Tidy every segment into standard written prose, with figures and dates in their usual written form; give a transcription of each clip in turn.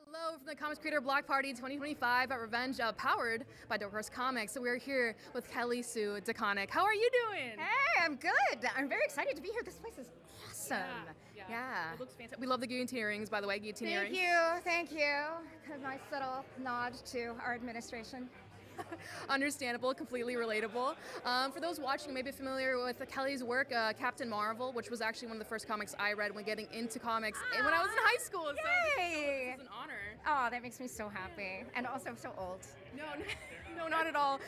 Hello from the Comics Creator Block Party 2025 at Revenge, powered by Dark Horse Comics. So we're here with Kelly Sue DeConnick. How are you doing? Hey, I'm good. I'm very excited to be here. This place is awesome. Yeah. It looks fantastic. We love the guillotine earrings, by the way. Guillotine earrings. Thank you. A nice little nod to our administration. Understandable, completely relatable. For those watching, maybe familiar with Kelly's work, Captain Marvel, which was actually one of the first comics I read when getting into comics when I was in high school. Yay! So this is an honor. Oh, that makes me so happy. And also so old. No, not at all.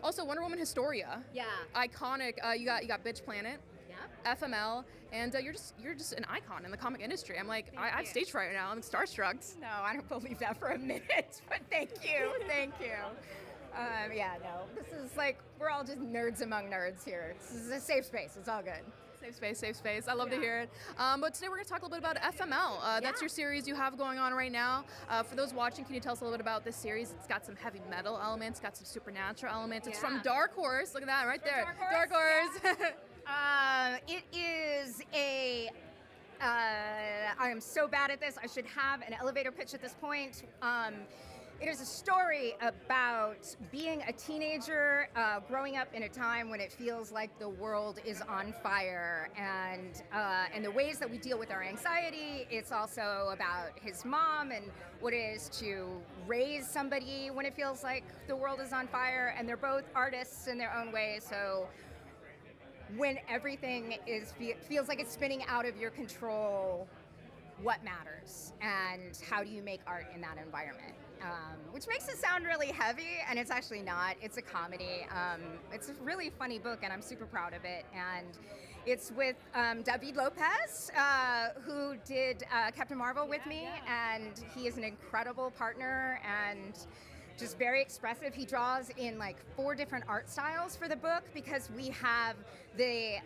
Also, Wonder Woman Historia. Yeah. Iconic. You got Bitch Planet. Yep. FML, and you're just an icon in the comic industry. I'm like, I have you. stage fright right now. I'm starstruck. No, I don't believe that for a minute, but thank you. Thank you. This is like, we're all just nerds among nerds here. This is a safe space. It's all good. Safe space. I love to hear it. But today we're going to talk a little bit about FML. That's your series you have going on right now. For those watching, can you tell us a little bit about this series? It's got some heavy metal elements, got some supernatural elements. It's from Dark Horse. Look at that right there. Dark Horse. It is I am so bad at this. I should have an elevator pitch at this point. It is a story about being a teenager, growing up in a time when it feels like the world is on fire, and the ways that we deal with our anxiety. It's also about his mom and what it is to raise somebody when it feels like the world is on fire. And they're both artists in their own way, so when everything feels like it's spinning out of your control, what matters and how do you make art in that environment? Which makes it sound really heavy, and it's actually not. It's a comedy. It's a really funny book, and I'm super proud of it. And it's with David Lopez, who did Captain Marvel with me, and he is an incredible partner and just very expressive. He draws in like 4 different art styles for the book, because we have the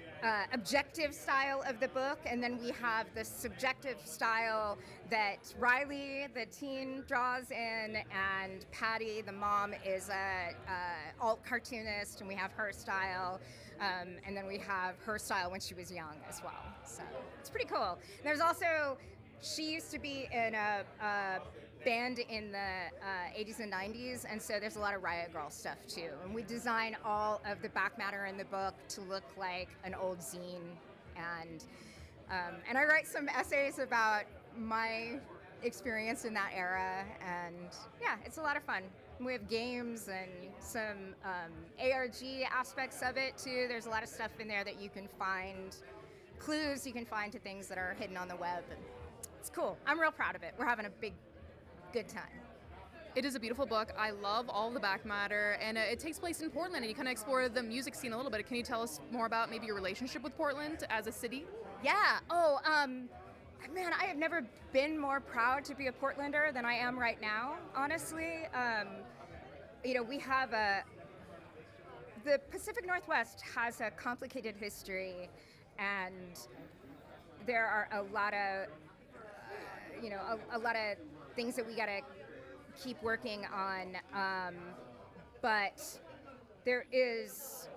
objective style of the book, and then we have the subjective style that Riley, the teen, draws in, and Patty, the mom, is a alt cartoonist, and we have her style, and then we have her style when she was young as well. So it's pretty cool. And there's also, she used to be in a band in the 80s and 90s, and so there's a lot of Riot Grrrl stuff too. And we design all of the back matter in the book to look like an old zine, and I write some essays about my experience in that era, and yeah, it's a lot of fun. We have games and some ARG aspects of it too. There's a lot of stuff in there that you can find, clues you can find to things that are hidden on the web. It's cool. I'm real proud of it. We're having a good time. It is a beautiful book. I love all the back matter, and it takes place in Portland, and you kind of explore the music scene a little bit. Can you tell us more about maybe your relationship with Portland as a city? Yeah. Man, I have never been more proud to be a Portlander than I am right now, honestly. We have the Pacific Northwest has a complicated history, and there are a lot of a lot of things that we gotta keep working on, but there is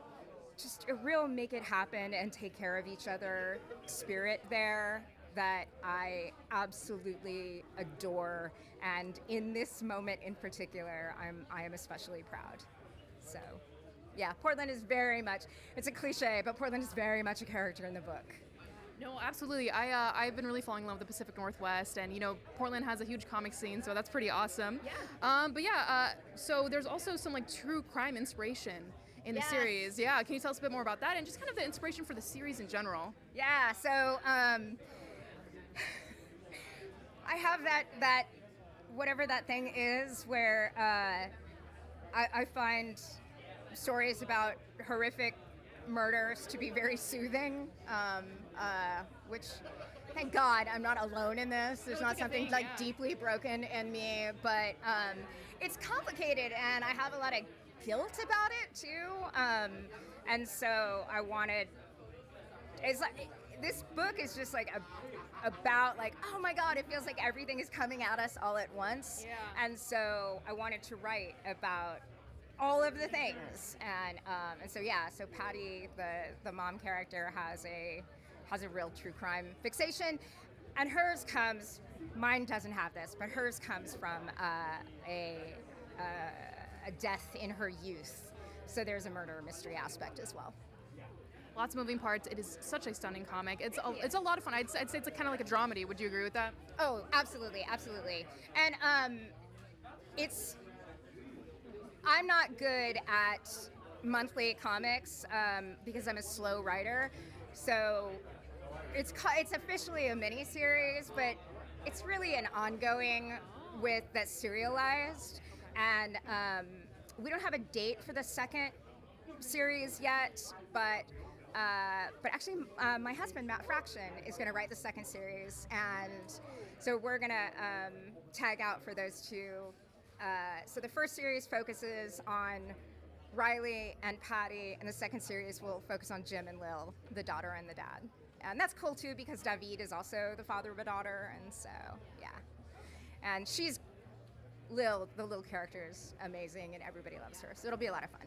just a real make it happen and take care of each other spirit there that I absolutely adore, and in this moment in particular, I am especially proud. So yeah, Portland is very much, it's a cliche, but Portland is very much a character in the book. No, absolutely. I've been really falling in love with the Pacific Northwest, and Portland has a huge comic scene, so that's pretty awesome. Yeah. So there's also some like true crime inspiration in the series. Yeah, can you tell us a bit more about that and just kind of the inspiration for the series in general? Yeah. So I have that whatever that thing is where I find stories about horrific murders to be very soothing, which, thank God, I'm not alone in this. There's not something deeply broken in me, but it's complicated, and I have a lot of guilt about it too. And so I wanted, it's like, this book is just like about like, oh my God, it feels like everything is coming at us all at once. Yeah. And so I wanted to write about all of the things, and so Patty, the mom character, has a real true crime fixation, and hers comes Mine doesn't have this, but hers comes from a death in her youth. So there's a murder mystery aspect as well. Lots of moving parts. It is such a stunning comic. It's a lot of fun. I'd say it's kind of like a dramedy. Would you agree with that? Oh, absolutely, absolutely. And I'm not good at monthly comics because I'm a slow writer. So it's officially a mini series, but it's really an ongoing that's serialized. And we don't have a date for the second series yet, but actually, my husband Matt Fraction is going to write the second series, and so we're going to tag out for those two. So the first series focuses on Riley and Patty, and the second series will focus on Jim and Lil, the daughter and the dad. And that's cool too because David is also the father of a daughter, and so yeah. And she's Lil, the little character, is amazing, and everybody loves her. So it'll be a lot of fun.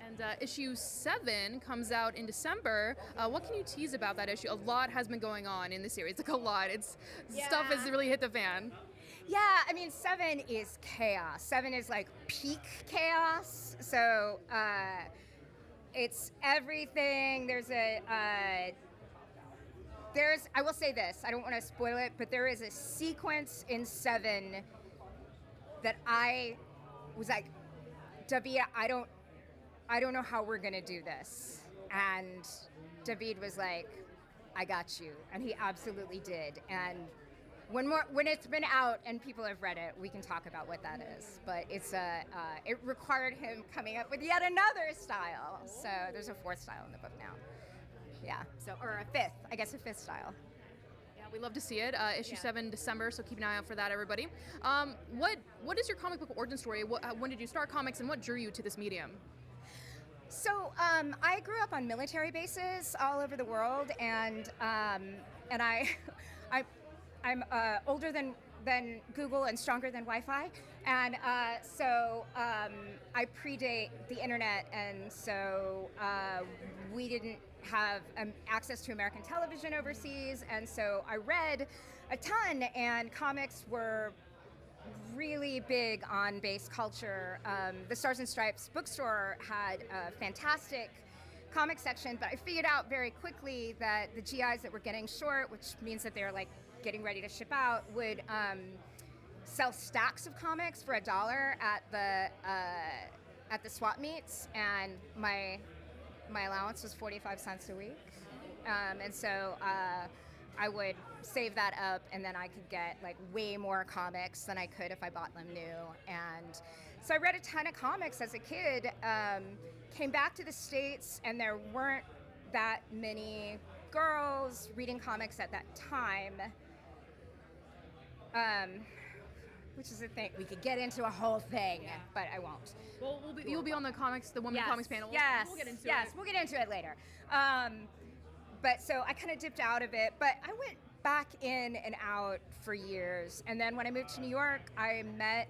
And issue 7 comes out in December. What can you tease about that issue? A lot has been going on in the series, like a lot. Stuff has really hit the fan. Yeah, I mean, 7 is chaos. 7 is like peak chaos. So it's everything. I will say this, I don't want to spoil it, but there is a sequence in 7 that I was like, David, I don't know how we're gonna do this. And David was like, I got you. And he absolutely did. And when it's been out and people have read it, we can talk about what that is. But it required him coming up with yet another style. So there's a 4th style in the book now. Yeah, or a 5th, I guess a 5th style. Yeah, we love to see it. Issue 7, December, so keep an eye out for that, everybody. What is your comic book origin story? When did you start comics, and what drew you to this medium? So I grew up on military bases all over the world, and I'm older than Google and stronger than Wi-Fi, and so I predate the internet, and so we didn't have access to American television overseas, and so I read a ton, and comics were really big on base culture. The Stars and Stripes bookstore had a fantastic comic section, but I figured out very quickly that the GIs that were getting short, which means that they're like getting ready to ship out, would sell stacks of comics for $1 at the swap meets, and my allowance was 45 cents a week, and so I would save that up, and then I could get like way more comics than I could if I bought them new. And so I read a ton of comics as a kid, came back to the States, and there weren't that many girls reading comics at that time, which is a thing. We could get into a whole thing, but I won't. Well, you'll be on the Women Comics panel. We'll get into it. Yes, we'll get into it later. But so I kind of dipped out of it, but I went back in and out for years. And then when I moved to New York, I met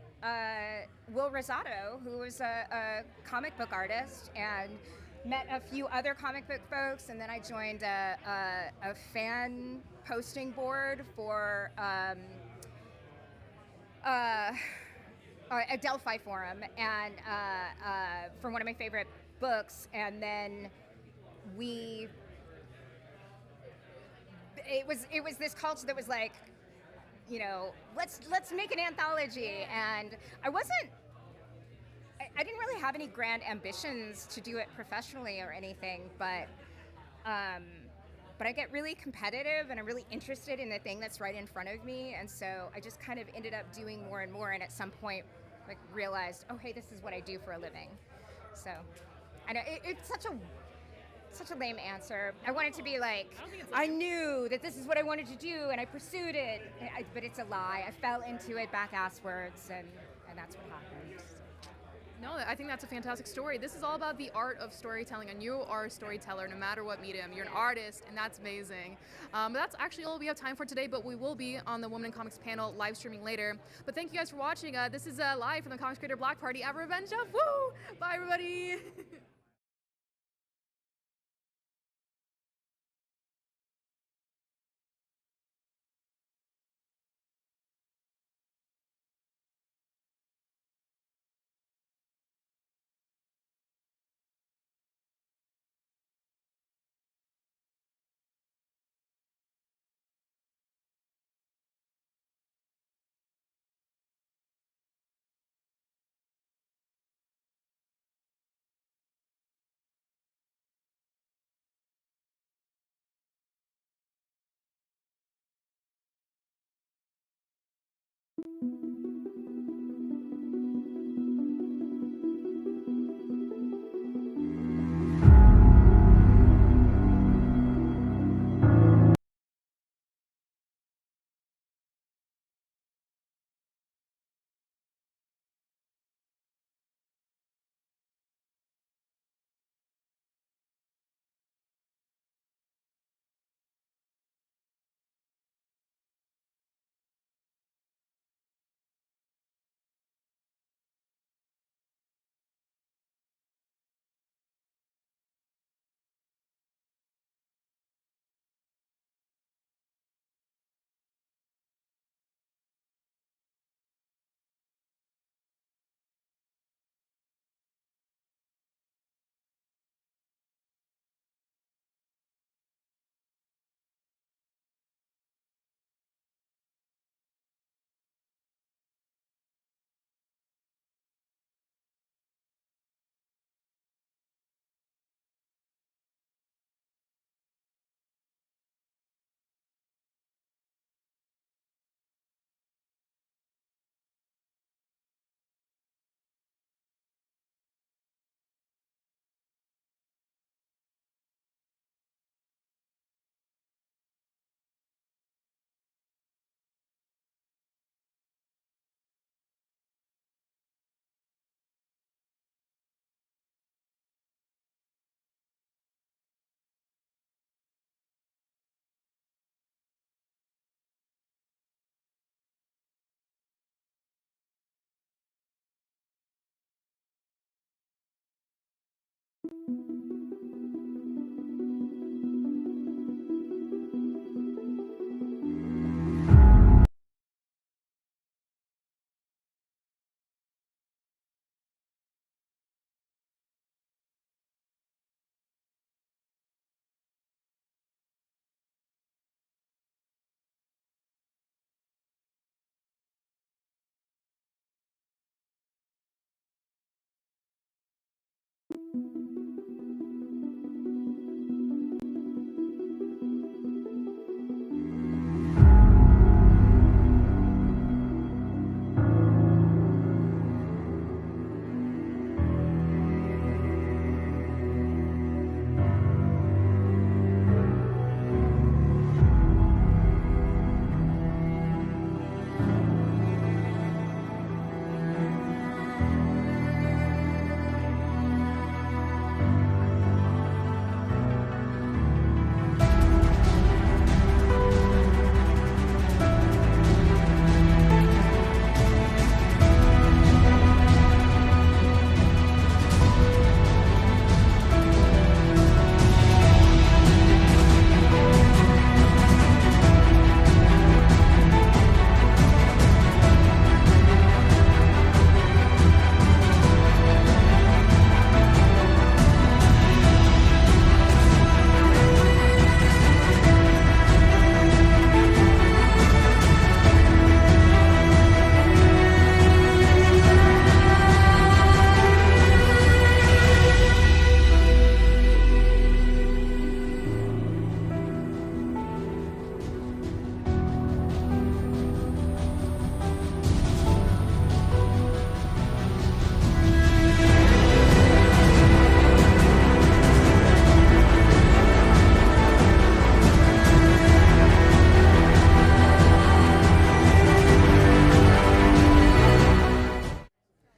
Will Rosato, who was a comic book artist, and met a few other comic book folks. And then I joined a fan posting board for a Delphi forum, and for one of my favorite books. And then it was this culture that was like, you know, let's make an anthology. And I didn't really have any grand ambitions to do it professionally or anything, but I get really competitive, and I'm really interested in the thing that's right in front of me, and so I just kind of ended up doing more and more, and at some point like realized, oh hey, this is what I do for a living. So I know it's such a lame answer. I wanted to be like, I knew that this is what I wanted to do, and I pursued it, but it's a lie. I fell into it back-asswards, and that's what happened. No, I think that's a fantastic story. This is all about the art of storytelling, and you are a storyteller no matter what medium. You're an artist, and that's amazing. But that's actually all we have time for today, but we will be on the Women in Comics panel live streaming later. But thank you guys for watching. This is live from the Comics Creator Block Party at Revenge of. Woo! Bye, everybody!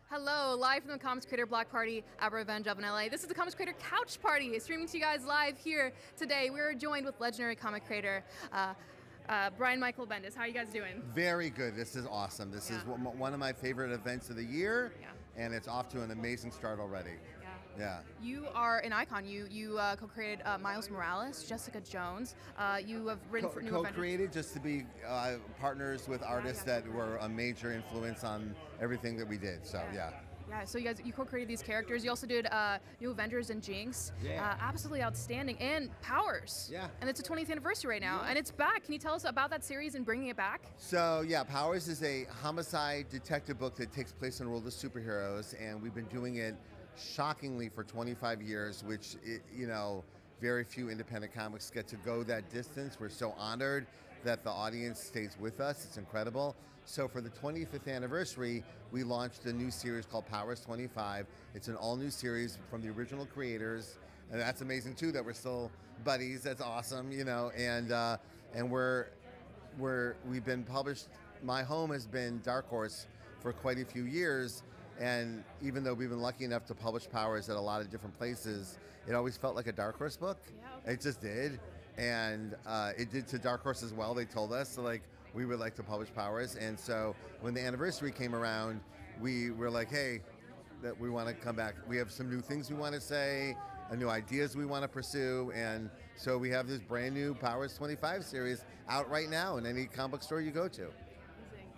Hello, live from the Comics Creator Block Party at Revenge of in LA. This is the Comics Creator Couch Party, streaming to you guys live here today. We are joined with legendary comic creator Brian Michael Bendis. How are you guys doing? Very good. This is awesome. This is one of my favorite events of the year, and it's off to an amazing start already. Yeah. You are an icon. You co-created Miles Morales, Jessica Jones. You have written for New Avengers. Co-created just to be partners with artists that were a major influence on everything that we did. So yeah. Yeah, so you co-created these characters. You also did New Avengers and Jinx. Absolutely outstanding. And Powers. Yeah. And it's a 20th anniversary right now, and it's back. Can you tell us about that series and bringing it back? So yeah, Powers is a homicide detective book that takes place in a world of superheroes, and we've been doing it shockingly for 25 years, which, very few independent comics get to go that distance. We're so honored that the audience stays with us. It's incredible. So for the 25th anniversary, we launched a new series called Powers 25. It's an all-new series from the original creators, and that's amazing too that we're still buddies. That's awesome, and we've been published. My home has been Dark Horse for quite a few years. And even though we've been lucky enough to publish Powers at a lot of different places, it always felt like a Dark Horse book. Yeah, okay. It just did. And it did to Dark Horse as well. They told us, we would like to publish Powers. And so when the anniversary came around, we were like, hey, that we want to come back. We have some new things we want to say, new ideas we want to pursue. And so we have this brand new Powers 25 series out right now in any comic book store you go to.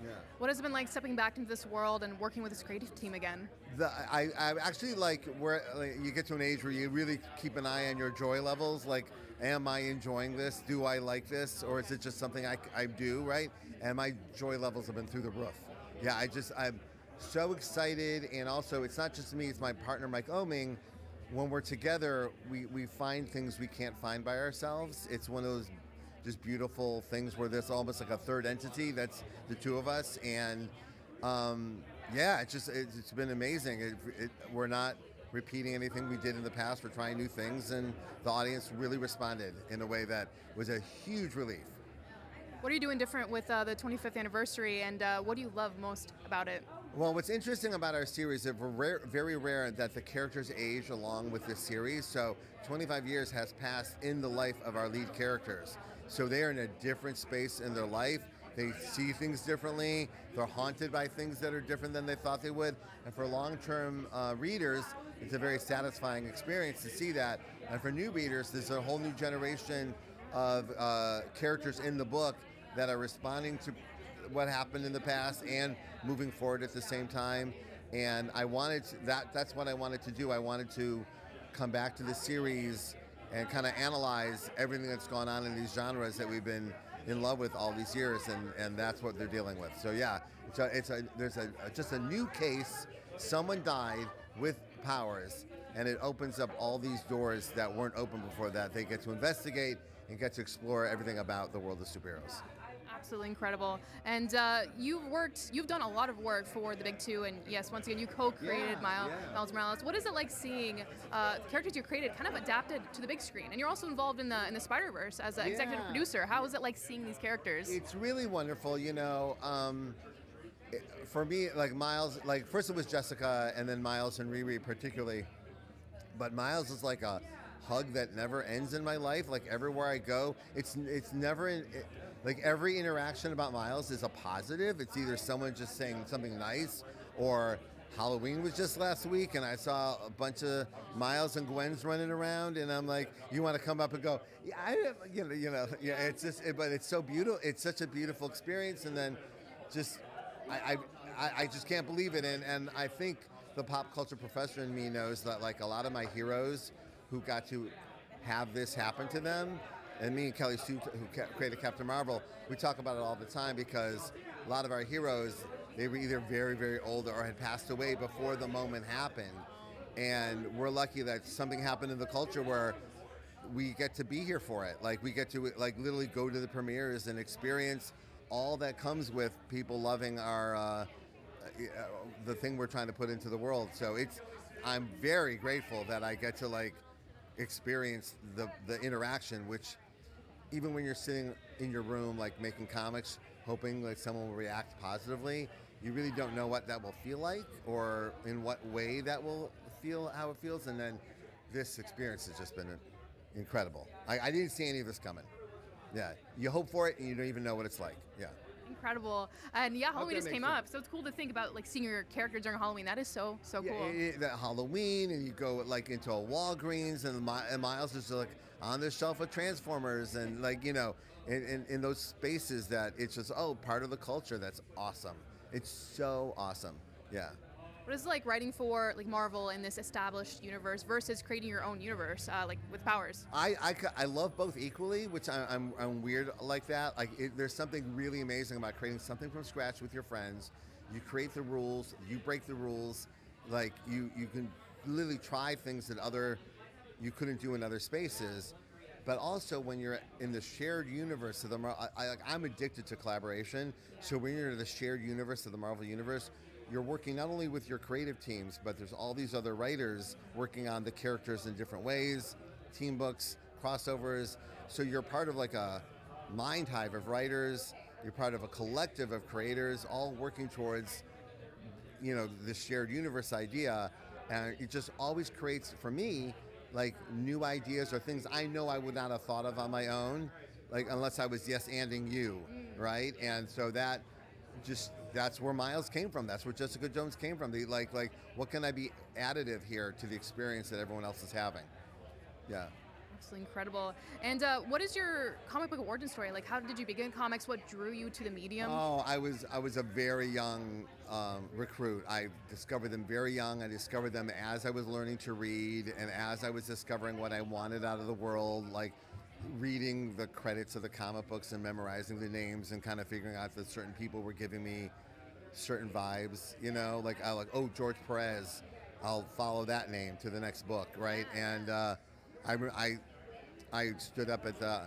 Yeah. What has it been like stepping back into this world and working with this creative team again? I actually you get to an age where you really keep an eye on your joy levels. Am I enjoying this? Do I like this? Or is it just something I do, right? And my joy levels have been through the roof. Yeah, I'm so excited. And also, it's not just me, it's my partner, Mike Oeming. When we're together, we find things we can't find by ourselves. It's one of those just beautiful things where there's almost like a third entity that's the two of us, and it's been amazing. We're not repeating anything we did in the past. We're trying new things, and the audience really responded in a way that was a huge relief. What are you doing different with the 25th anniversary, and what do you love most about it? Well, what's interesting about our series is we're very rare that the characters age along with this series. So 25 years has passed in the life of our lead characters. So they are in a different space in their life, They see things differently. They're haunted by things that are different than they thought they would. And for long-term readers, it's a very satisfying experience to see that. And for new readers, there's a whole new generation of characters in the book that are responding to what happened in the past and moving forward at the same time. And I wanted that's what I wanted to do. I wanted to come back to the series and kind of analyze everything that's gone on in these genres that we've been in love with all these years, and that's what they're dealing with. So yeah, there's just a new case. Someone died with powers, and it opens up all these doors that weren't open before that. They get to investigate and get to explore everything about the world of superheroes. Absolutely incredible. And you've done a lot of work for the Big Two, and yes, once again, you co-created Miles Morales. What is it like seeing characters you created kind of adapted to the big screen? And you're also involved in the Spider-Verse as an executive producer. How is it like seeing these characters? It's really wonderful, for me, like Miles, like first it was Jessica, and then Miles and Riri particularly. But Miles is like a hug that never ends in my life. Like everywhere I go, it's never like every interaction about Miles is a positive. It's either someone just saying something nice, or Halloween was just last week and I saw a bunch of Miles and Gwen's running around, and I'm like, you want to come up and go, it's just, but it's so beautiful. It's such a beautiful experience, and then just I just can't believe it, and I think the pop culture professor in me knows that like a lot of my heroes who got to have this happen to them. And me and Kelly Sue, who created Captain Marvel, we talk about it all the time because a lot of our heroes, they were either very, very old or had passed away before the moment happened. And we're lucky that something happened in the culture where we get to be here for it. Like we get to like literally go to the premieres and experience all that comes with people loving our the thing we're trying to put into the world. So I'm very grateful that I get to like experience the interaction, which even when you're sitting in your room like making comics hoping like someone will react positively, you really don't know what that will feel like or in what way that will feel, how it feels. And then this experience has just been incredible. I didn't see any of this coming. Yeah, you hope for it and you don't even know what it's like. Yeah. Incredible. And yeah, Halloween just came up, so it's cool to think about like seeing your character during Halloween. That is so cool. That Halloween, and you go like into a Walgreens, and Miles is like on the shelf of Transformers, and like in those spaces that it's just part of the culture. That's awesome. It's so awesome. Yeah. What is it like writing for like Marvel in this established universe versus creating your own universe, like with powers? I love both equally, which I'm weird like that. Like there's something really amazing about creating something from scratch with your friends. You create the rules, you break the rules. Like you can literally try things that you couldn't do in other spaces. But also when you're in the shared universe of the Marvel, I'm addicted to collaboration. So when you're in the shared universe of the Marvel universe, you're working not only with your creative teams, but there's all these other writers working on the characters in different ways, team books, crossovers. So you're part of like a mind hive of writers. You're part of a collective of creators, all working towards, this shared universe idea. And it just always creates, for me, like new ideas or things I know I would not have thought of on my own, like unless I was yes-anding you, right? And so that's where Miles came from. That's where Jessica Jones came from. Like what can I be additive here to the experience that everyone else is having? Yeah. Absolutely incredible. And what is your comic book origin story? Like, how did you begin comics? What drew you to the medium? Oh, I was a very young recruit. I discovered them very young. I discovered them as I was learning to read and as I was discovering what I wanted out of the world, like reading the credits of the comic books and memorizing the names and kind of figuring out that certain people were giving me certain vibes, George Perez, I'll follow that name to the next book, right? And I stood up at the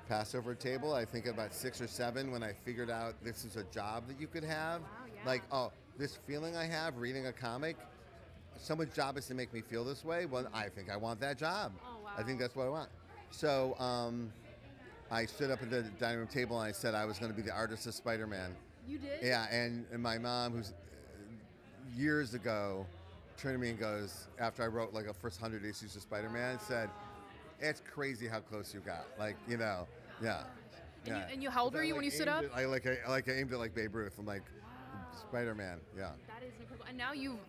Passover table, I think about 6 or 7, when I figured out this is a job that you could have. Wow, yeah. This feeling I have reading a comic, someone's job is to make me feel this way. Well, I think I want that job. Oh, wow. I think that's what I want. So I stood up at the dining room table and I said I was going to be the artist of Spider-Man. You did? Yeah, and my mom, who's years ago, turned to me and goes, after I wrote like a first 100 issues of Spider-Man, said, "It's crazy how close you got." Yeah. And you, how old were you when you stood up? I aimed it like Babe Ruth. I'm like Spider-Man. Yeah. That is incredible. And now you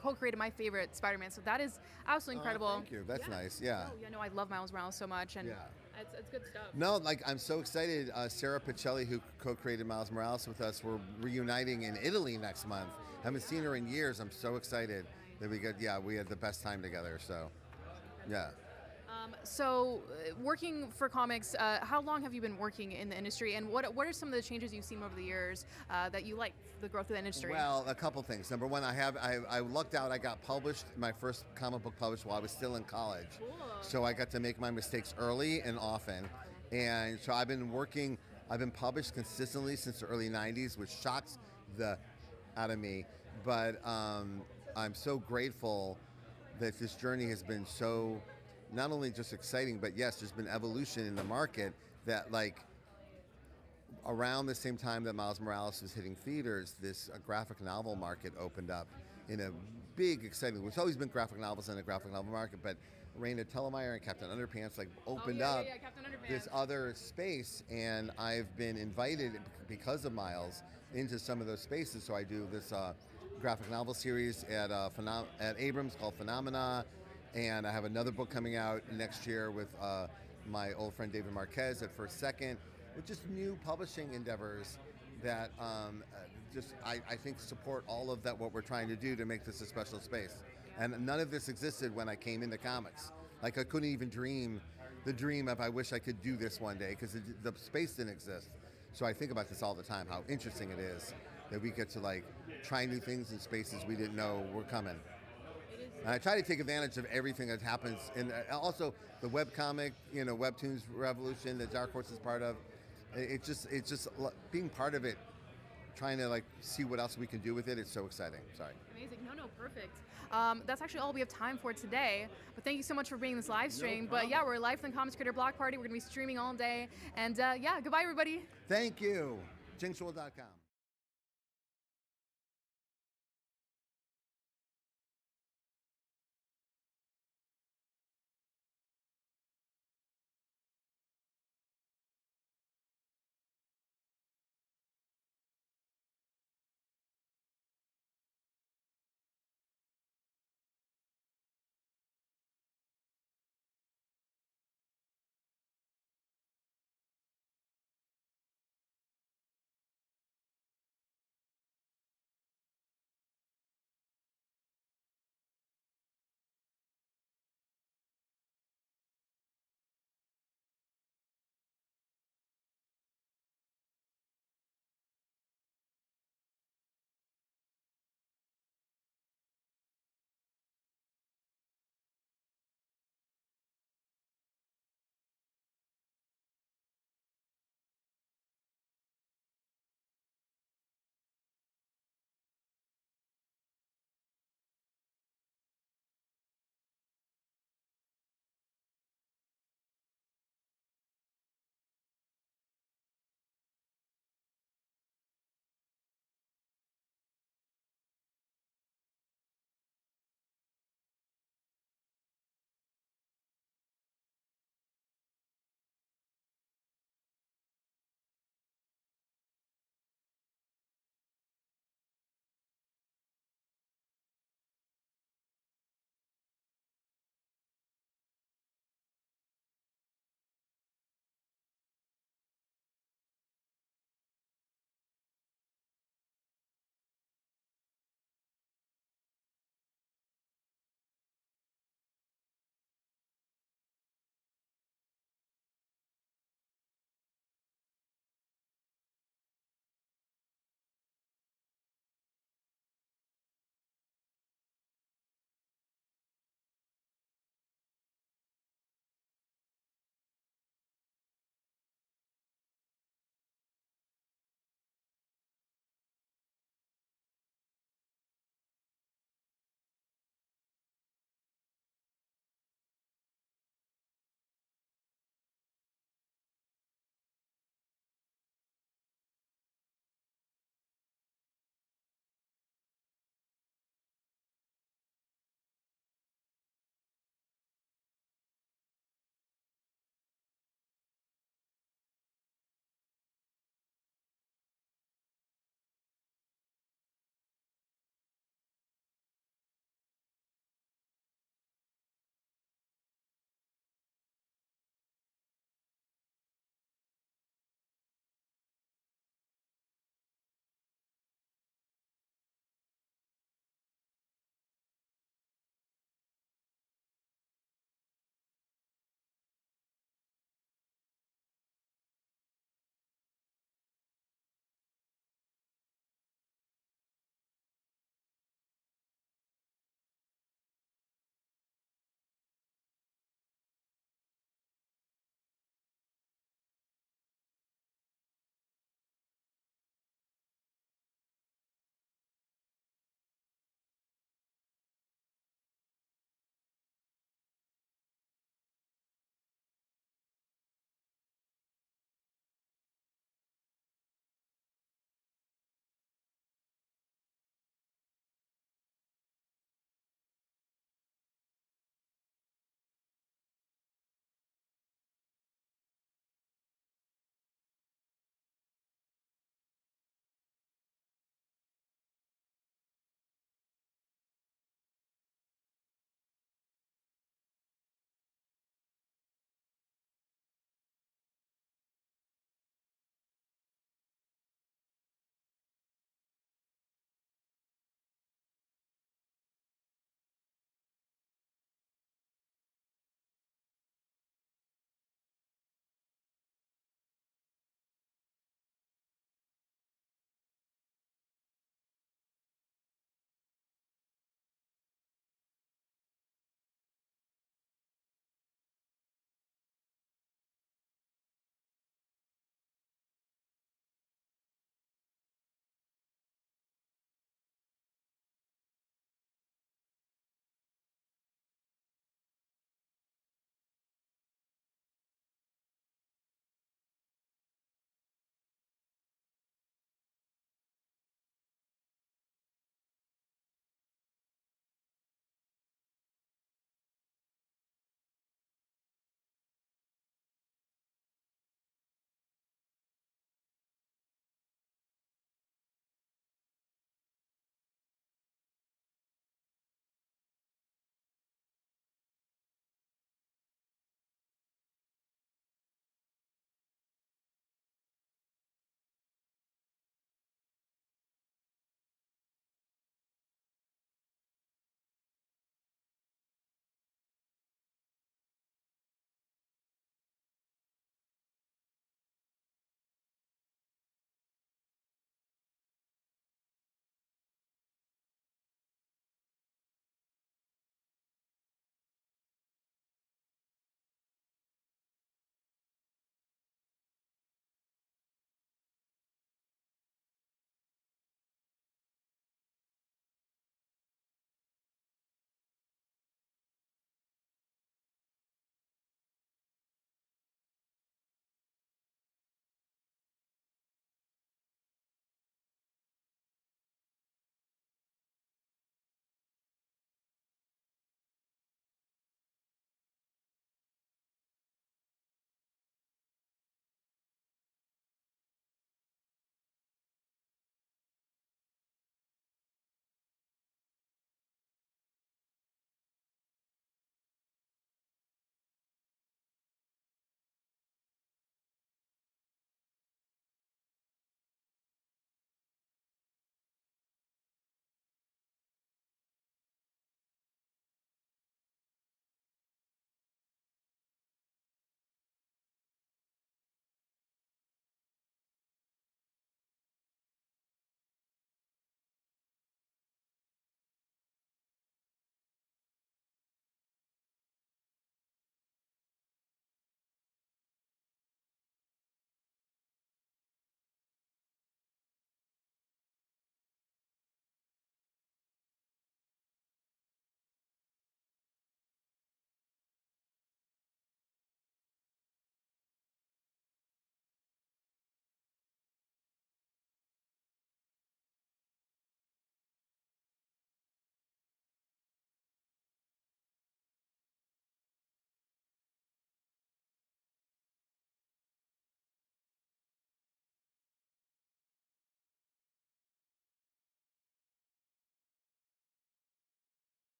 co-created my favorite Spider-Man, so that is absolutely incredible. Thank you. That's nice. Yeah. Oh, yeah, no, I love Miles Morales so much, and Yeah. it's good stuff. No, like I'm so excited. Sarah Pichelli, who co-created Miles Morales with us, we're reuniting in Italy next month. I haven't seen her in years. I'm so excited that we had the best time together. So, yeah. Working for comics, how long have you been working in the industry, and what are some of the changes you've seen over the years that you like the growth of the industry? Well, a couple things. Number one, I lucked out. I got published, my first comic book published while I was still in college. Cool. So I got to make my mistakes early and often. And so I've been published consistently since the early 90s, which shocks the out of me. But I'm so grateful that this journey has been so not only just exciting, but yes, there's been evolution in the market that like around the same time that Miles Morales was hitting theaters, this graphic novel market opened up in a big, exciting. There's always been graphic novels in the graphic novel market, but Raina Telgemeier and Captain Underpants like opened up this other space, and I've been invited because of Miles into some of those spaces. So I do this graphic novel series at Abrams called Phenomena, and I have another book coming out next year with my old friend David Marquez at First Second, with just new publishing endeavors that I think support all of that what we're trying to do to make this a special space. And none of this existed when I came into comics. Like I couldn't even dream the dream of I wish I could do this one day because the space didn't exist. So I think about this all the time, how interesting it is that we get to like try new things in spaces we didn't know were coming. And I try to take advantage of everything that happens, and also the webcomic, Webtoons revolution that Dark Horse is part of. It's just being part of it, trying to like see what else we can do with it. It's so exciting. Sorry. Amazing. No, perfect. That's actually all we have time for today. But thank you so much for being this live stream. But yeah, we're live from the Comics Creator Block Party. We're gonna be streaming all day. And yeah, goodbye everybody. Thank you. Jinxworld.com.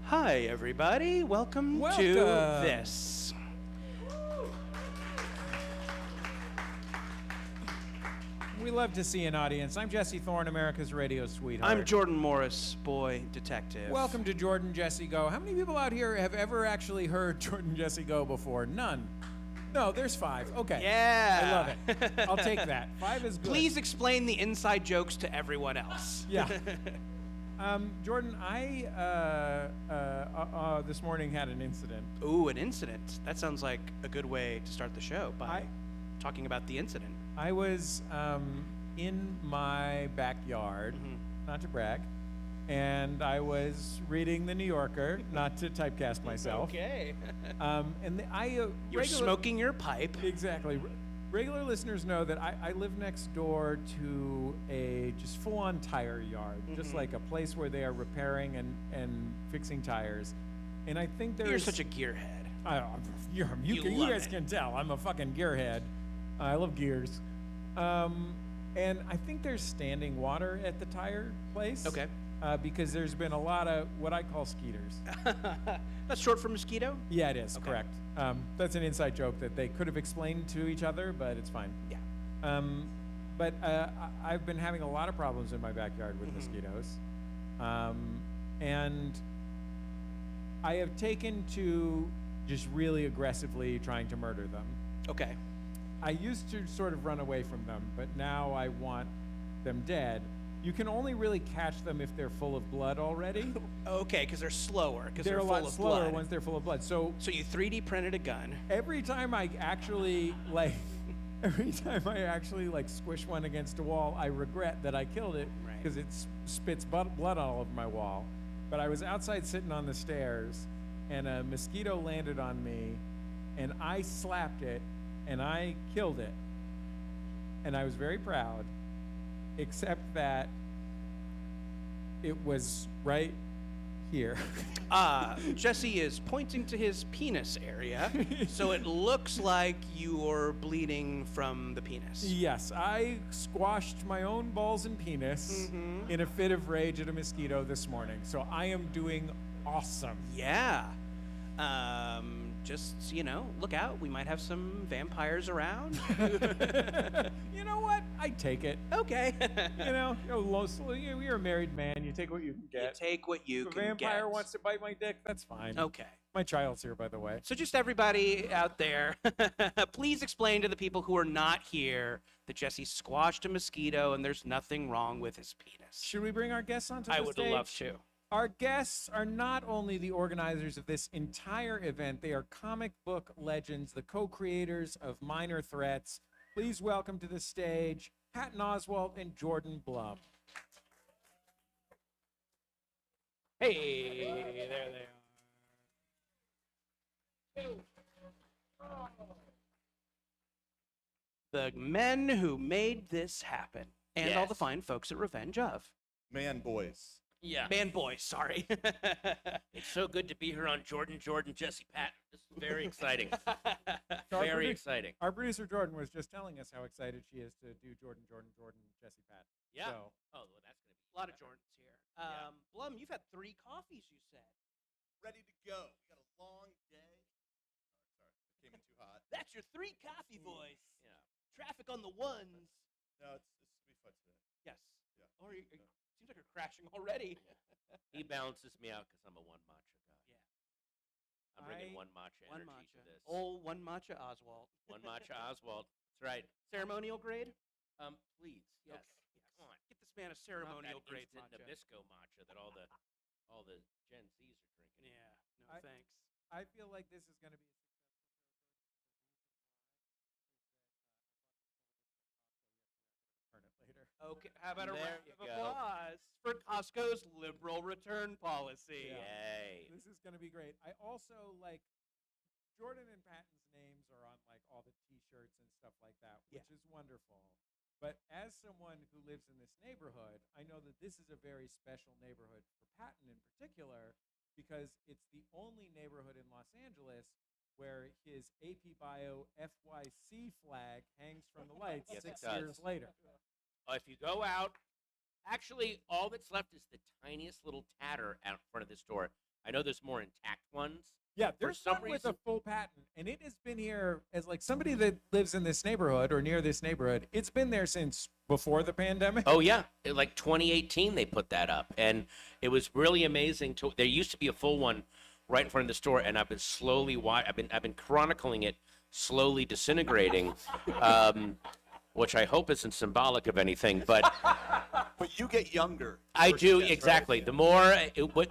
Hi, everybody. Welcome to Welcome. this. We love to see an audience. I'm Jesse Thorne, America's radio sweetheart. I'm Jordan Morris, boy detective. Welcome to Jordan Jesse Go. How many people out here have ever actually heard Jordan Jesse Go before? None. No, there's 5. Okay. Yeah. I love it. I'll take that. 5 is good. Please explain the inside jokes to everyone else. Yeah. Jordan, I this morning had an incident. Ooh, an incident. That sounds like a good way to start the show by talking about the incident. I was in my backyard, not to brag, and I was reading The New Yorker, not to typecast myself. Okay. And You're smoking your pipe. Exactly. Regular listeners know that I live next door to a just full-on tire yard, just like a place where they are repairing and fixing tires. And I think there's... You're such a gearhead. You guys can tell. I'm a fucking gearhead. I love gears. And I think there's standing water at the tire place. Okay. Because there's been a lot of what I call skeeters. That's short for mosquito? Yeah, it is, Okay. correct. That's an inside joke that they could have explained to each other, but it's fine. Yeah. But I've been having a lot of problems in my backyard with mosquitoes. And I have taken to just really aggressively trying to murder them. Okay. I used to sort of run away from them, but now I want them dead. You can only really catch them if they're full of blood already. Okay, because they're slower, because They're they're a full lot of slower blood. once they're full of blood. So So you 3D printed a gun. every time I actually squish one against a wall, I regret that I killed it Right. because it spits blood all over my wall. But I was outside sitting on the stairs, and a mosquito landed on me, and I slapped it, and I killed it. And I was very proud, except that it was right here. Jesse is pointing to his penis area, so it looks like you're bleeding from the penis. Yes, I squashed my own balls and penis in a fit of rage at a mosquito this morning. So I am doing awesome. Yeah. Just, look out. We might have some vampires around. You know what? I take it. Okay. You're a married man. You take what you can You get. take what you If a can vampire get. wants to bite my dick, that's fine. Okay. My child's here, by the way. So just everybody out there, please explain to the people who are not here that Jesse squashed a mosquito and there's nothing wrong with his penis. Should we bring our guests onto I the would stage? love to. Our guests are not only the organizers of this entire event, they are comic book legends, the co-creators of Minor Threats. Please welcome to the stage Patton Oswalt and Jordan Blum. Hey, there they are. The men who made this happen, and all the Yes. fine folks at Revenge of. Man, boys. Yeah. Man, boy, sorry. It's so good to be here on Jordan, Jesse, Pat. This is very exciting. So our Very produ- exciting. Our producer Jordan was just telling us how excited she is to do Jordan, Jesse, Pat. Yeah. So, Oh, well, that's going to be A lot of Jordans here. Yeah. Blum, you've had 3 coffees, you said. Ready to go. We got a long day. Sorry, it came in too hot. That's your 3 coffee voice. Yeah. Traffic on the ones. No, it's be fun today. Yes. Yeah. Oh, seems like you're crashing already. He balances me out because I'm a one matcha guy. Yeah. I'm bringing I- one matcha One energy matcha. to this. Oh, one matcha Oswald. One matcha Oswald. That's right. Ceremonial grade? Please. Yes. Okay, yes. Come on. Get this man a Not ceremonial that grade instant matcha. Nabisco matcha that all the Gen Zs are drinking. Yeah. No, I- thanks. I feel like this is going to be a successful show. Turn it later. Okay, how about a There round you of go. applause for Costco's liberal return policy? Yay. This is going to be great. I also like Jordan and Patton's names are on like all the T-shirts and stuff like that, which is wonderful. But as someone who lives in this neighborhood, I know that this is a very special neighborhood for Patton in particular because it's the only neighborhood in Los Angeles where his AP Bio FYC flag hangs from the lights Yes, it 6 years does. later. If you go out, actually, all that's left is the tiniest little tatter out in front of this door. I know there's more intact ones. Yeah, For there's some one with a reason- full patent, and it has been here as like somebody that lives in this neighborhood or near this neighborhood. It's been there since before the pandemic. Oh yeah, like 2018 they put that up, and it was really amazing. There used to be a full one right in front of the store, and I've been slowly I've been chronicling it slowly disintegrating, which I hope isn't symbolic of anything, but. But you get younger. I Person do gets, exactly. right? The more,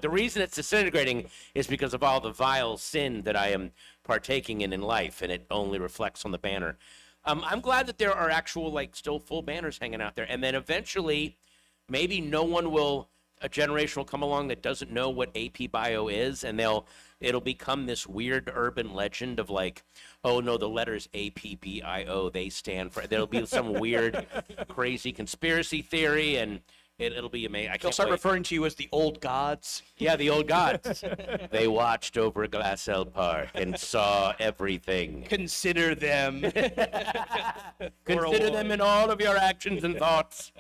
the reason it's disintegrating is because of all the vile sin that I am partaking in life, and it only reflects on the banner. I'm glad that there are actual, like, still full banners hanging out there, and then eventually, maybe a generation will come along that doesn't know what AP Bio is, and it'll become this weird urban legend of like, oh no, the letters APBIO, they stand for. There'll be some weird, crazy conspiracy theory, and it'll be amazing. I They'll can't start wait. referring to you as the old gods. Yeah, the old gods. They watched over Glassell Park and saw everything. Consider them. Consider them in all of your actions and thoughts.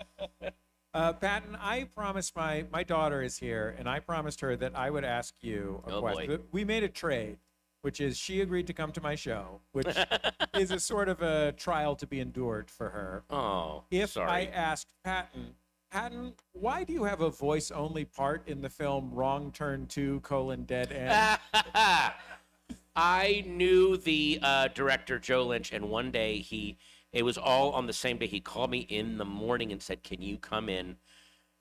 Patton, I promised my daughter is here, and I promised her that I would ask you a Oh, question. boy. We made a trade, which is she agreed to come to my show, which is a sort of a trial to be endured for her. Oh, If sorry. I asked Patton, why do you have a voice-only part in the film Wrong Turn 2: Dead End? I knew the director, Joe Lynch, and one day it was all on the same day. He called me in the morning and said, can you come in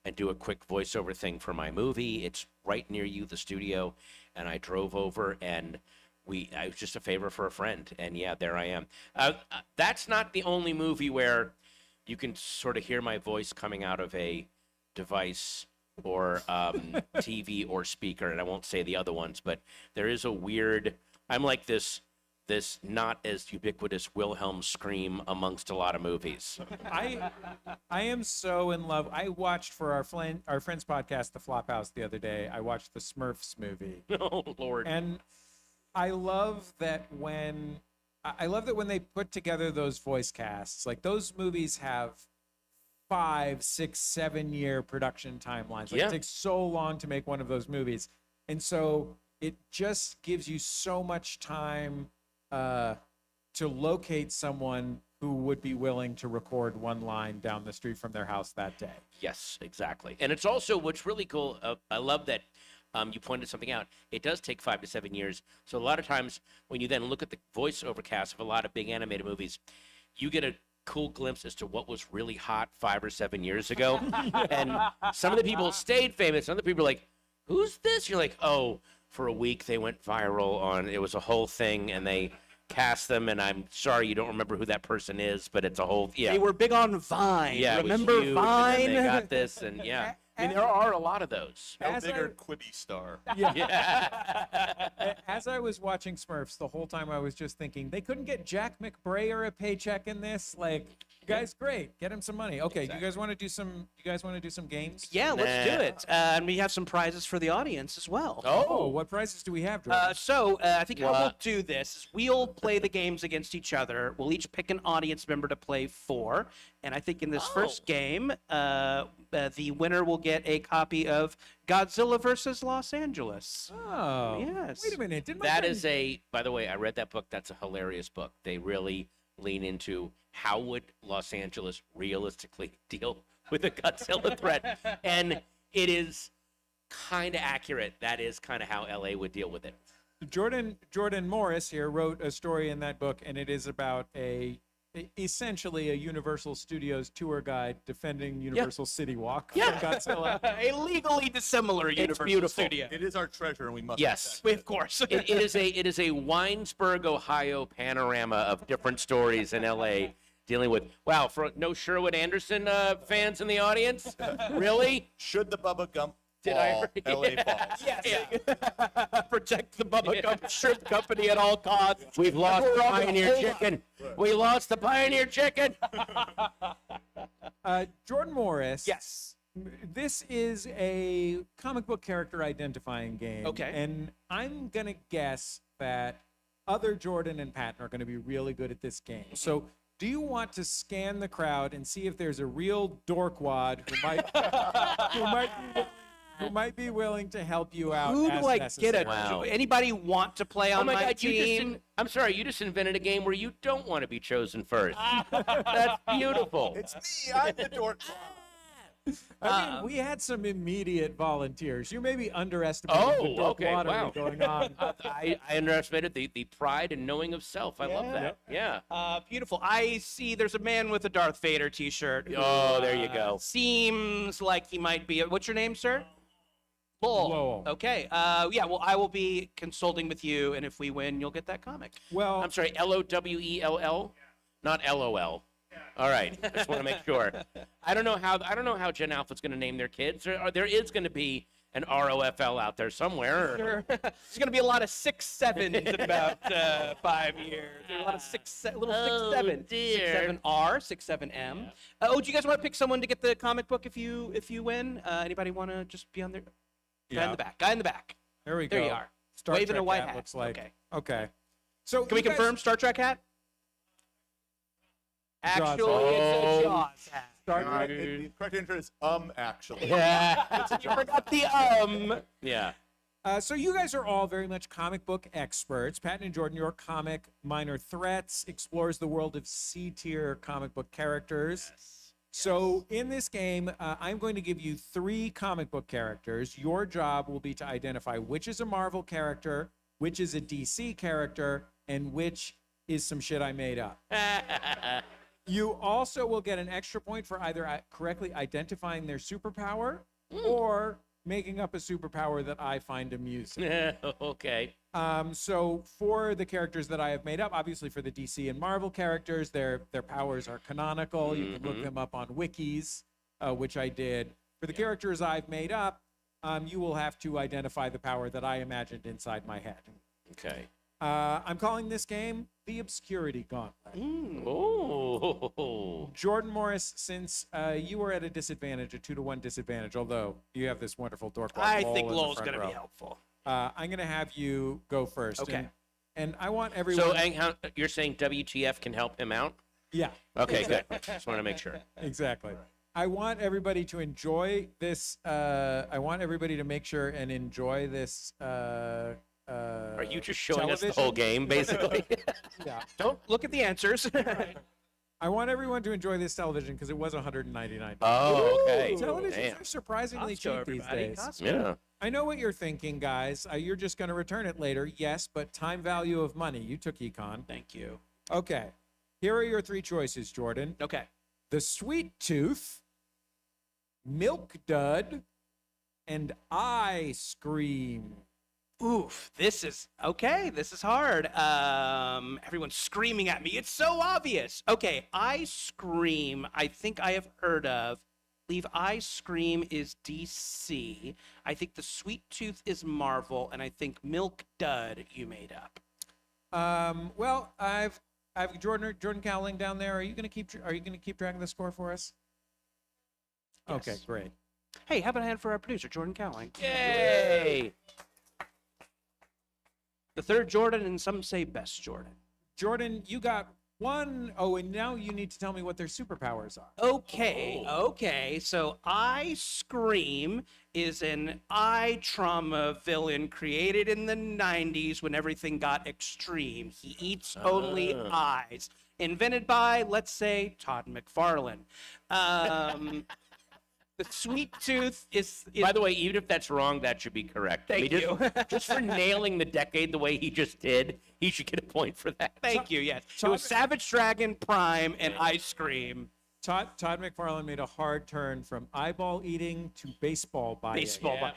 and do a quick voiceover thing for my movie? It's right near you, the studio. And I drove over, and I was just a favor for a friend. And yeah, there I am. That's not the only movie where you can sort of hear my voice coming out of a device or TV or speaker, and I won't say the other ones, but there is a weird, I'm like this not as ubiquitous Wilhelm scream amongst a lot of movies. I am so in love. I watched for our friend's podcast, The Flophouse, the other day. I watched the Smurfs movie. Oh Lord. And I love that when they put together those voice casts, like those movies have 5, 6, 7 year production timelines. Like Yeah. it takes so long to make one of those movies. And so it just gives you so much time to locate someone who would be willing to record one line down the street from their house that day. Yes, exactly. And it's also what's really cool. I love that you pointed something out. It does take 5 to 7 years. So a lot of times when you then look at the voiceover cast of a lot of big animated movies, you get a cool glimpse as to what was really hot 5 or 7 years ago. And some of the people stayed famous. Some of the people are like, who's this? You're like, oh, for a week they went viral on, it was a whole thing, and they cast them, and I'm sorry you don't remember who that person is, but it's a whole, yeah. They were big on Vine. Yeah, it was remember huge, Vine? And then they got this, and yeah. I mean, there are a lot of those. No As bigger Quibi star. As I was watching Smurfs, the whole time I was just thinking, they couldn't get Jack McBrayer a paycheck in this. Like, you guys, great, get him some money. Okay, you guys want to do some? You guys want to do some games? Yeah, let's do Nah. it. And we have some prizes for the audience as well. Oh, what prizes do we have, Jordan? I think how we'll What? do this is we'll play the games against each other. We'll each pick an audience member to play for. And I think in this first game, the winner will get a copy of Godzilla versus Los Angeles. Oh, yes. Wait a minute, didn't my That friend- is by the way, I read that book. That's a hilarious book. They really lean into how would Los Angeles realistically deal with a Godzilla threat. And it is kind of accurate. That is kind of how LA would deal with it. Jordan Morris here wrote a story in that book, and it is about essentially a Universal Studios tour guide defending Universal City Walk from Godzilla. A legally dissimilar Universal beautiful. Studio. It is our treasure, and we must. Yes. protect Of course. it is a Winesburg, Ohio panorama of different stories in LA dealing with, wow, for no Sherwood Anderson fans in the audience? Really? Should the Bubba Gump Did I fall, read- LA falls. Yes. Protect the Bubba Gump Shrimp Company at all costs. We've lost the Pioneer Chicken. We lost the Pioneer Chicken. Jordan Morris. Yes. This is a comic book character identifying game. Okay. And I'm going to guess that other Jordan and Patton are going to be really good at this game. So do you want to scan the crowd and see if there's a real dorkwad who might be who might be willing to help you out. Who as do I necessary. get? Wow. Anybody want to play Oh on my my God! team? I'm sorry. You just invented a game where you don't want to be chosen first. That's beautiful. It's me. I'm the dork. I mean, we had some immediate volunteers. You may be underestimating the Oh, dork okay. lottery Wow. going on. I underestimated the pride and knowing of self. I love that. Yeah. Beautiful. I see there's a man with a Darth Vader t-shirt. who, Oh, there you go. Seems like he might be. What's your name, sir? Lowell. Lowell. Okay. Yeah. Well, I will be consulting with you, and if we win, you'll get that comic. Well, I'm sorry. Lowell, not LOL. All right. I just want to make sure. I don't know how Gen Alpha's going to name their kids. There is going to be an ROFL out there somewhere. Sure. There's going to be a lot of 6-7s in about 5 years. There's a lot of 6-7, little Oh, 6-7, dear. 6-7R, 6-7M. Oh, do you guys want to pick someone to get the comic book if you win? Anybody want to just be on there? Guy in the back. Guy in the back. there we go. There you are. Star Waving Trek a white hat. looks like. Okay. Okay. So Can we you guys- confirm Star Trek hat? Actually, hat. it's a Jaws hat. Star Uh, Trek. the correct answer is actually. You forgot the Yeah. So you guys are all very much comic book experts. Patton and Jordan, your comic Minor Threats explores the world of C-tier comic book characters. So in this game, I'm going to give you 3 comic book characters. Your job will be to identify which is a Marvel character, which is a DC character, and which is some shit I made up. You also will get an extra point for either correctly identifying their superpower or making up a superpower that I find amusing. Okay. So for the characters that I have made up, obviously for the DC and Marvel characters, their powers are canonical. You can look them up on wikis, which I did. For the characters I've made up, you will have to identify the power that I imagined inside my head. Okay. I'm calling this game the Obscurity Gauntlet. Oh. Jordan Morris, since you were at a disadvantage, a 2-to-1 disadvantage, although you have this wonderful dork. I think Lowell's going to be helpful. helpful. I'm going to have you go first. Okay. And I want everyone. So you're saying WTF can help him out? Yeah, Okay, good. Just want to make sure. exactly. I want everybody to enjoy this. I want everybody to make sure and enjoy this. Are you just showing us the whole game, basically? Yeah. Don't look at the answers. I want everyone to enjoy this television because it was $199. Oh, okay. Televisions Damn. are surprisingly Costco, cheap these everybody. days. Costco. Yeah. I know what you're thinking, guys. You're just going to return it later. Yes, but time value of money. You took econ. Thank you. Okay. Here are your 3 choices, Jordan. Okay. The Sweet Tooth, Milk Dud, and I Scream. Oof, this is okay. This is hard. Everyone's screaming at me. It's so obvious. Okay, I Scream. I think I have heard of. I believe I Scream is DC. I think the Sweet Tooth is Marvel, and I think Milk Dud you made up. Well, I've Jordan Cowling down there. Are you going to keep track of the score for us? Yes. Okay, great. Hey, how about a hand for our producer, Jordan Cowling? Yay! The third Jordan, and some say best Jordan. Jordan, you got 1. Oh, and now you need to tell me what their superpowers are. Okay. So I Scream is an eye trauma villain created in the 90s when everything got extreme. He eats only eyes. Invented by, let's say, Todd McFarlane. The Sweet Tooth is By the way, even if that's wrong, that should be correct. Thank just, you. just for nailing the decade the way he just did, he should get a point for that. Thank you, yes. It was Savage Dragon, Prime, and Ice Cream. Todd McFarlane made a hard turn from eyeball eating to baseball buying. Baseball.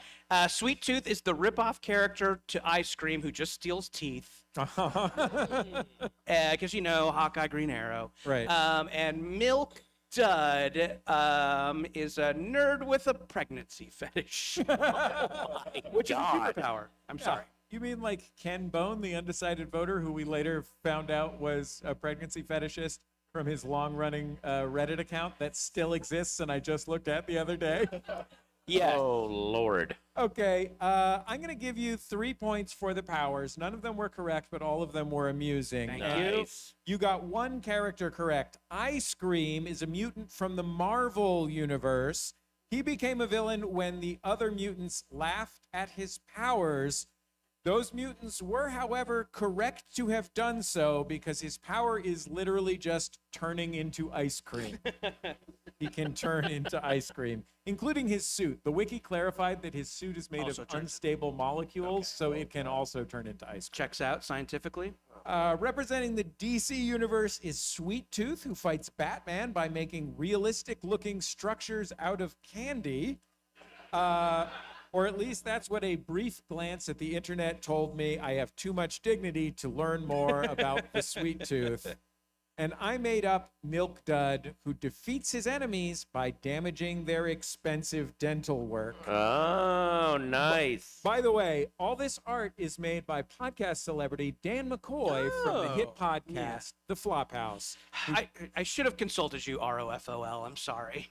Sweet Tooth is the ripoff character to Ice Cream who just steals teeth. Because, Hawkeye, Green Arrow. Right. And Milk Dud is a nerd with a pregnancy fetish. Which is a superpower. I'm sorry. You mean like Ken Bone, the undecided voter, who we later found out was a pregnancy fetishist from his long-running Reddit account that still exists and I just looked at the other day? Yeah. Oh, Lord. Okay, I'm going to give you 3 points for the powers. None of them were correct, but all of them were amusing. Thank And you. Nice. You got 1 character correct. Ice Cream is a mutant from the Marvel universe. He became a villain when the other mutants laughed at his powers. Those mutants were, however, correct to have done so because his power is literally just turning into ice cream. He can turn into ice cream, including his suit. The wiki clarified that his suit is made Also of turns- unstable molecules, so it can also turn into ice cream. Checks out scientifically. Representing the DC universe is Sweet Tooth, who fights Batman by making realistic-looking structures out of candy. Or at least that's what a brief glance at the internet told me. I have too much dignity to learn more about the Sweet Tooth. And I made up Milk Dud, who defeats his enemies by damaging their expensive dental work. Oh, nice. By the way, all this art is made by podcast celebrity Dan McCoy from the hit Oh, podcast, The Flophouse. I should have consulted you, ROFOL. I'm sorry.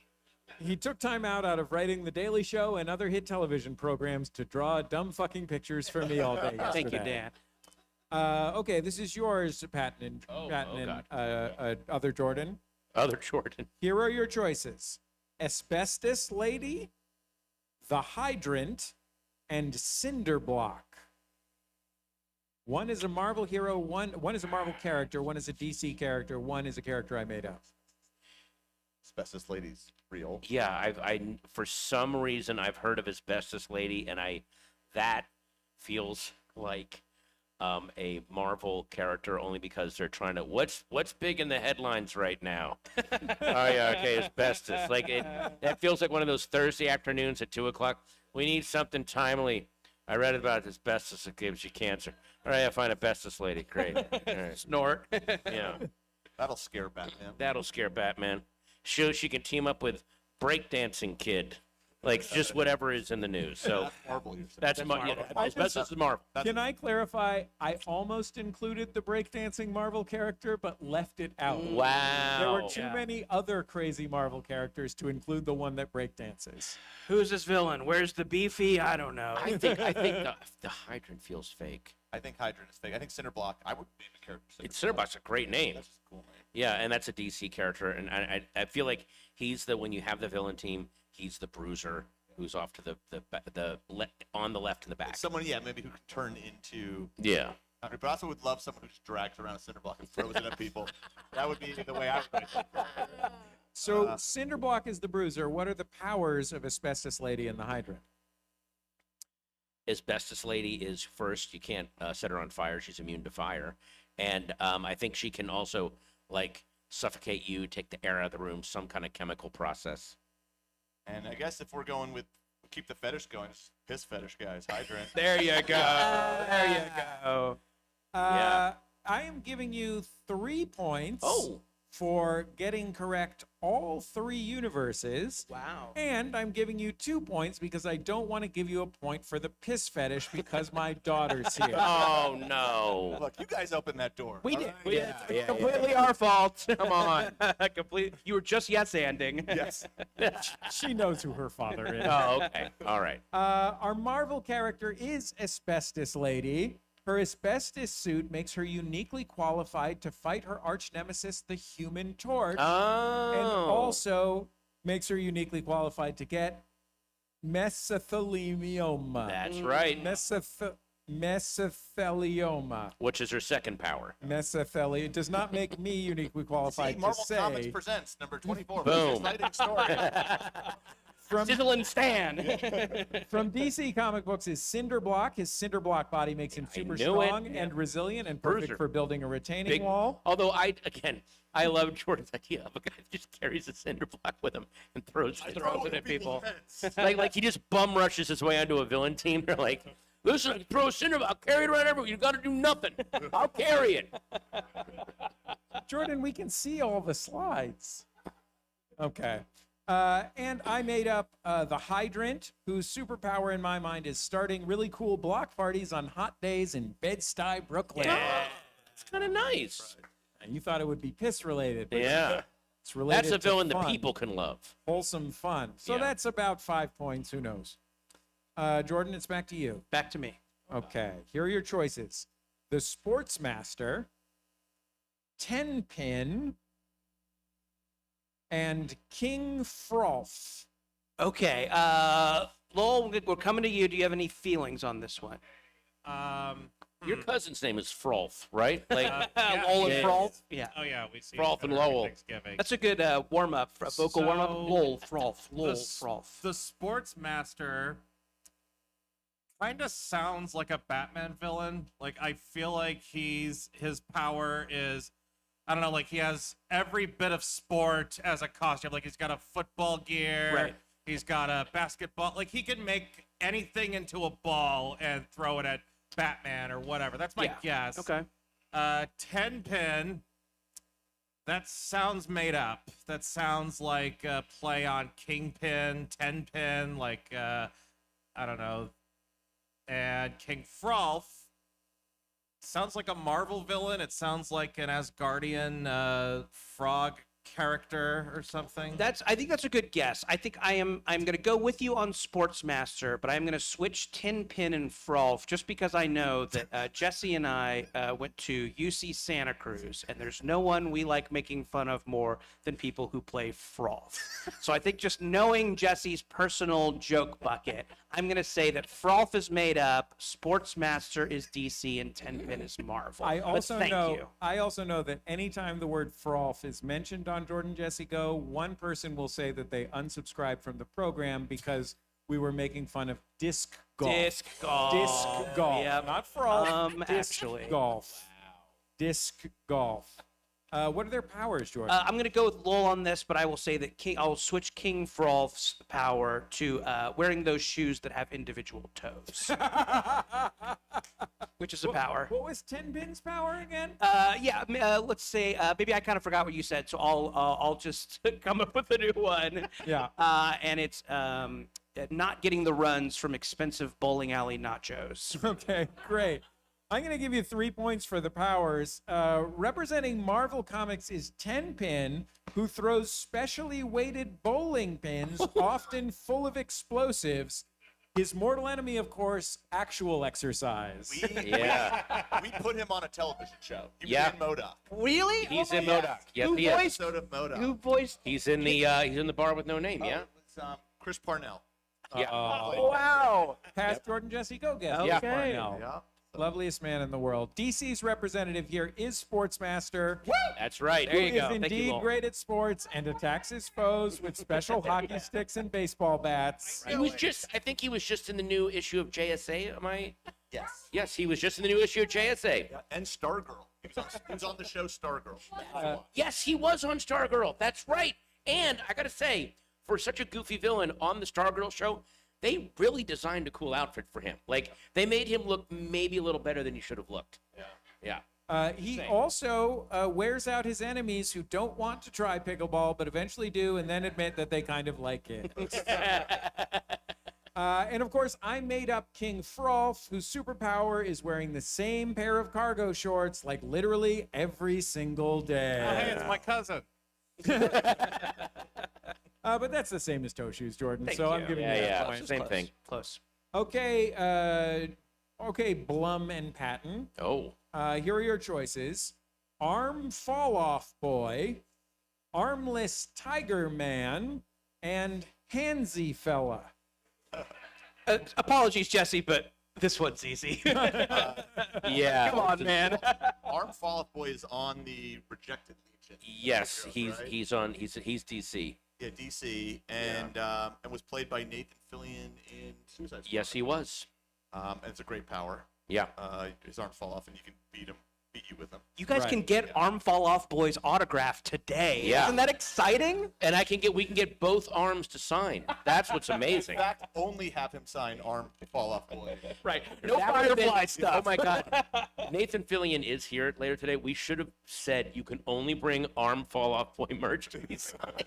He took time out of writing The Daily Show and other hit television programs to draw dumb fucking pictures for me all day yesterday. Thank you, Dan. Okay, this is yours, Patton and other Jordan. Other Jordan. Here are your choices: Asbestos Lady, The Hydrant, and Cinderblock. One is a Marvel hero, one is a Marvel character, one is a DC character, one is a character I made up. Asbestos Lady's real. Yeah, I for some reason I've heard of Asbestos Lady, and that feels like a Marvel character only because they're trying to what's big in the headlines right now. Oh yeah, okay, asbestos. Like that feels like one of those Thursday afternoons at 2:00. We need something timely. I read about asbestos that gives you cancer. All right, I find Asbestos Lady. Great. All right. Snort. Yeah, That'll scare Batman. that'll scare Batman. She can team up with breakdancing kid, like just whatever is in the news. So That's Marvel. You're saying. that's Marvel. Yeah, asbestos is Marvel. Can I clarify? I almost included the breakdancing Marvel character, but left it out. Wow. There were too many other crazy Marvel characters to include the one that breakdances. Who's this villain? Where's the beefy? I don't know. I think the Hydrant feels fake. I think Hydrant is fake. I think Cinderblock. I would name a character. Cinderblock's a great name. That's just a cool name. Yeah, and that's a DC character, and I feel like he's the when you have the villain team, he's the bruiser who's off to on the left in the back. Someone, maybe who could turn into. Yeah. But I also would love someone who just drags around a Cinderblock and throws it at people. That would be the way I would. So Cinderblock is the bruiser. What are the powers of Asbestos Lady and the Hydrant? Asbestos Lady is first. You can't set her on fire. She's immune to fire, and I think she can also like suffocate you, take the air out of the room, some kind of chemical process. And I guess if we're going with keep the fetish going, it's piss fetish guys. Hydrant. There you go. There you go. Yeah. I am giving you 3 points Oh. for getting correct all 3 universes. Wow. And I'm giving you 2 points because I don't want to give you a point for the piss fetish because my daughter's here. Oh no. Look, you guys opened that door. We all did. right? It's completely our fault. Come on. Complete. You were just yes-anding. Yes. She knows who her father is. Oh, okay. All right. Our Marvel character is Asbestos Lady. Her asbestos suit makes her uniquely qualified to fight her arch nemesis, the Human Torch, Oh. and also makes her uniquely qualified to get mesothelioma. That's right. Mesothelioma. Which is her second power. Mesothelioma. It does not make me uniquely qualified See, Marvel to say. Comics presents number 24. Boom. Exciting story. Sizzle and Stan. From DC Comic Books is Cinderblock. His Cinderblock body makes him super knew it. strong and resilient and perfect Bruiser. for building a retaining Big wall. Although I love Jordan's idea of a guy that just carries a cinder block with him and throws it at people. Like he just bum rushes his way onto a villain team. They're like, listen, throw a cinder block, carry it around everywhere. You got to do nothing. I'll carry it. Jordan, we can see all the slides. Okay. And I made up the Hydrant, whose superpower in my mind is starting really cool block parties on hot days in Bed-Stuy, Brooklyn. Yeah, it's kind of nice. And you thought it would be piss related. But Yeah, it's related that's a to villain that fun, people can love. wholesome fun. So Yeah. that's about 5 points. Who knows? Jordan, it's back to you. Back to me. Okay, here are your choices. The Sportsmaster, 10-Pin, and King Frolf. Okay, Lowell, we're coming to you. Do you have any feelings on this one? Your cousin's name is Frolf, right? Like Lowell and yeah. Frolf? Yeah. Oh yeah, we see. Frolf each and other every Lowell. Thanksgiving. That's a good warm-up, vocal warm-up. So, Lowell, Frolf, Lowell, s- Frolf. The Sportsmaster kind of sounds like a Batman villain. Like I feel like his power is, I don't know, like he has every bit of sport as a costume. Like he's got a football gear, Right. he's got a basketball. Like he can make anything into a ball and throw it at Batman or whatever. That's my Yeah. guess. Okay. 10-pin. That sounds made up. That sounds like a play on Kingpin, 10-pin, like, I don't know. And King Frolf sounds like a Marvel villain. It sounds like an Asgardian frog character or something. I think that's a good guess. I'm going to go with you on Sportsmaster, but I'm going to switch Tin Pin and Frolf just because I know that Jesse and I went to UC Santa Cruz, and there's no one we like making fun of more than people who play Frolf. So I think just knowing Jesse's personal joke bucket, I'm going to say that Frolf is made up, Sportsmaster is DC, and Tin Pin is Marvel. I But also thank know. you. I also know that anytime the word "frolf" is mentioned on Jordan Jesse Go, one person will say that they unsubscribed from the program because we were making fun of disc golf. Disc golf. Disc golf. Yep. Not frolf. Disc Actually. golf. Disc golf. What are their powers, Jordan? I'm going to go with Lowell on this, but I will say that I'll switch King Frolf's power to wearing those shoes that have individual toes, which is a power. What was Tin Pin's power again? Let's say maybe I kind of forgot what you said, so I'll just come up with a new one. Yeah. And it's not getting the runs from expensive bowling alley nachos. Okay, great. I'm going to give you 3 points for the powers. Representing Marvel Comics is 10-pin, who throws specially weighted bowling pins, often full of explosives. His mortal enemy, of course, actual exercise. Yeah. We put him on a television show. He was Yeah. in MODOK. Really? He's in yeah. MODOK. Yes, Who he is. voiced? Episode of MODOK. Who voiced? He's in the bar with no name. Yeah. It's, Chris Parnell. Yeah. Wow. Past Jordan Jesse Go get Yeah. Parnell. Yeah. Loveliest man in the world. DC's representative here is Sportsmaster. That's right. There Who you is go. Thank you, indeed Lowell. great at sports and attacks his foes with special hockey sticks and baseball bats. He was just. I think he was just in the new issue of JSA. Am I? Yes. Yes, he was just in the new issue of JSA. Yeah. And Stargirl. He was on the show Stargirl. Yes, he was on Stargirl. That's right. And I gotta say, for such a goofy villain on the Stargirl show, they really designed a cool outfit for him. Like they made him look maybe a little better than he should have looked. Yeah. He also wears out his enemies who don't want to try pickleball but eventually do and then admit that they kind of like it. And of course, I made up King Frolf, whose superpower is wearing the same pair of cargo shorts like literally every single day. Oh, hey, it's my cousin. But that's the same as toe shoes, Jordan. So I'm giving you that Yeah. point. Same thing. Close. Okay, Blum and Patton. Oh. Here are your choices: Arm Fall Off Boy, Armless Tiger Man, and Handsy Fella. Apologies, Jesse, but this one's easy. Yeah. Come on, man. Arm Fall Off Boy is on the Rejected Legion. Yes, Superhero, right? he's on. He's DC. Yeah, DC, and was played by Nathan Fillion in Suicide Squad. Yes, he was. And it's a great power. Yeah. His arms fall off, and you can beat you with them. You guys Right. can get Arm Fall Off Boy's autograph today. Yeah. Isn't that exciting? And we can get both arms to sign. That's what's amazing. In fact, only have him sign Arm Fall Off Boy. Right. No That would've firefly been- stuff. Oh my God. Nathan Fillion is here later today. We should have said you can only bring Arm Fall Off Boy merch to be signed.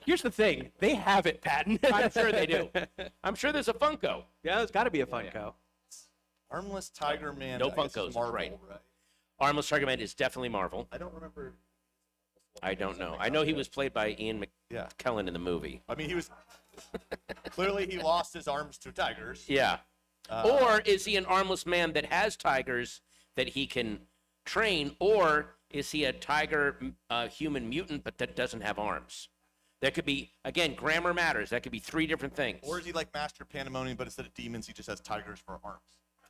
Here's the thing. They have it, Patton. I'm sure they do. I'm sure there's a Funko. Yeah, there's got to be a Funko. Armless Tiger Man. No I guess is Funkos, Marvel, right. Armless Tiger Man is definitely Marvel. I don't remember. I don't know. I know he was played by Ian Yeah. McKellen in the movie. I mean, he was clearly he lost his arms to tigers. Yeah. Or is he an armless man that has tigers that he can train, or is he a tiger human mutant but that doesn't have arms? That could be, again, grammar matters. That could be 3 different things. Or is he like Master Pandemonium, but instead of demons, he just has tigers for arms?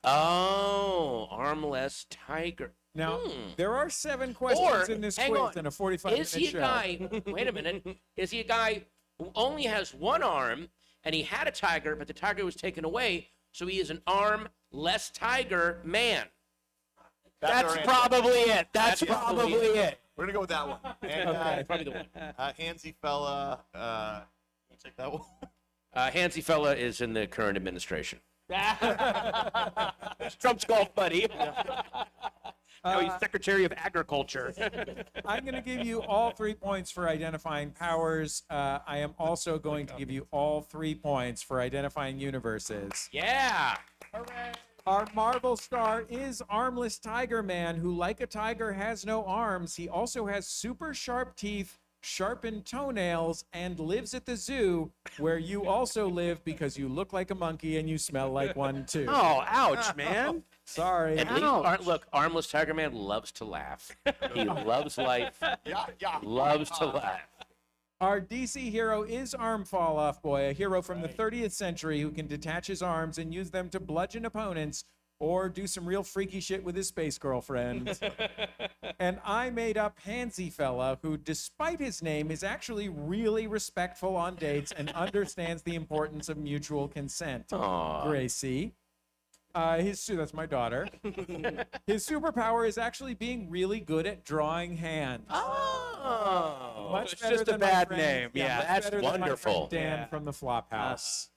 Oh, armless tiger. Now, there are 7 questions Or, in this hang quiz on, in a 45-minute is he a show. guy, wait a minute, is he a guy who only has 1 arm, and he had a tiger, but the tiger was taken away, so he is an arm-less tiger man? That's our answer. probably it. That's That's probably probably it. We're gonna go with that one. And Okay. Probably the one. Handsy fella, you take that one. Hansi Fella is in the current administration. Trump's golf buddy. Now he's Secretary of Agriculture. I'm going to give you all 3 points for identifying powers. I am also going to give you all 3 points for identifying universes. Yeah. Our Marvel star is Armless Tiger Man, who, like a tiger, has no arms. He also has super sharp teeth, sharpened toenails, and lives at the zoo, where you also live because you look like a monkey and you smell like one too. Oh, ouch, man. Sorry. At least, look, armless tiger man loves to laugh. He loves life, Yeah. loves to laugh. Our DC hero is Arm Fall Off Boy, a hero from the 30th century who can detach his arms and use them to bludgeon opponents or do some real freaky shit with his space girlfriend. And I made up Handsy Fella, who, despite his name, is actually really respectful on dates and understands the importance of mutual consent. Aw. Gracie. That's my daughter. His superpower is actually being really good at drawing hands. Oh. Much It's better just a than my bad friend- name. Yeah, much that's better than my friend wonderful. Dan Yeah. from the Flophouse.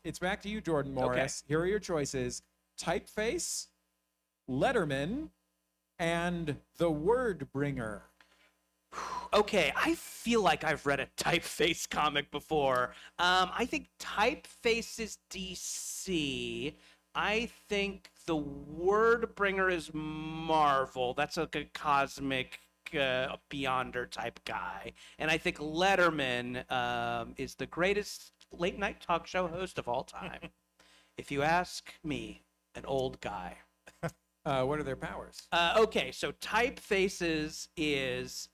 It's back to you, Jordan Morris. Here are your choices: Typeface, Letterman, and The Word Bringer. Okay, I feel like I've read a Typeface comic before. I think Typeface is DC. I think the Wordbringer is Marvel. That's like a cosmic Beyonder type guy. And I think Letterman is the greatest late night talk show host of all time. If you ask me, an old guy. What are their powers? Okay, so Typefaces is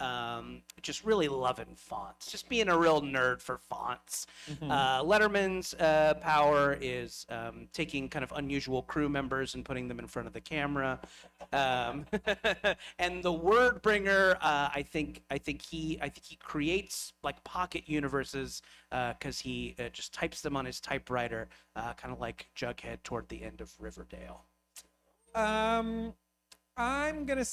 just really loving fonts, just being a real nerd for fonts. Letterman's power is taking kind of unusual crew members and putting them in front of the camera. And the Wordbringer, I think he creates like pocket universes because he just types them on his typewriter, kind of like Jughead toward the end of Riverdale. I'm gonna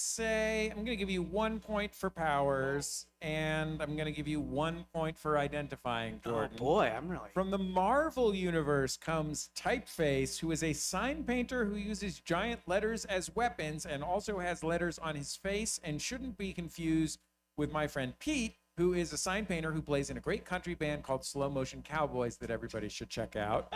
give you 1 point for powers, and I'm gonna give you 1 point for identifying Jordan. Oh boy, I'm really. From the Marvel universe comes Typeface, who is a sign painter who uses giant letters as weapons and also has letters on his face and shouldn't be confused with my friend Pete, who is a sign painter who plays in a great country band called Slow Motion Cowboys that everybody should check out.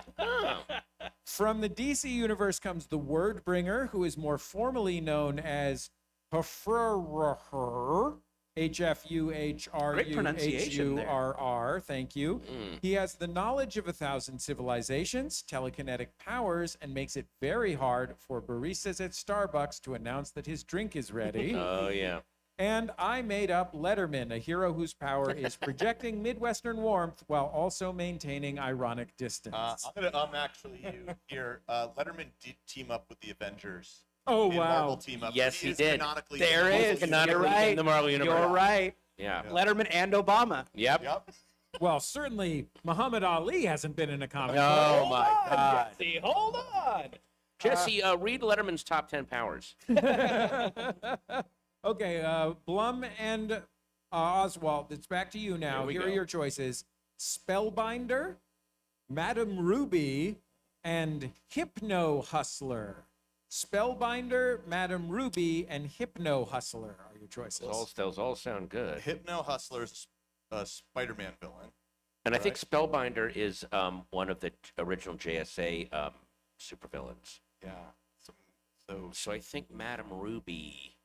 From the DC universe comes the Wordbringer, who is more formally known as Hfrurr, H-F-U-H-R-U-H-U-R-R. Thank you. He has the knowledge of 1,000 civilizations, telekinetic powers, and makes it very hard for baristas at Starbucks to announce that his drink is ready. Oh, yeah. And I made up Letterman, a hero whose power is projecting Midwestern warmth while also maintaining ironic distance. I'm actually you here. Letterman did team up with the Avengers. Oh, in wow. Marvel team up. Yes, he is did. Canonically There in the is. Marvel Canonically You're right. in the Marvel universe. You're right. Yeah. Letterman and Obama. Yep. Yep. Well, certainly Muhammad Ali hasn't been in a comic book. Oh, my God. Jesse, hold on. Jesse, read Letterman's top 10 powers. Okay, Blum and Oswald, it's back to you now. Here are go. your choices: Spellbinder, Madame Ruby, and Hypno Hustler. Spellbinder, Madame Ruby, and Hypno Hustler are your choices. Those all sound good. Hypno Hustler's a Spider-Man villain. And I think Spellbinder is one of the original JSA supervillains. Yeah. So So I think Madame Ruby.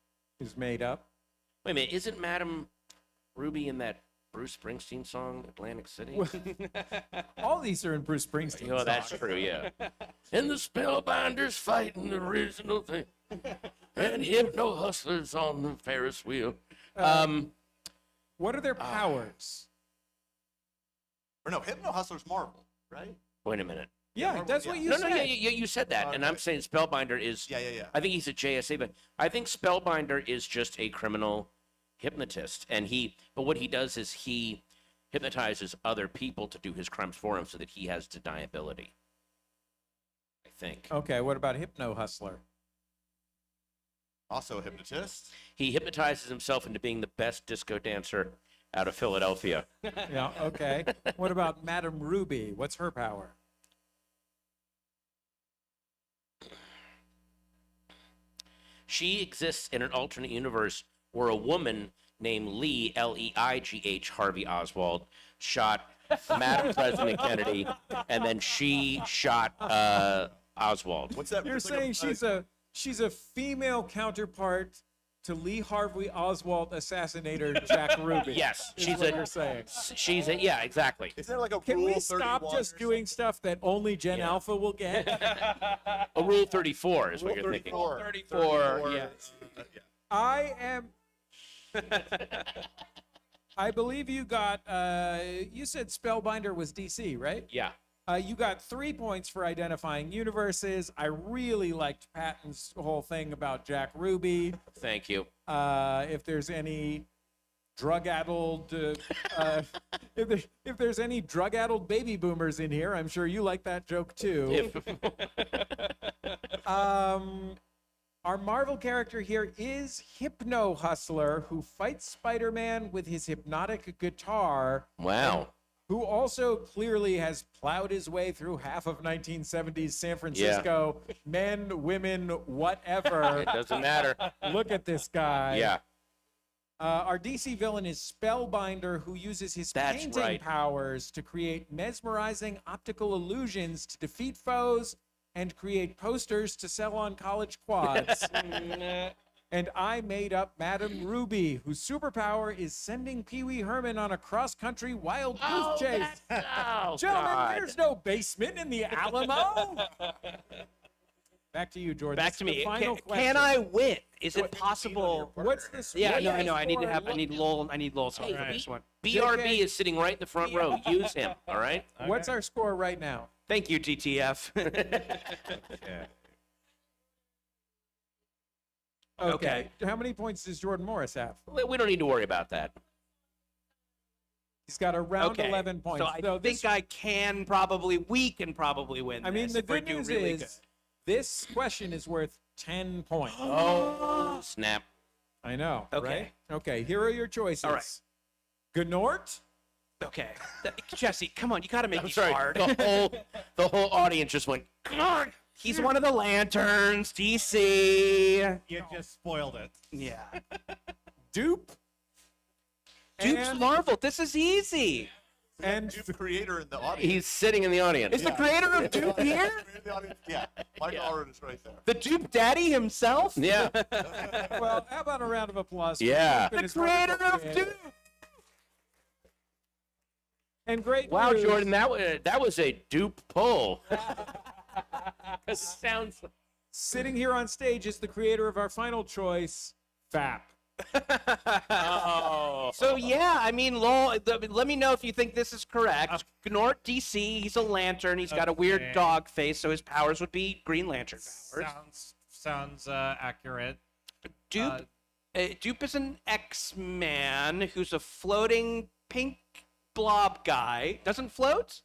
Is made up. Wait a minute, isn't Madame Ruby in that Bruce Springsteen song, Atlantic City? All these are in Bruce Springsteen. Oh, that's true, yeah. And the Spellbinders fighting the original thing. And Hypno Hustlers on the Ferris wheel. What are their powers? Or no, Hypno Hustler's Marvel, right? Wait a minute. Yeah, that's what you No, said. no, yeah, you said that, and I'm Okay. saying Spellbinder is. Yeah. I think he's a JSA, but I think Spellbinder is just a criminal hypnotist, but what he does is he hypnotizes other people to do his crimes for him, so that he has deniability. I think Okay, what about Hypno Hustler? Also a hypnotist. he hypnotizes himself into being the best disco dancer out of Philadelphia. Yeah, okay. What about Madame Ruby? What's her power? She exists in an alternate universe where a woman named Lee, Leigh Harvey Oswald, shot Madam President Kennedy, and then she shot Oswald. What's that? You're it's like saying she's a female counterpart to Lee Harvey Oswald assassinator Jack Ruby. Yes, is she's what a. you're saying. Yeah, exactly. Isn't there like a Can Rule we stop 31 just or doing stuff that only Gen Yeah. Alpha will get? A Rule 34 is what Rule you're thinking. 34. 34, yeah. I am. I believe you got. You said Spellbinder was DC, right? Yeah. You got 3 points for identifying universes. I really liked Patton's whole thing about Jack Ruby. Thank you. If there's any drug-addled, if there's any drug-addled baby boomers in here, I'm sure you like that joke too. Our Marvel character here is Hypno Hustler, who fights Spider-Man with his hypnotic guitar, Wow. who also clearly has plowed his way through half of 1970s San Francisco. Men, women, whatever. It doesn't matter. Look at this guy. Yeah. Our DC villain is Spellbinder, who uses his That's painting right. powers to create mesmerizing optical illusions to defeat foes and create posters to sell on college quads. And I made up Madame Ruby, whose superpower is sending Pee Wee Herman on a cross-country wild goose chase. Gentlemen, God. there's no basement in the Alamo. Back to you, Jordan. Back This to is the me. final Can question. I win? Is it possible? What's the score? Yeah, I know. I need to score? have. I need Lowell. I need Lowell's help Hey, for this one. BRB JK. is sitting right in the front row. Use him. All right. What's our score right now? Thank you, TTF. Okay. How many points does Jordan Morris have? We don't need to worry about that. He's got around Okay. 11 points. So I So think we can probably win. I mean, this the if we good do news really is this question is worth 10 points. Oh, snap. I know, Okay. right? Okay, here are your choices. All right. Gnort, good. Okay. Jesse, come on. You got to make I'm these sorry. hard. The whole audience just went. "God." He's one of the lanterns. DC. You just spoiled it. Yeah. Dupe, Dupe's and, Marvel. This is easy. and Dupe creator in the audience. He's sitting in the audience. Is the creator of Dupe here? In the audience. Yeah, Michael Oren is right there. The Dupe Daddy himself? Yeah. well, how about a round of applause? For Yeah. Dupe and The his creator wonderful of creator. Dupe. And great Wow, news. Jordan, that was a dupe pull. Sounds. Sitting here on stage is the creator of our final choice, FAP. Oh. So yeah, I mean, Lowell, let me know if you think this is correct. Gnort DC, he's a lantern. He's got a weird Okay. dog face, so his powers would be Green Lantern powers. Sounds accurate. Dupe, Dupe is an X-Man who's a floating pink blob guy. Doesn't float.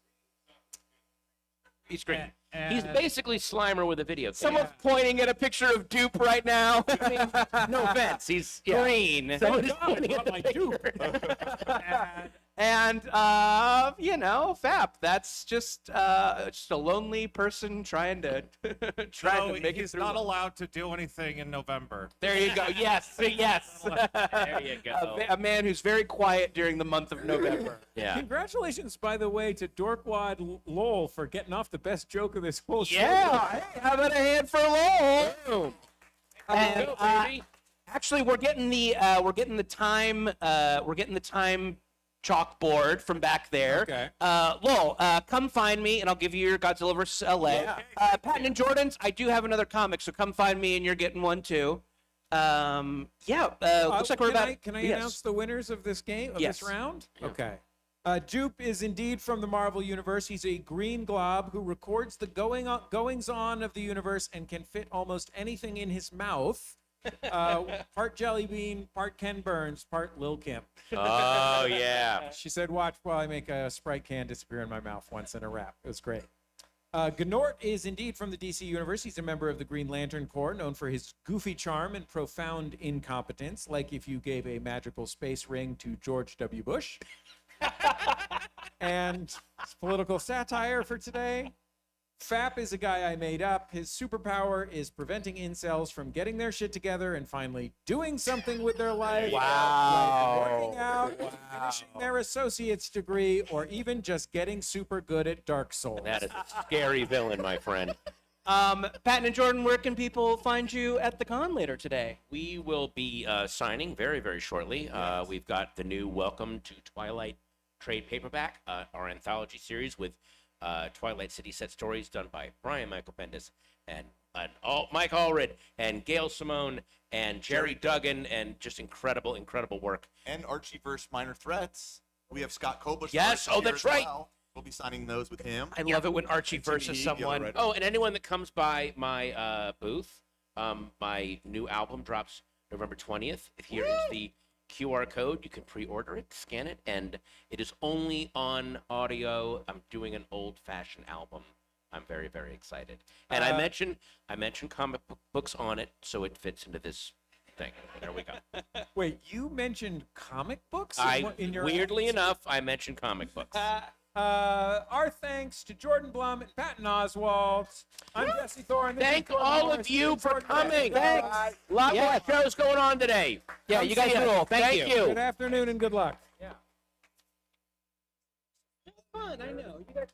He's green. He's basically Slimer with a video game. Someone's pointing at a picture of Dupe right now. No offense. He's Green. Someone is pointing at the picture. And you know, FAP. That's just a lonely person trying to So make it he's through. not allowed to do anything in November. There you go. Yes, yes. There you go. A man who's very quiet during the month of November. Yeah. Congratulations, by the way, to Dorkwad Lowell for getting off the best joke of this whole show. Yeah. Hey, how about a hand for Lowell? Boom. And, Go, baby. actually, we're getting the time chalkboard from back there. Okay. Lowell, come find me and I'll give you your Godzilla vs. LA. Patton and Jordan's, I do have another comic, so come find me and you're getting one too. Looks like we're can about. Can I yes. announce the winners of this game, of Yes. this round? Okay. Jupe is indeed from the Marvel Universe. He's a green glob who records the goings-on of the universe and can fit almost anything in his mouth. Part Jelly Bean, part Ken Burns, part Lil Kim. Oh, yeah. She said, watch while I make a Sprite can disappear in my mouth once in a rap. It was great. Gnort is indeed from the DC Universe. He's a member of the Green Lantern Corps, known for his goofy charm and profound incompetence, like if you gave a magical space ring to George W. Bush. And political satire for today. Fap is a guy I made up. His superpower is preventing incels from getting their shit together and finally doing something with their life. Wow. Like working out, finishing their associate's degree, or even just getting super good at Dark Souls. That is a scary villain, my friend. Patton and Jordan, where can people find you at the con later today? We will be signing very, very shortly. We've got the new Welcome to Twilight trade paperback, our anthology series with Twilight City set stories done by Brian Michael Bendis and Mike Allred and Gail Simone and Jerry Duggan, and just incredible, incredible work. And Archieverse Minor Threats. We have Scott Koblish. Yes, here that's as right. well. We'll be signing those with him. I love it when Archie And Timmy versus Heath, someone. Gil Red- Oh, and anyone that comes by my booth, my new album drops November 20th. Here is the QR code. You can pre-order it, scan it, and it is only on audio. I'm doing an old-fashioned album. I'm very, very excited. And I mentioned comic books on it, so it fits into this thing. There we go. Wait, you mentioned comic books in your Weirdly enough, I mentioned comic books. Our thanks to Jordan Blum and Patton Oswalt. I'm Jesse Thorne. This is Thank Jordan all Morris. of you for Jordan coming. Bennett. Thanks. A lot more shows going on today. Yeah, Come you guys see us. rule. Thank you. Good afternoon and good luck. Yeah. Fun, I know. You guys.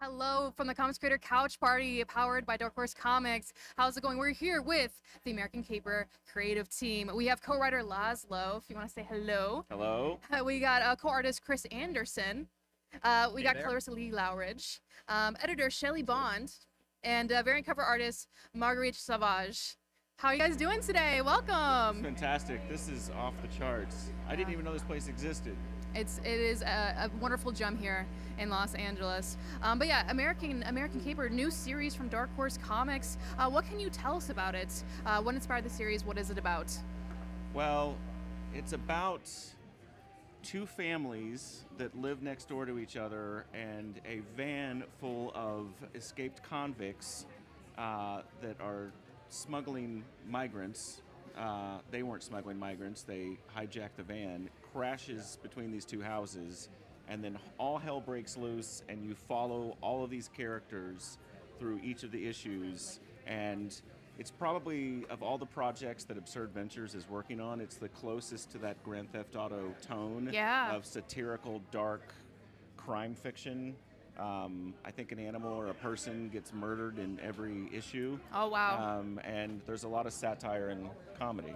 Hello from the Comics Creator Couch Party, powered by Dark Horse Comics. How's it going? We're here with the American Caper creative team. We have co-writer Laszlo, if you want to say hello. Hello. We got co-artist Chris Anderson. We got colorist Lee Lowridge, editor Shelley Bond, and variant cover artist Marguerite Savage. How are you guys doing today? Welcome. Fantastic. This is off the charts. I didn't even know this place existed. It is a wonderful gem here in Los Angeles. But yeah, American Caper, new series from Dark Horse Comics. What can you tell us about it? What inspired the series? What is it about? Well, it's about two families that live next door to each other and a van full of escaped convicts that are smuggling migrants. They weren't smuggling migrants, they hijacked the van, crashes between these two houses, and then all hell breaks loose, and you follow all of these characters through each of the issues. And it's probably, of all the projects that Absurd Ventures is working on, it's the closest to that Grand Theft Auto tone of satirical, dark crime fiction. I think an animal or a person gets murdered in every issue. Oh, wow. And there's a lot of satire and comedy.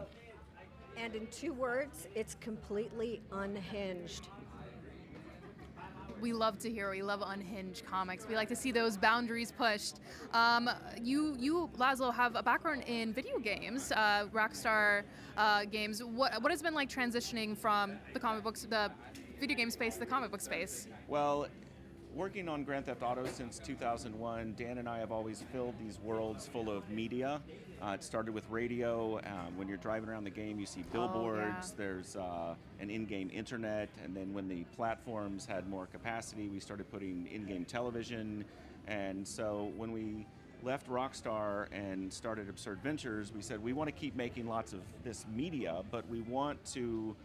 And in 2 words, it's completely unhinged. We love to hear. We love unhinged comics. We like to see those boundaries pushed. You, Laszlo, have a background in video games, Rockstar games. What has it been like transitioning from the comic books, the video game space, to the comic book space? Well, working on Grand Theft Auto since 2001, Dan and I have always filled these worlds full of media. It started with radio. When you're driving around the game, you see billboards. There's an in-game internet. And then when the platforms had more capacity, we started putting in-game television. And so when we left Rockstar and started Absurd Ventures, we said we want to keep making lots of this media, but we want to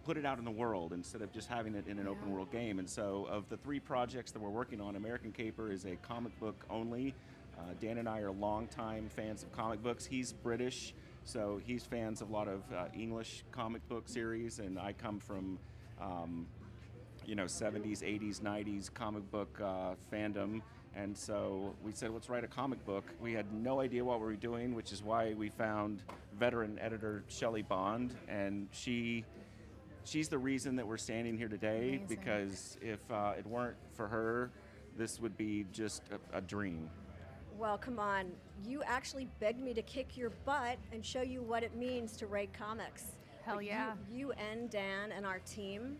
put it out in the world instead of just having it in an open world game. And so of the 3 projects that we're working on, American Caper is a comic book only. Dan and I are longtime fans of comic books. He's British, so he's fans of a lot of English comic book series, and I come from 70s, 80s, 90s comic book fandom. And so we said, let's write a comic book. We had no idea what we were doing, which is why we found veteran editor Shelley Bond, and she's the reason that we're standing here today. Amazing. Because if it weren't for her, this would be just a dream. Well, come on. You actually begged me to kick your butt and show you what it means to write comics. Hell yeah. You and Dan and our team.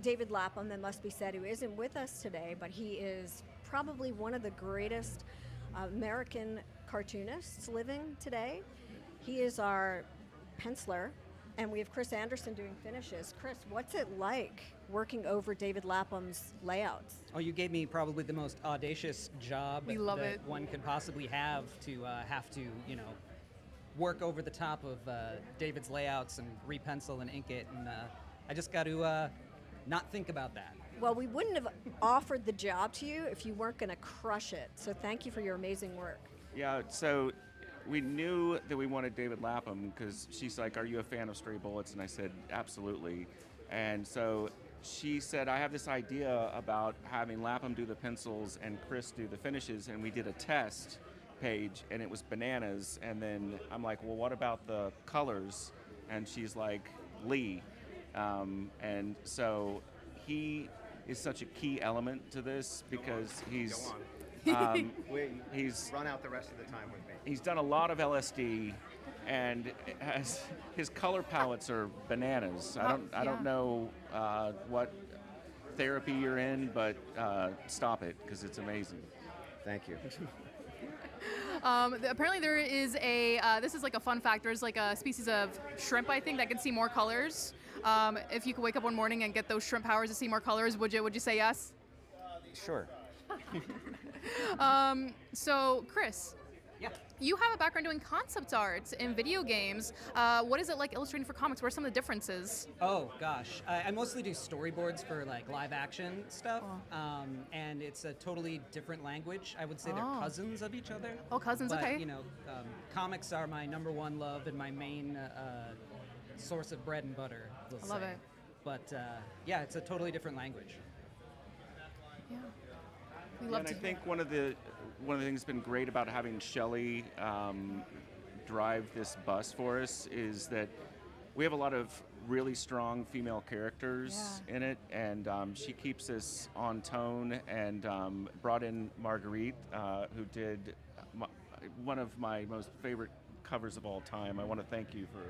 David Lapham, it must be said, who isn't with us today, but he is probably one of the greatest American cartoonists living today. He is our penciler, and we have Chris Anderson doing finishes. Chris, what's it like working over David Lapham's layouts? Oh, you gave me probably the most audacious job We love that it. one could possibly have to work over the top of David's layouts and repencil and ink it, and I just got to not think about that. Well, we wouldn't have offered the job to you if you weren't going to crush it. So thank you for your amazing work. Yeah, so we knew that we wanted David Lapham because she's like, are you a fan of Stray Bullets? And I said, absolutely. And so she said, I have this idea about having Lapham do the pencils and Chris do the finishes, and we did a test page, and it was bananas. And then I'm like, well, what about the colors? And she's like, Lee. And so he is such a key element to this because he's Run out the rest of the time with me. He's done a lot of LSD, and his color palettes are bananas. I don't know what therapy you're in, but stop it because it's amazing. Thank you. Apparently there is this is like a fun fact, there's like a species of shrimp, I think, that can see more colors. If you could wake up one morning and get those shrimp powers to see more colors, would you say yes? Sure. So, Chris, Yeah. you have a background doing concept art in video games. What is it like illustrating for comics? What are some of the differences? Oh gosh, I mostly do storyboards for like live action stuff, and it's a totally different language. I would say they're cousins of each other. Oh, cousins, but, okay. Comics are my #1 love and my main source of bread and butter. I love it. But yeah, it's a totally different language. Yeah. We love And to I hear think it. one of the things that's been great about having Shelley drive this bus for us is that we have a lot of really strong female characters in it, and she keeps us on tone, and brought in Marguerite, who did one of my most favorite covers of all time. I want to thank you for.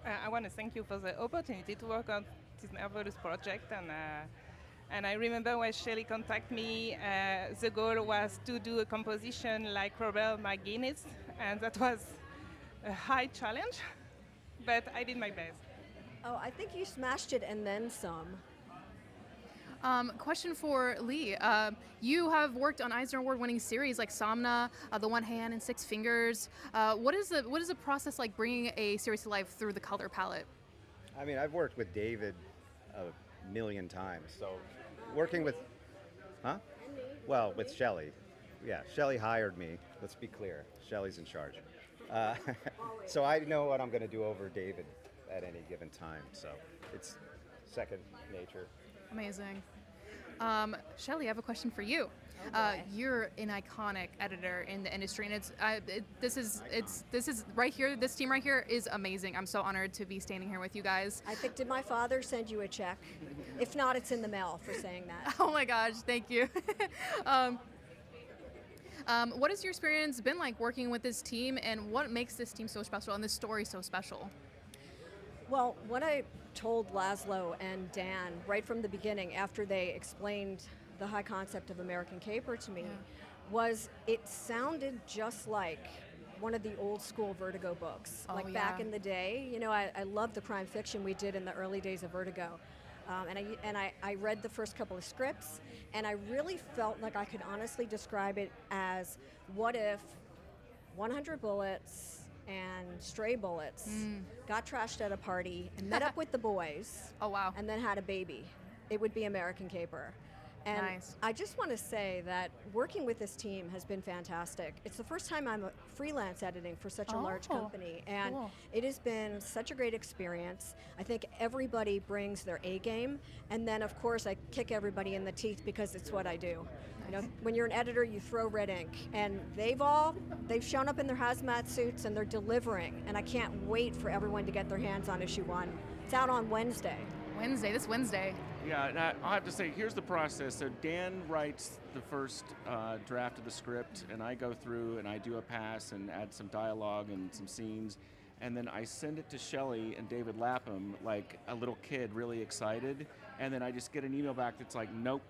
I want to thank you for the opportunity to work on this marvelous project, and I remember when Shelley contacted me, the goal was to do a composition like Robert McGuinness, and that was a high challenge, but I did my best. Oh, I think you smashed it and then some. Question for Lee. You have worked on Eisner Award-winning series like Somna, The One Hand, and Six Fingers. What is the process like bringing a series to life through the color palette? I mean, I've worked with David a million times, so working with, Well, with Shelley. Yeah, Shelley hired me. Let's be clear. Shelley's in charge. So I know what I'm going to do over David at any given time. So it's second nature. Amazing. Shelley, I have a question for you. You're an iconic editor in the industry, and this is right here. This team right here is amazing. I'm so honored to be standing here with you guys. I think, did my father send you a check? If not, it's in the mail for saying that. Oh my gosh, thank you. What has your experience been like working with this team, and what makes this team so special and this story so special? Well, what I told Laszlo and Dan right from the beginning, after they explained the high concept of American Caper to me, was it sounded just like one of the old school Vertigo books. Like back in the day, you know, I love the crime fiction we did in the early days of Vertigo. And I read the first couple of scripts, and I really felt like I could honestly describe it as, what if 100 Bullets and Stray Bullets got trashed at a party and met up with the boys. Oh wow! And then had a baby. It would be American Caper. And nice. I just want to say that working with this team has been fantastic. It's the first time I'm freelance editing for such a large company, and it has been such a great experience. I think everybody brings their A game, and then of course I kick everybody in the teeth because it's what I do. You know, when you're an editor, you throw red ink, and they've shown up in their hazmat suits and they're delivering, and I can't wait for everyone to get their hands on issue 1. It's out on Wednesday. This Wednesday. Yeah, and I'll have to say, here's the process. So Dan writes the first draft of the script, and I go through and I do a pass and add some dialogue and some scenes, and then I send it to Shelley and David Lapham like a little kid, really excited, and then I just get an email back that's like, nope.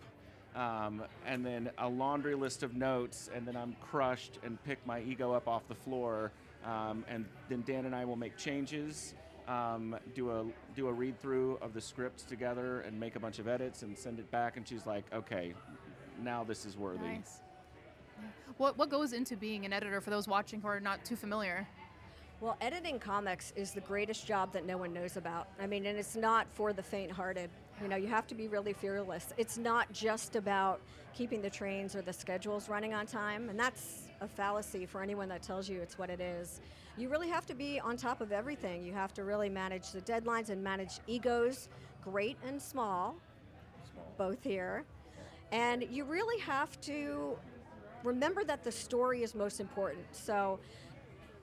And then a laundry list of notes, and then I'm crushed and pick my ego up off the floor, and then Dan and I will make changes, do a read through of the scripts together, and make a bunch of edits and send it back. And she's like, okay, now this is worthy. Nice. What goes into being an editor for those watching who are not too familiar? Well, editing comics is the greatest job that no one knows about. I mean, and it's not for the faint-hearted. You know, you have to be really fearless. It's not just about keeping the trains or the schedules running on time, and that's a fallacy for anyone that tells you it's what it is. You really have to be on top of everything. You have to really manage the deadlines and manage egos, great and small, both here. And you really have to remember that the story is most important. So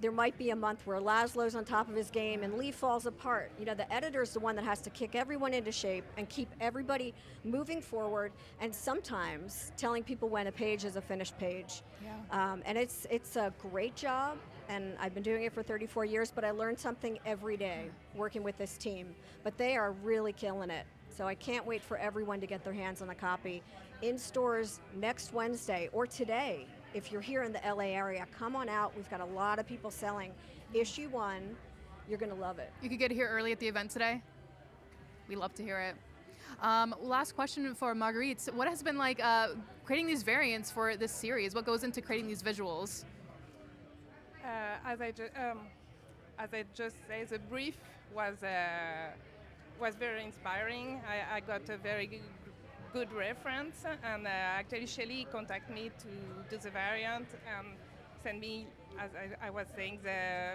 there might be a month where Laszlo's on top of his game and Lee falls apart. You know, the editor's the one that has to kick everyone into shape and keep everybody moving forward, and sometimes telling people when a page is a finished page. Yeah. And it's a great job, and I've been doing it for 34 years, but I learn something every day working with this team. But they are really killing it. So I can't wait for everyone to get their hands on a copy in stores next Wednesday or today. If you're here in the LA area, come on out. We've got a lot of people selling issue 1. You're going to love it. You could get here early at the event today. We love to hear it. Last question for Marguerite. What has been like creating these variants for this series? What goes into creating these visuals? As I just said, the brief was very inspiring. I got a very good reference, and actually Shelley contacted me to do the variant and send me, as I was saying, the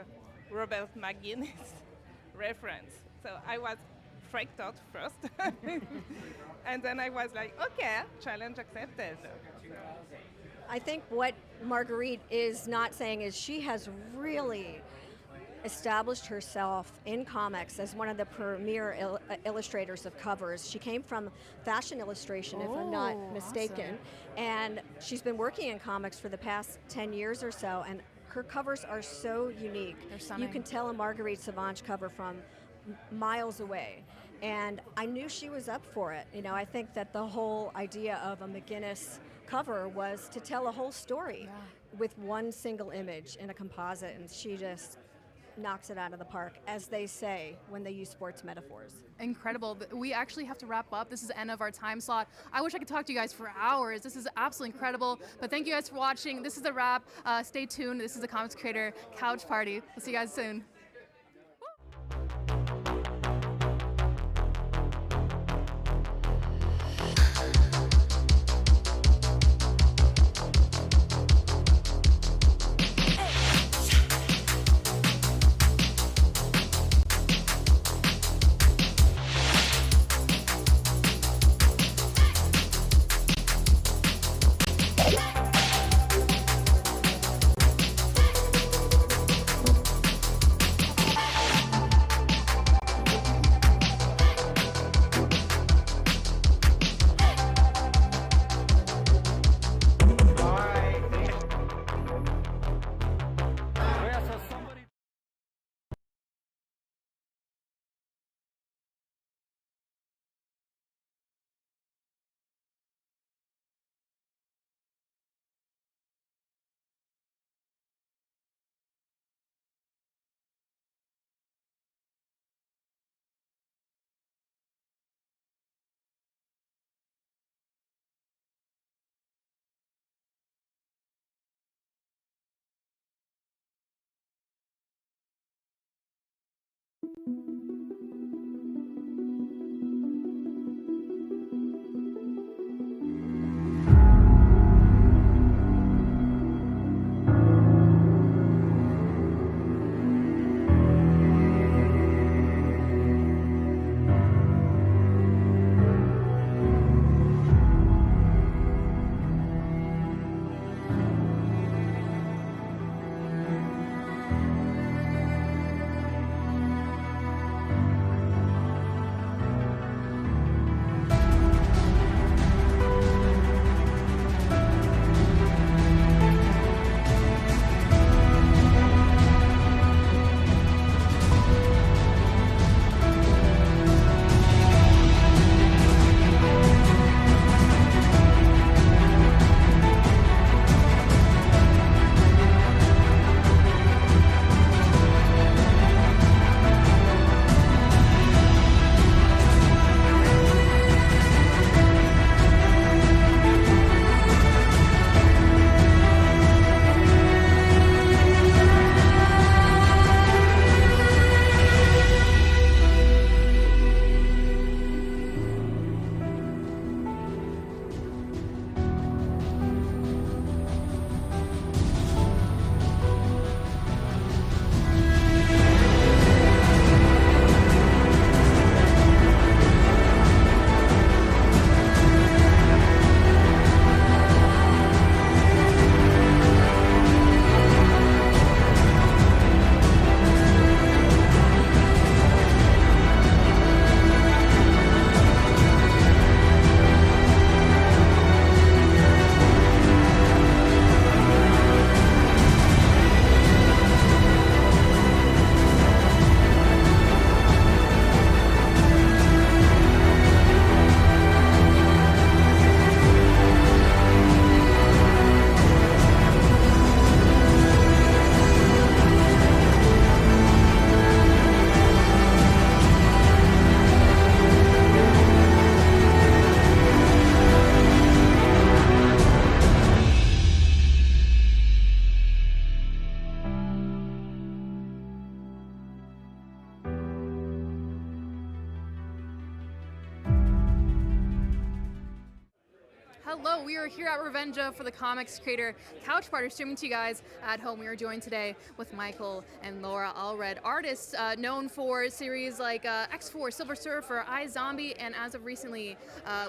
Robert McGuinness reference. So I was freaked out first. And then I was like, okay, challenge accepted. I think what Marguerite is not saying is she has really established herself in comics as one of the premier illustrators of covers. She came from fashion illustration, if I'm not mistaken, and she's been working in comics for the past 10 years or so, and her covers are so unique. They're stunning. You can tell a Marguerite Sauvage cover from miles away. And I knew she was up for it. You know, I think that the whole idea of a McGuinness cover was to tell a whole story with one single image in a composite, and she just knocks it out of the park, as they say when they use sports metaphors. Incredible. We actually have to wrap up. This is the end of our time slot. I wish I could talk to you guys for hours. This is absolutely incredible. But thank you guys for watching. This is a wrap. Stay tuned. This is the Comics Creator Couch Party. We'll see you guys soon. Hello, we are here at Revenja for the comics creator Couch Party, streaming to you guys at home. We are joined today with Michael and Laura Allred, artists known for series like X-Force, Silver Surfer, iZombie, and as of recently,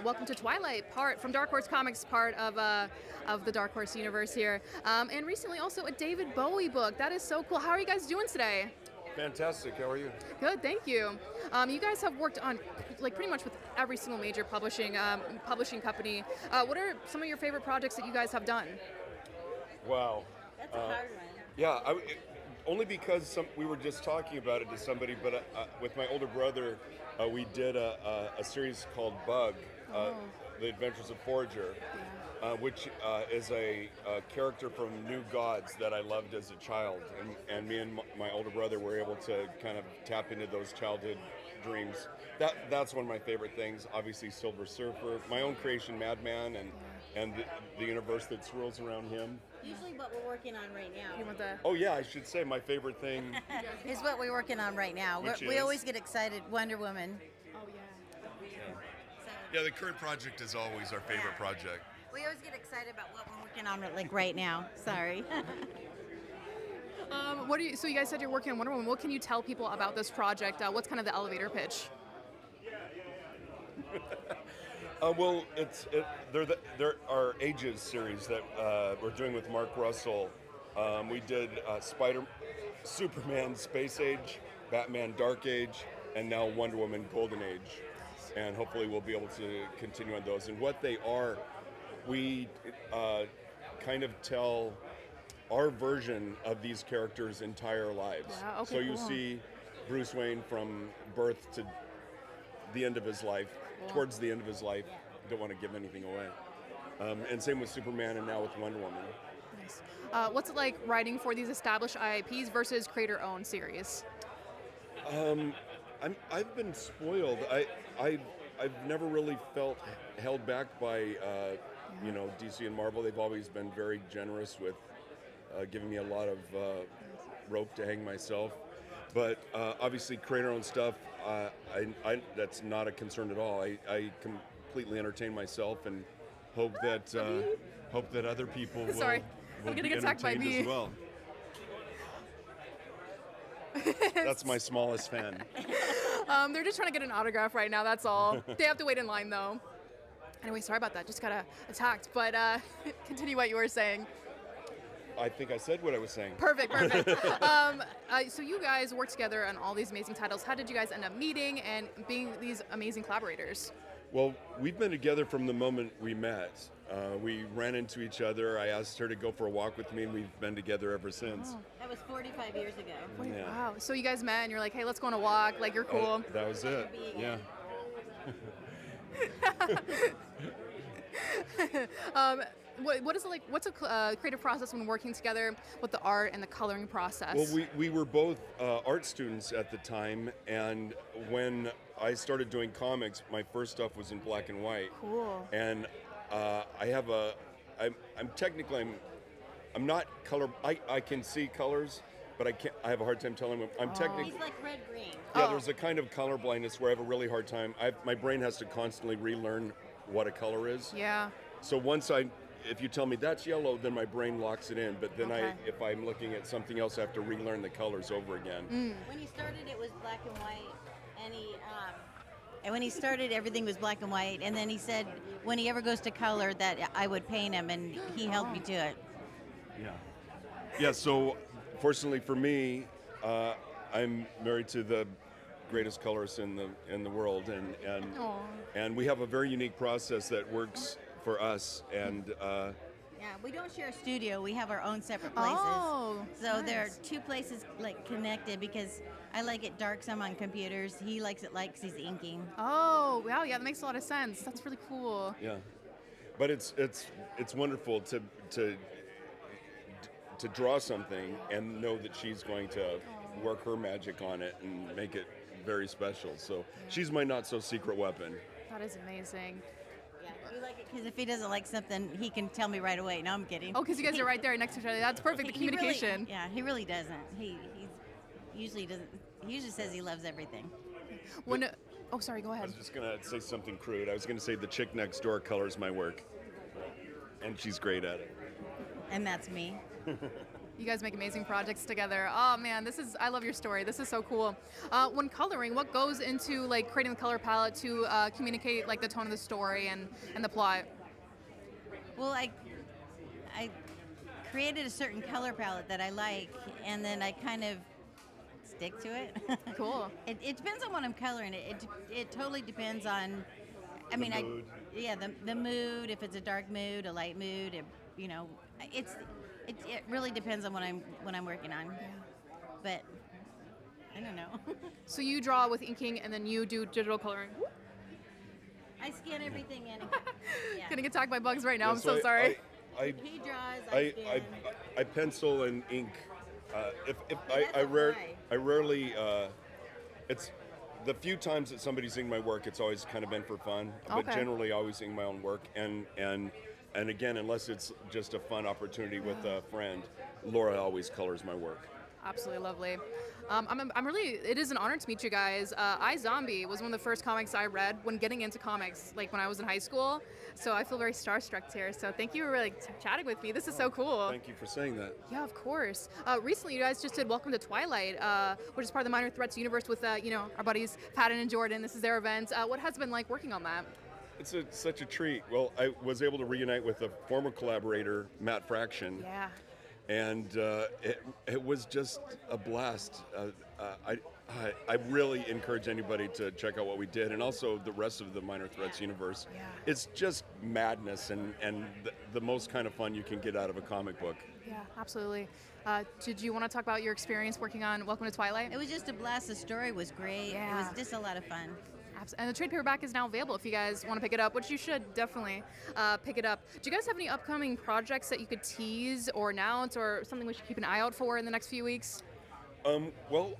Welcome to Twilight, part from Dark Horse Comics, part of the Dark Horse universe here, and recently also a David Bowie book. That is so cool. How are you guys doing today? Fantastic. How are you? Good, thank you. You guys have worked on like pretty much with every single major publishing company. What are some of your favorite projects that you guys have done? Wow. That's a hard one. Yeah, only because we were just talking about it to somebody, but with my older brother, we did a series called Bug, The Adventures of Forager, which is a character from New Gods that I loved as a child. And me and my older brother were able to kind of tap into those childhood dreams. That's one of my favorite things. Obviously, Silver Surfer, my own creation, Madman, and the universe that swirls around him. Usually what we're working on right now. Oh yeah, I should say my favorite thing is what we're working on right now. We always get excited. Wonder Woman. Oh yeah. Yeah, the current project is always our favorite project. We always get excited about what we're working on like right now. Sorry. So you guys said you're working on Wonder Woman. What can you tell people about this project? What's kind of the elevator pitch? Well, there are Ages series that we're doing with Mark Russell. We did Superman Space Age, Batman Dark Age, and now Wonder Woman Golden Age. And hopefully we'll be able to continue on those. And what they are, we kind of tell our version of these characters' entire lives. Yeah, okay, so you cool. see Bruce Wayne from birth to the end of his life, towards the end of his life. Don't want to give anything away. And same with Superman and now with Wonder Woman. Nice. What's it like writing for these established IPs versus creator-owned series? I've been spoiled. I've never really felt held back by DC and Marvel. They've always been very generous with giving me a lot of rope to hang myself. But obviously, creator-owned stuff, that's not a concern at all. I completely entertain myself and hope that other people will, Sorry, will I'm be getting attacked by entertained me. as well. That's my smallest fan. They're just trying to get an autograph right now, that's all. They have to wait in line, though. Anyway, sorry about that. Just got attacked. But continue what you were saying. I think I said what I was saying. Perfect. So you guys work together on all these amazing titles. How did you guys end up meeting and being these amazing collaborators? Well, we've been together from the moment we met. We ran into each other. I asked her to go for a walk with me, and we've been together ever since. That was 45 years ago. Yeah. Wow. So you guys met, and you're like, hey, let's go on a walk. Like, you're cool. That was it. Yeah. What is it like? What's a creative process when working together with the art and the coloring process? Well, we were both art students at the time, and when I started doing comics, my first stuff was in black and white. Cool. And I'm not color. I can see colors, but I have a hard time telling them. I'm technically. He's like red-green. Yeah, there's a kind of color blindness where I have a really hard time. My brain has to constantly relearn what a color is. Yeah. So if you tell me that's yellow, then my brain locks it in. But then if I'm looking at something else, I have to relearn the colors over again. When he started, it was black and white, and when he started, everything was black and white. And then he said, when he ever goes to color, that I would paint him, and he held me to it. Yeah. Yeah. So, fortunately for me, I'm married to the greatest colorist in the world, and we have a very unique process that works for us. And yeah, we don't share a studio. We have our own separate places. So nice. there are two places like connected because I like it dark some on computers. He likes it light 'cause he's inking. Oh, wow, yeah, that makes a lot of sense. That's really cool. Yeah, but it's wonderful to draw something and know that she's going to work her magic on it and make it very special. So she's my not so secret weapon. That is amazing. Yeah, we like it because if he doesn't like something, he can tell me right away. No, I'm kidding. Oh, because you guys are right there next to each other. That's perfect. The communication. He really doesn't. He usually doesn't. He usually says he loves everything. Oh, sorry. Go ahead. I was just gonna say something crude. I was gonna say the chick next door colors my work. and she's great at it. And that's me. You guys make amazing projects together. Oh man, I love your story. This is so cool. When coloring, what goes into like creating the color palette to communicate like the tone of the story and the plot? Well, I created a certain color palette that I like, and then I kind of stick to it. Cool. It depends on what I'm coloring. It totally depends on. I mean, mood. The mood. If it's a dark mood, a light mood, it really depends on what I'm working on. Yeah. But I don't know. So you draw with inking and then you do digital coloring. I scan everything in. Yeah. Gonna get attacked by bugs right now. Yeah, I'm so sorry. He draws. I scan. I pencil and ink. If that's I a rarely, lie. I rarely. It's the few times that somebody's seeing my work, it's always kind of been for fun. But Okay. generally, always seeing my own work, and again, unless it's just a fun opportunity with a friend, Laura always colors my work. Absolutely lovely. It is an honor to meet you guys. iZombie was one of the first comics I read when getting into comics, like when I was in high school. So I feel very starstruck here. So thank you for chatting with me. This is so cool. Thank you for saying that. Yeah, of course. Recently, you guys just did Welcome to Twilight, which is part of the Minor Threats universe with, our buddies Patton and Jordan. This is their event. What has it been like working on that? It's such a treat. Well, I was able to reunite with a former collaborator, Matt Fraction. Yeah. And it was just a blast. I really encourage anybody to check out what we did, and also the rest of the Minor Threats universe. Yeah. It's just madness and the most kind of fun you can get out of a comic book. Yeah, absolutely. Did you want to talk about your experience working on Welcome to Twilight? It was just a blast. The story was great. Yeah. It was just a lot of fun. And the trade paperback is now available if you guys want to pick it up, which you should definitely pick it up. Do you guys have any upcoming projects that you could tease or announce, or something we should keep an eye out for in the next few weeks? Well,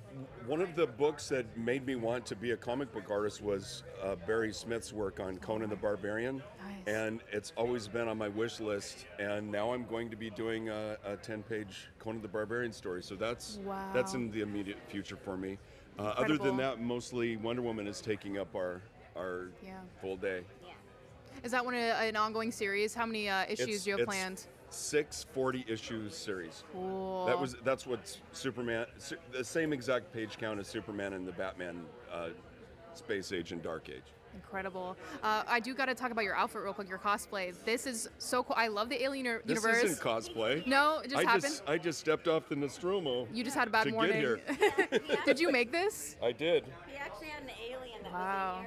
one of the books that made me want to be a comic book artist was Barry Smith's work on Conan the Barbarian. Nice. And it's always been on my wish list, and now I'm going to be doing a 10-page Conan the Barbarian story. So that's in the immediate future for me. Other than that, mostly Wonder Woman is taking up our full day. Is that an ongoing series? How many issues do you have planned? 6 40-issue series. Cool. That's what Superman, the same exact page count as Superman and the Batman Space Age and Dark Age. Incredible. I do got to talk about your outfit real quick, your cosplay. This is so cool. I love the Alien universe. This isn't cosplay. No, it just happened. I just stepped off the Nostromo. You just had a bad to morning. Get here. Did you make this? I did. He actually had an alien that Wow.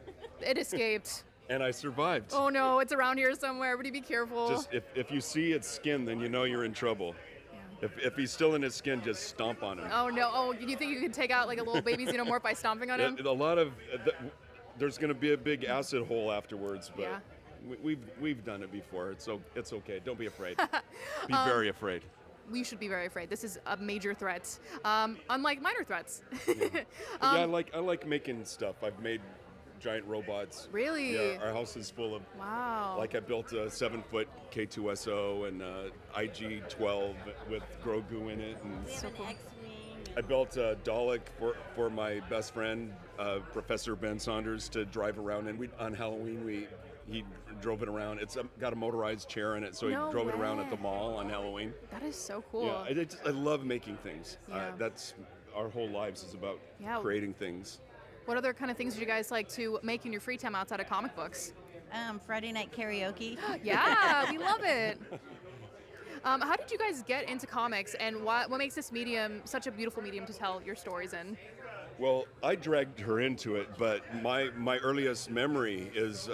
was in here. It escaped. And I survived. Oh no, it's around here somewhere. Everybody be careful. Just if you see its skin, then you know you're in trouble. If he's still in his skin, just stomp on him. Oh no. Oh, you think you can take out like a little baby xenomorph by stomping on him? A lot of there's going to be a big acid hole afterwards, but Yeah. we've done it before. It's okay. Don't be afraid. Be very afraid. We should be very afraid. This is a major threat. Unlike minor threats. Yeah, I like making stuff. I've made giant robots. Really? Yeah, our house is full of. Wow. Like I built a 7-foot K2SO and IG-12 with Grogu in it, and So cool. I built a Dalek for my best friend, Professor Ben Saunders, to drive around. And on Halloween, he drove it around. It's got a motorized chair in it, so he No drove it around at the way. mall on Halloween. That is so cool. Yeah, I love making things. Yeah. That's our whole lives is about Yeah. creating things. What other kind of things do you guys like to make in your free time outside of comic books? Friday night karaoke. Yeah, we love it. How did you guys get into comics, and what makes this medium such a beautiful medium to tell your stories in? Well, I dragged her into it, but my earliest memory is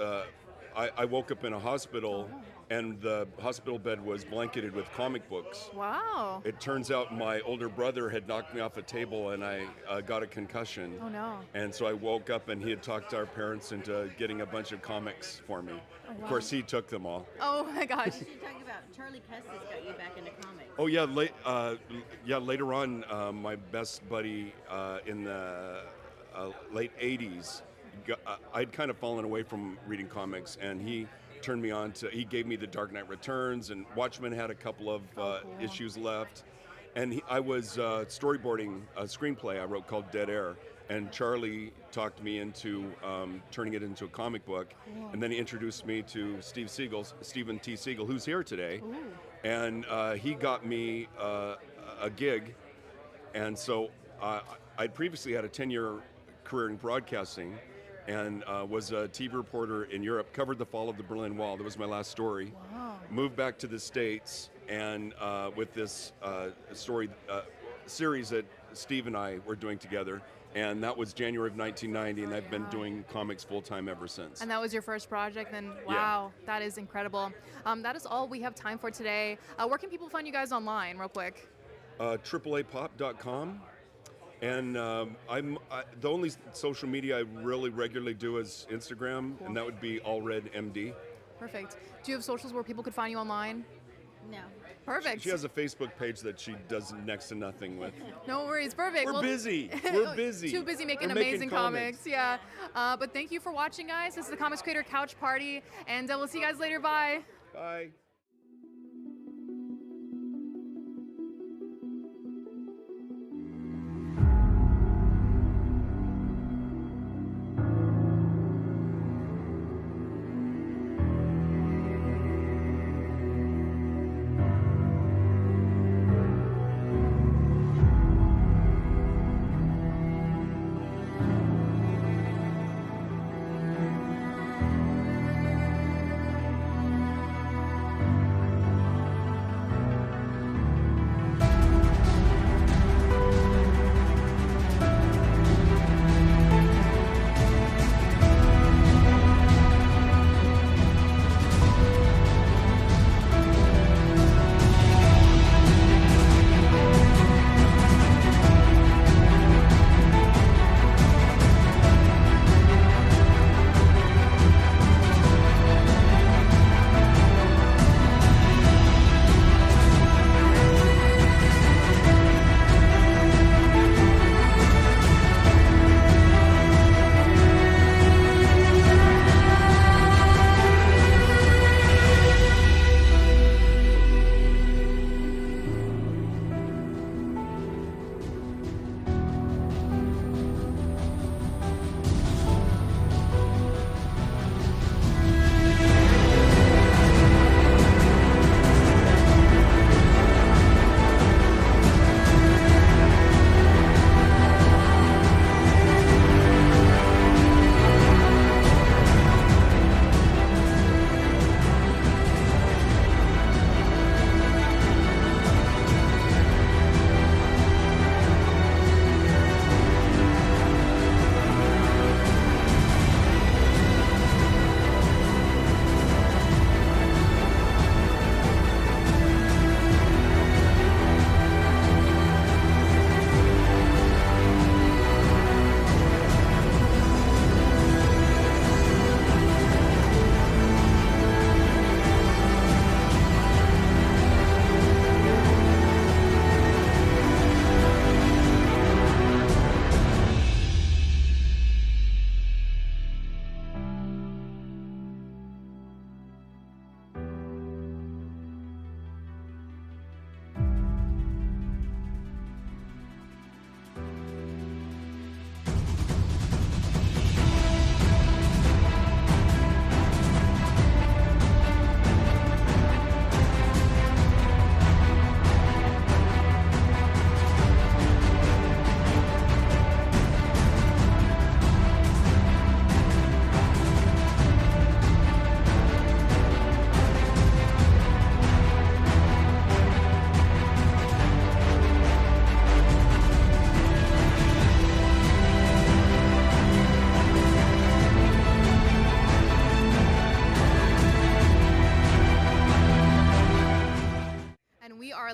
I woke up in a hospital, and the hospital bed was blanketed with comic books. Wow. It turns out my older brother had knocked me off a table, and I got a concussion. Oh no. And so I woke up, and he had talked our parents into getting a bunch of comics for me. Oh, Of wow. course, he took them all. Oh my gosh. You're talking about Charlie Custis got you back into comics. Oh yeah, later on, my best buddy in the late '80s, I'd kind of fallen away from reading comics, and he turned me on to. He gave me The Dark Knight Returns, and Watchmen had a couple of issues left, and I was storyboarding a screenplay I wrote called Dead Air, and Charlie talked me into turning it into a comic book, and then he introduced me to Stephen T. Siegel, who's here today, and he got me a gig, and so I'd previously had a 10-year career in broadcasting, and was a TV reporter in Europe, covered the fall of the Berlin Wall. That was my last story. Wow. Moved back to the States, and with this series that Steve and I were doing together, and that was January of 1990, and I've been doing comics full-time ever since. And that was your first project, then wow, that is incredible. That is all we have time for today. Where can people find you guys online, real quick? AAApop.com. And the only social media I really regularly do is Instagram, and that would be AllRedMD. Perfect. Do you have socials where people could find you online? No. Perfect. She has a Facebook page that she does next to nothing with. No worries. Perfect. We're busy. We're busy. Too busy making We're amazing making comics. Yeah. But thank you for watching, guys. This is the Comics Creator Couch Party, and we'll see you guys later. Bye. Bye.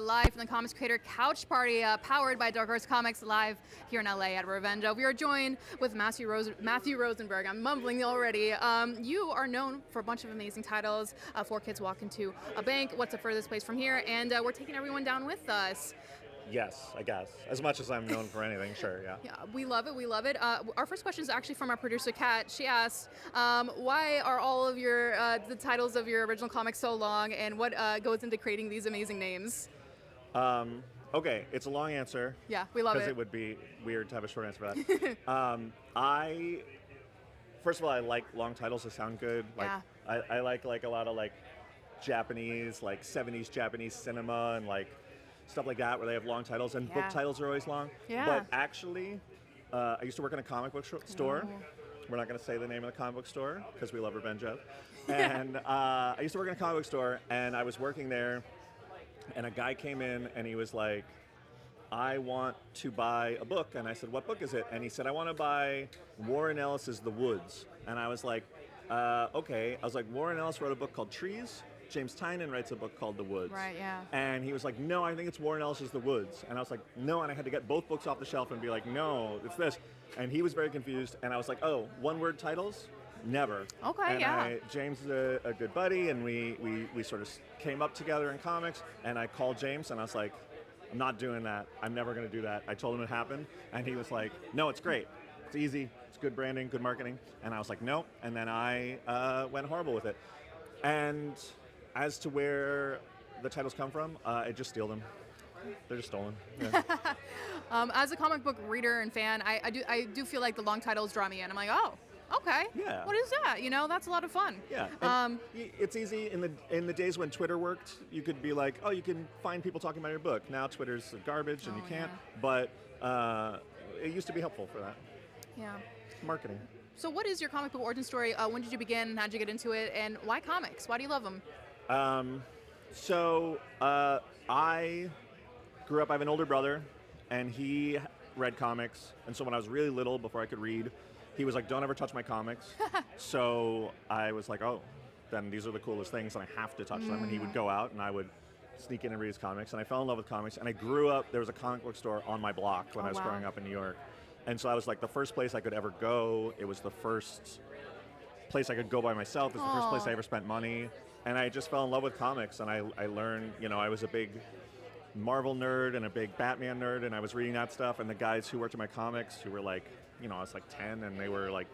live from the Comics Creator Couch Party, powered by Dark Horse Comics, live here in LA at Revenge. We are joined with Matthew Rosenberg. I'm mumbling already. You are known for a bunch of amazing titles. Four Kids Walk Into a Bank, What's the Furthest Place from Here, and we're taking everyone down with us. Yes, I guess. As much as I'm known for anything, sure, yeah. Yeah, we love it. We love it. Our first question is actually from our producer, Kat. She asked, why are all of your the titles of your original comics so long, and what goes into creating these amazing names? Okay, it's a long answer. Yeah, we love Because it. it would be weird to have a short answer for that. First of all, I like long titles. They sound good. Like, Yeah. I like a lot of like Japanese, like 70s Japanese cinema and like stuff like that where they have long titles, and book Yeah. titles are always long. Yeah. But actually, I used to work in a comic book store. Oh. We're not going to say the name of the comic book store because we love Revenge of. And I used to work in a comic book store, and I was working there, and a guy came in and he was like, I want to buy a book. And I said, what book is it? And he said, I want to buy Warren Ellis's The Woods. And I was like, okay. I was like, Warren Ellis wrote a book called Trees. James Tynion writes a book called The Woods. Right, yeah. And he was like, no, I think it's Warren Ellis's The Woods. And I was like, no. And I had to get both books off the shelf and be like, no, it's this. And he was very confused. And I was like, oh, one-word titles? Never. Okay, and yeah. James is a good buddy, and we sort of came up together in comics. And I called James, and I was like, I'm not doing that. I'm never going to do that. I told him it happened, and he was like, no, it's great. It's easy. It's good branding, good marketing. And I was like, no. And then I went horrible with it. And as to where the titles come from, I just steal them. They're just stolen. Yeah. As a comic book reader and fan, I do feel like the long titles draw me in. I'm like, oh, okay. Yeah. What is that? You know, that's a lot of fun. Yeah. And it's easy in the days when Twitter worked. You could be like, oh, you can find people talking about your book. Now Twitter's garbage, and you can't. But it used to be helpful for that. Yeah. Marketing. So, what is your comic book origin story? When did you begin? How did you get into it? And why comics? Why do you love them? I grew up. I have an older brother, and he read comics. And so when I was really little, before I could read, he was like, don't ever touch my comics. So I was like, oh, then these are the coolest things, and I have to touch them. And he would go out, and I would sneak in and read his comics. And I fell in love with comics. And I grew up, there was a comic book store on my block when I was growing up in New York. And so I was like the first place I could ever go. It was the first place I could go by myself. It was the first place I ever spent money. And I just fell in love with comics. And I learned, you know, I was a big Marvel nerd and a big Batman nerd, and I was reading that stuff. And the guys who worked at my comics, who were like, you know, I was like 10, and they were like,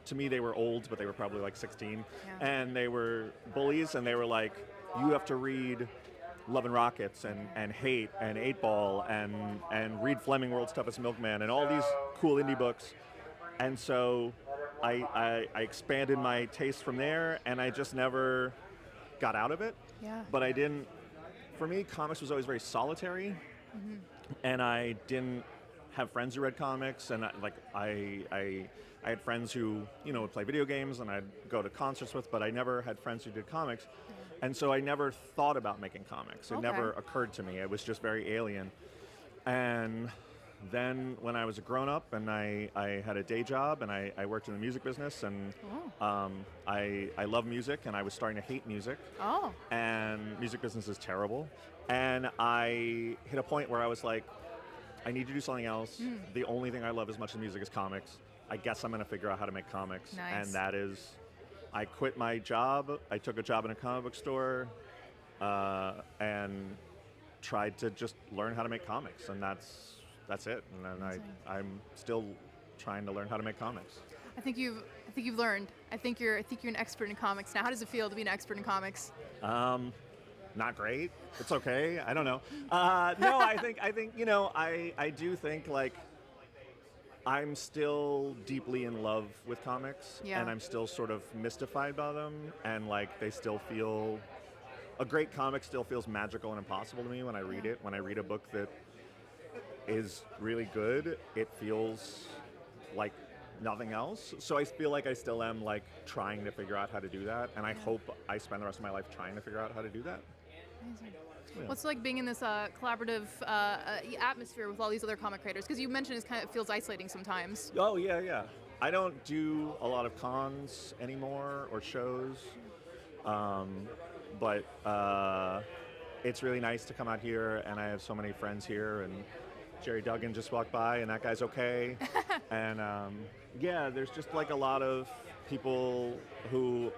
to me they were old, but they were probably like 16. Yeah. And they were bullies, and they were like, you have to read Love and Rockets and Hate and 8-Ball and read Fleming World's Toughest Milkman and all these cool indie books. And so I expanded my taste from there, and I just never got out of it. Yeah. But I didn't, for me, comics was always very solitary, and I didn't have friends who read comics, and I had friends who, you know, would play video games and I'd go to concerts with, but I never had friends who did comics. And so I never thought about making comics. It never occurred to me. It was just very alien. And then when I was a grown-up and I had a day job and I worked in the music business, and I love music, and I was starting to hate music. Oh. And music business is terrible. And I hit a point where I was like, I need to do something else. The only thing I love as much as music is comics. I guess I'm going to figure out how to make comics. Nice. And that is, I quit my job. I took a job in a comic book store and tried to just learn how to make comics. And that's it. And then I'm still trying to learn how to make comics. I think you've learned. I think you're an expert in comics now. How does it feel to be an expert in comics? Not great. It's okay. I don't know. No, I think you know, I do think like I'm still deeply in love with comics, and I'm still sort of mystified by them, and like they still feel, a great comic still feels magical and impossible to me when I read it. When I read a book that is really good, it feels like nothing else. So I feel like I still am like trying to figure out how to do that, and I hope I spend the rest of my life trying to figure out how to do that. Amazing. Yeah. What's it like being in this collaborative atmosphere with all these other comic creators? Because you mentioned it feels isolating sometimes. Oh, yeah. I don't do a lot of cons anymore or shows, but it's really nice to come out here, and I have so many friends here, and Jerry Duggan just walked by, and that guy's okay. And yeah, there's just like a lot of people who,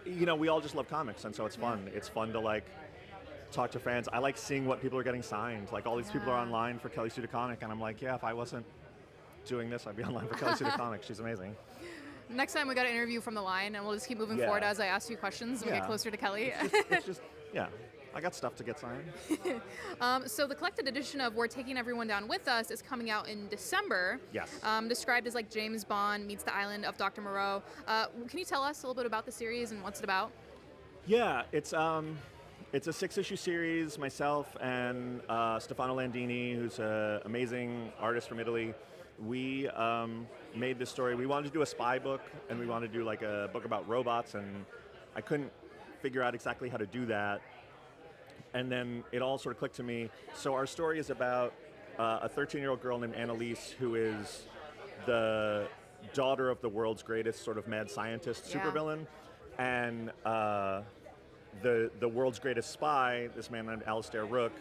you know, we all just love comics, and so it's fun. It's fun to like talk to fans. I like seeing what people are getting signed. Like all these people are online for Kelly Sue DeConnick, and I'm like, yeah, if I wasn't doing this, I'd be online for Kelly Sue DeConnick. She's amazing. Next time we got an interview from the line, and we'll just keep moving forward as I ask you questions and we get closer to Kelly. It's just yeah. I got stuff to get signed. So the collected edition of We're Taking Everyone Down With Us is coming out in December. Yes. Described as like James Bond meets the island of Dr. Moreau. Can you tell us a little bit about the series and what's it about? Yeah, it's a 6-issue series. Myself and Stefano Landini, who's an amazing artist from Italy, we made this story. We wanted to do a spy book, and we wanted to do like a book about robots, and I couldn't figure out exactly how to do that. And then it all sort of clicked to me. So our story is about a 13-year-old girl named Annalise, who is the daughter of the world's greatest sort of mad scientist supervillain. And the world's greatest spy, this man named Alistair Rook,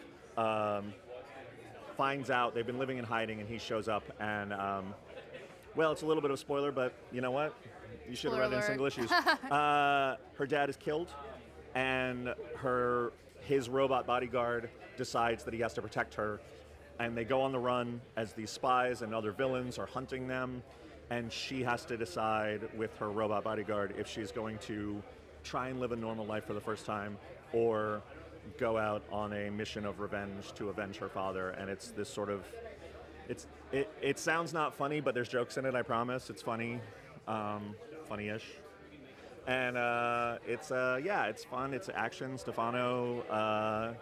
finds out they've been living in hiding, and he shows up. And, well, it's a little bit of a spoiler, but you know what? You should have read it in single issues. Her dad is killed, and his robot bodyguard decides that he has to protect her, and they go on the run as these spies and other villains are hunting them, and she has to decide with her robot bodyguard if she's going to try and live a normal life for the first time or go out on a mission of revenge to avenge her father. And it's this sort of, it sounds not funny, but there's jokes in it, I promise. It's funny, funny-ish. And it's fun. It's action. Stefano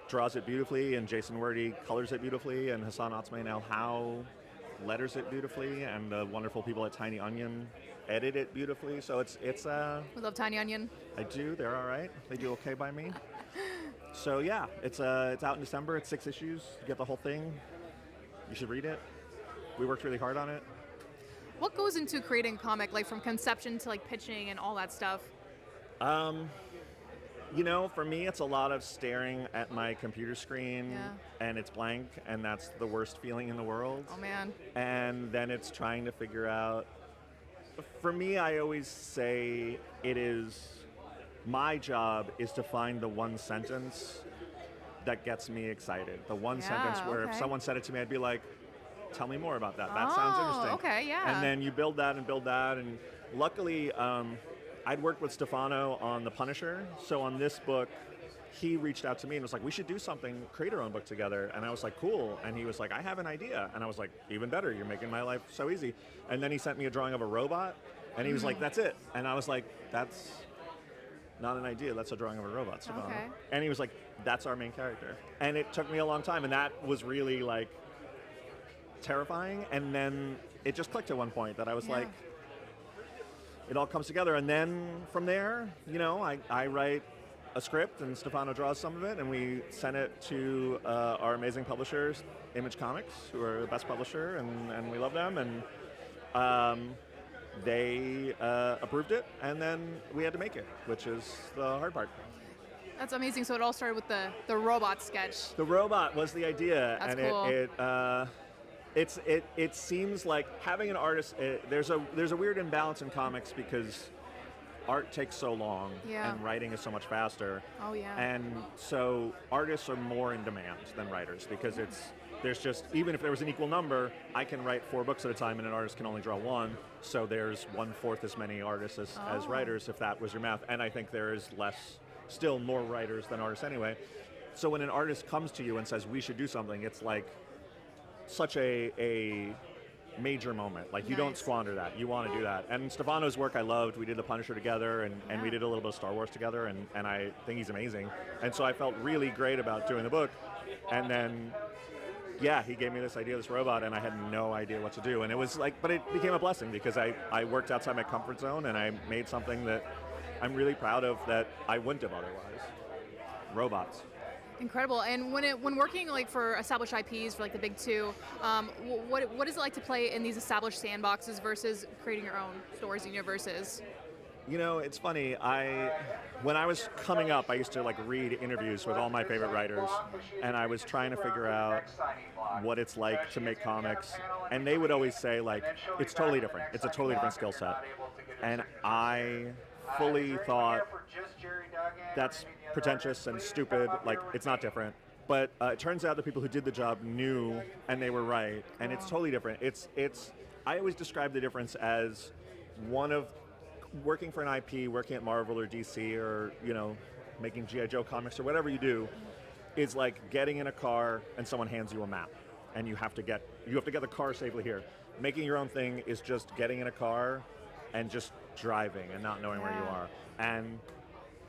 draws it beautifully, and Jason Wordie colors it beautifully, and Hassan Otsmane El How letters it beautifully, and the wonderful people at Tiny Onion edit it beautifully. So it's We love Tiny Onion. I do. They're all right. They do okay by me. So yeah, it's out in December. It's 6 issues. You get the whole thing. You should read it. We worked really hard on it. What goes into creating a comic, like from conception to like pitching and all that stuff? For me, it's a lot of staring at my computer screen and it's blank, and that's the worst feeling in the world. Oh man. And then it's trying to figure out, for me, I always say my job is to find the one sentence that gets me excited. The one sentence where if someone said it to me, I'd be like, tell me more about that. That sounds interesting. Okay, yeah. And then you build that, and luckily, I'd worked with Stefano on The Punisher, so on this book, he reached out to me and was like, we should do something, create our own book together. And I was like, cool. And he was like, I have an idea. And I was like, even better, you're making my life so easy. And then he sent me a drawing of a robot, and he was like, that's it. And I was like, that's not an idea, that's a drawing of a robot, Stefano. Okay. And he was like, that's our main character. And it took me a long time, and that was really like terrifying. And then it just clicked at one point that I was like, it all comes together. And then from there, I write a script, and Stefano draws some of it, and we sent it to our amazing publishers, Image Comics, who are the best publisher, and we love them. And they approved it, and then we had to make it, which is the hard part. That's amazing. So it all started with the robot sketch. The robot was the idea. That's and cool. It seems like having an artist. There's a weird imbalance in comics because art takes so long and writing is so much faster. Oh yeah. And so artists are more in demand than writers because there's just, even if there was an equal number, I can write 4 books at a time and an artist can only draw 1. So there's 1/4 as many artists as writers, if that was your math. And I think there is still more writers than artists anyway. So when an artist comes to you and says, we should do something, it's like such a major moment. Like, you don't squander that. You want to do that. And Stefano's work I loved. We did The Punisher together, and we did a little bit of Star Wars together, and I think he's amazing. And so I felt really great about doing the book. And then, he gave me this idea of this robot, and I had no idea what to do. And it was like, but it became a blessing because I worked outside my comfort zone, and I made something that I'm really proud of that I wouldn't have otherwise. Robots. Incredible. And when working like for established IPs, for like the big 2, what is it like to play in these established sandboxes versus creating your own stories and universes? It's funny. When I was coming up, I used to read interviews with all my favorite writers, and I was trying to figure out what it's like to make comics, and they would always say it's totally different. It's a totally different skill set, and I fully thought that's pretentious and stupid. It's not different. But it turns out the people who did the job knew, and they were right, and it's totally different. I always describe the difference as one of working for an IP, working at Marvel or DC or making G.I. Joe comics or whatever you do, is like getting in a car and someone hands you a map, and you have to get the car safely here. Making your own thing is just getting in a car and just driving and not knowing where you are. And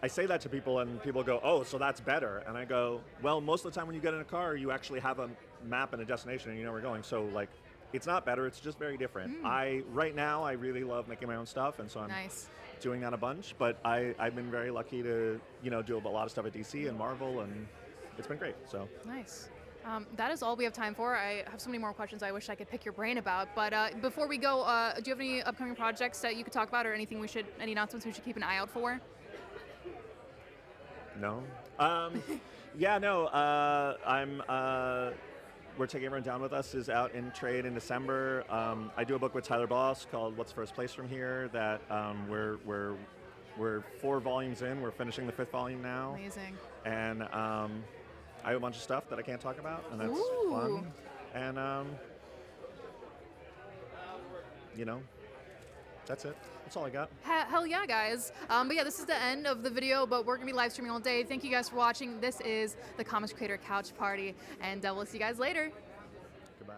I say that to people, and people go, "Oh, so that's better." And I go, "Well, most of the time when you get in a car, you actually have a map and a destination, and you know where you're going. So like, it's not better; it's just very different." Right now, I really love making my own stuff, and so I'm doing that a bunch. But I've been very lucky to do a lot of stuff at DC and Marvel, and it's been great. So nice. That is all we have time for. I have so many more questions I wish I could pick your brain about. But before we go, do you have any upcoming projects that you could talk about, or any announcements we should keep an eye out for? No. We're Taking Everyone Down With Us is out in trade in December. I do a book with Tyler Boss called What's First Place From Here that we're 4 volumes in. We're finishing the 5th volume now. Amazing. And I have a bunch of stuff that I can't talk about, and that's fun. And that's it. That's all I got. Hell yeah, guys. But yeah, this is the end of the video, but we're going to be live streaming all day. Thank you guys for watching. This is the Comics Creator Couch Party, and we'll see you guys later. Goodbye.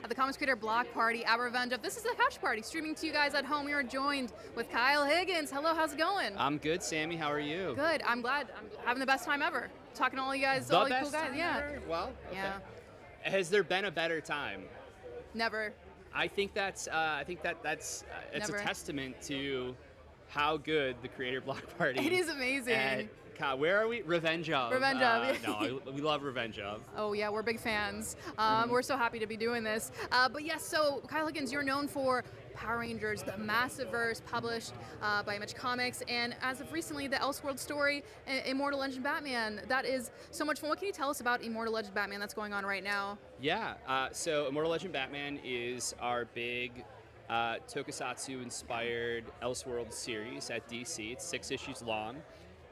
at the Comics Creator Block Party at Revenge of. This is the Couch Party, streaming to you guys at home. We are joined with Kyle Higgins. Hello, how's it going? I'm good, Sammy. How are you? Good. I'm glad. I'm having the best time ever. Talking to all you guys, all you cool guys. Yeah. Well, okay. Yeah. Has there been a better time? Never. I think that's it's Never. a testament to how good the Creator Block Party. It is amazing. Where are we? Revenge of. Revenge of. We love Revenge of. Oh yeah, we're big fans. We're so happy to be doing this. But yes, so Kyle Higgins, you're known for Power Rangers, the Massiverse, published by Image Comics, and as of recently, the Elseworld story, Immortal Legend Batman. That is so much fun. What can you tell us about Immortal Legend Batman that's going on right now? Yeah, so Immortal Legend Batman is our big Tokusatsu-inspired Elseworld series at DC. It's 6 issues long,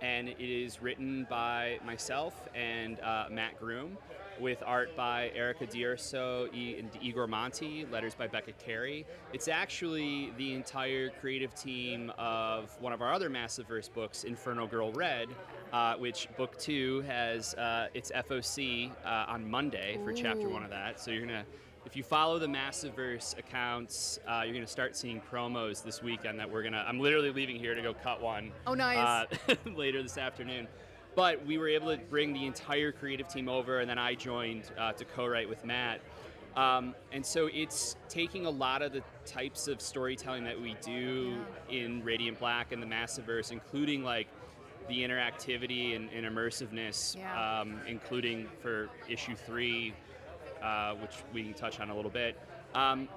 and it is written by myself and Matt Groom, with art by Erica D'Urso and Igor Monti, letters by Becca Carey. It's actually the entire creative team of one of our other Massiverse books, Inferno Girl Red, which book 2 has its FOC on Monday for chapter 1 of that. So you're gonna, if you follow the Massiverse accounts, you're gonna start seeing promos this weekend that I'm literally leaving here to go cut one. Oh, nice. Later this afternoon. But we were able to bring the entire creative team over, and then I joined to co-write with Matt. And so it's taking a lot of the types of storytelling that we do in Radiant Black and the Massiverse, including like the interactivity and immersiveness, including for issue 3, which we can touch on a little bit, and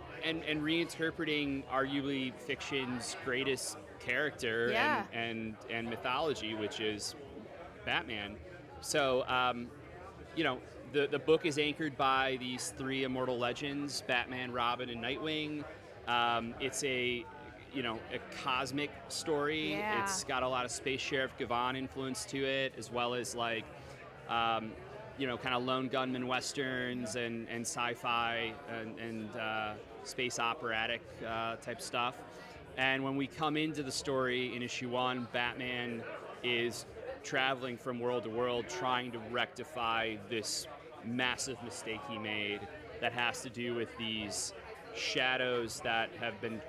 reinterpreting arguably fiction's greatest character and mythology, which is Batman. So, the book is anchored by these 3 immortal legends, Batman, Robin, and Nightwing. It's a cosmic story. Yeah. It's got a lot of Space Sheriff Gavan influence to it, as well as like, kind of lone gunman westerns and sci-fi and space operatic type stuff. And when we come into the story in issue 1, Batman is traveling from world to world, trying to rectify this massive mistake he made that has to do with these shadows that have been,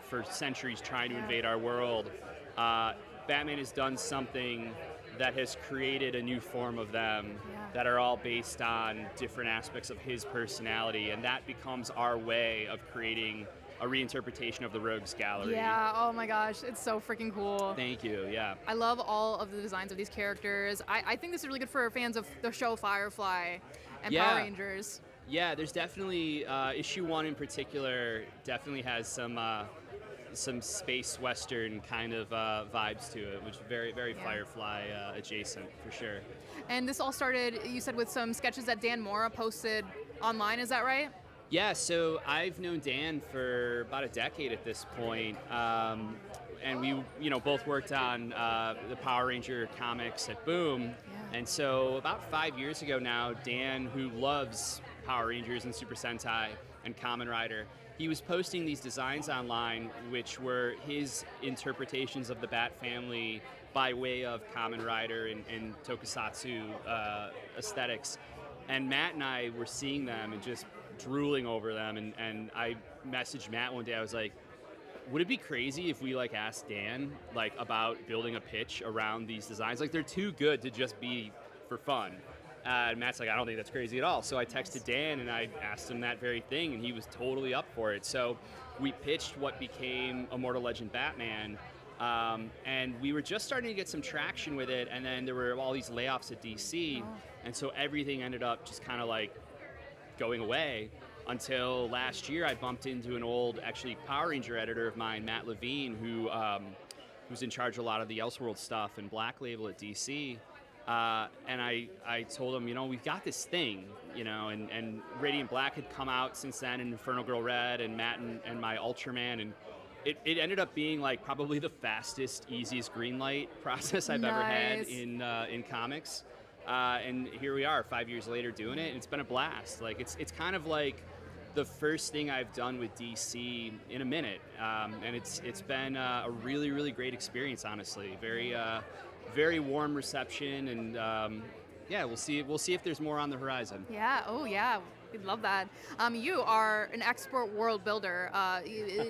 for centuries trying to invade our world. Batman has done something that has created a new form of them that are all based on different aspects of his personality, and that becomes our way of creating a reinterpretation of the Rogues Gallery. Yeah, oh my gosh, it's so freaking cool. Thank you, yeah. I love all of the designs of these characters. I think this is really good for fans of the show Firefly and Power Rangers. Yeah, there's definitely, issue 1 in particular definitely has some space western kind of vibes to it, which is very, very Firefly adjacent for sure. And this all started, you said, with some sketches that Dan Mora posted online, is that right? Yeah, so I've known Dan for about a decade at this point, and we, both worked on the Power Ranger comics at Boom, and so about 5 years ago now, Dan, who loves Power Rangers and Super Sentai and Kamen Rider, he was posting these designs online, which were his interpretations of the Bat family by way of Kamen Rider and Tokusatsu aesthetics, and Matt and I were seeing them and just drooling over them, and I messaged Matt one day. I was like, would it be crazy if we asked Dan about building a pitch around these designs? They're too good to just be for fun. And Matt's like, I don't think that's crazy at all. So I texted Dan and I asked him that very thing, and he was totally up for it. So we pitched what became Immortal Legend Batman, and we were just starting to get some traction with it, and then there were all these layoffs at DC, and so everything ended up just kind of going away until last year. I bumped into an old, actually, Power Ranger editor of mine, Matt Levine, who's in charge of a lot of the Elseworld stuff and Black Label at DC. And I told him, we've got this thing, and Radiant Black had come out since then, and Inferno Girl Red, and Matt and my Ultraman, and it ended up being probably the fastest, easiest green light process I've ever had in comics. And here we are 5 years later doing it, and it's been a blast. It's kind of like the first thing I've done with DC in a minute, and it's been a really, really great experience, honestly. Very warm reception, and we'll see if there's more on the horizon. Yeah, oh yeah, we'd love that. You are an expert world builder,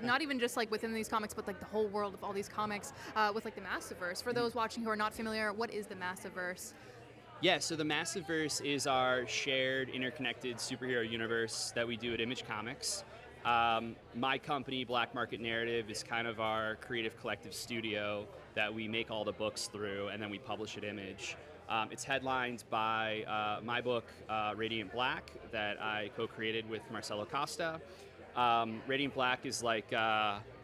not even just within these comics, but the whole world of all these comics with the Massiverse. For those watching who are not familiar, what is the Massiverse? Yeah, so the Massiverse is our shared, interconnected superhero universe that we do at Image Comics. My company, Black Market Narrative, is kind of our creative collective studio that we make all the books through, and then we publish at Image. It's headlined by my book, Radiant Black, that I co-created with Marcelo Costa. Radiant Black is like,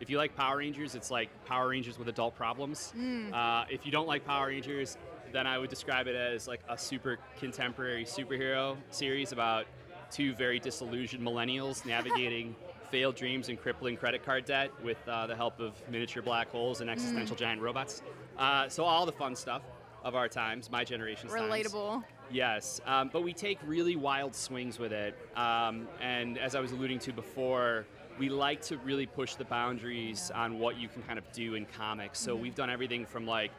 if you like Power Rangers, it's like Power Rangers with adult problems. If you don't like Power Rangers, then I would describe it as like a super contemporary superhero series about two very disillusioned millennials navigating failed dreams and crippling credit card debt with the help of miniature black holes and existential giant robots. So all the fun stuff of our times, my generation's times. Relatable. Yes, but we take really wild swings with it. And as I was alluding to before, we like to really push the boundaries on what you can kind of do in comics. So we've done everything from like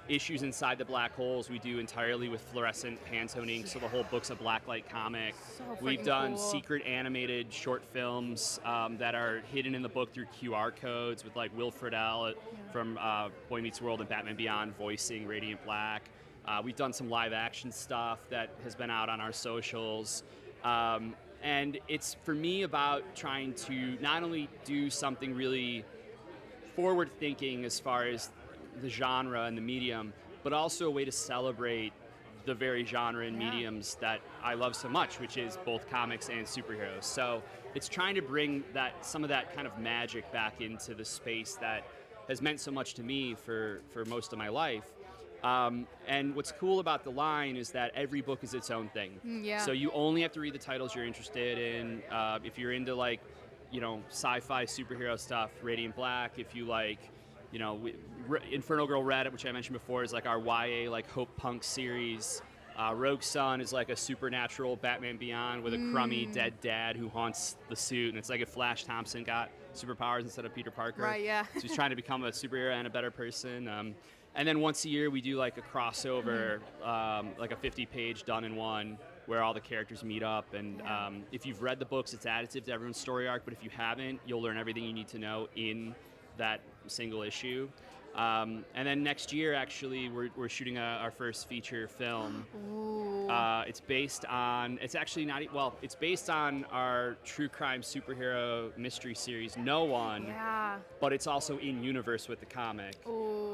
issues inside the black holes we do entirely with fluorescent Pantoning, so the whole book's a blacklight comic. We've done cool. secret animated short films that are hidden in the book through QR codes with like Will Friedle from Boy Meets World and Batman Beyond voicing Radiant Black. We've done some live action stuff that has been out on our socials. And it's for me about trying to not only do something really forward thinking as far as the genre and the medium, but also a way to celebrate the very genre and mediums that I love so much, which is both comics and superheroes. So it's trying to bring some of that kind of magic back into the space that has meant so much to me for most of my life. And what's cool about the line is that every book is its own thing. So you only have to read the titles you're interested in. If you're into like, sci-fi superhero stuff, Radiant Black. If you like, Infernal Girl Red, which I mentioned before, is like our YA like hope punk series. Rogue Sun is like a supernatural Batman Beyond with a crummy dead dad who haunts the suit, and it's like if Flash Thompson got superpowers instead of Peter Parker. Right, yeah. So he's trying to become a superhero and a better person. And then once a year we do like a crossover, like a 50-page done in one, where all the characters meet up. And if you've read the books, it's additive to everyone's story arc, but if you haven't, you'll learn everything you need to know in that single issue. And then next year, actually, we're shooting our first feature film. It's based on our true crime superhero mystery series, No One. Yeah. But it's also in universe with the comic.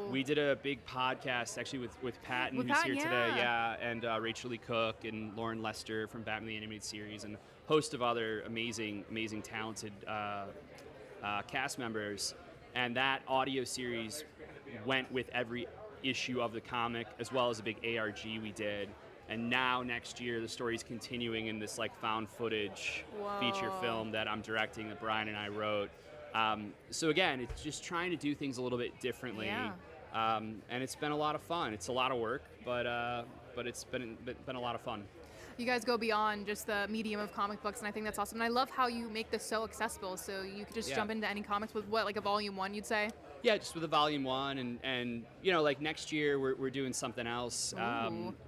We did a big podcast actually with Patton, who's Patton, here today, and Rachel Lee Cook and Lauren Lester from Batman the Animated Series, and a host of other amazing, talented cast members. And that audio series went with every issue of the comic, as well as a big ARG we did. And now next year, the story's continuing in this like found footage feature film that I'm directing, that Brian and I wrote. So again, it's just trying to do things a little bit differently. And it's been a lot of fun. It's a lot of work, but it's been a lot of fun. You guys go beyond just the medium of comic books, and I think that's awesome. And I love how you make this so accessible, so you could just jump into any comics with like a volume 1, you'd say? Yeah, just with a volume 1, and like next year we're doing something else.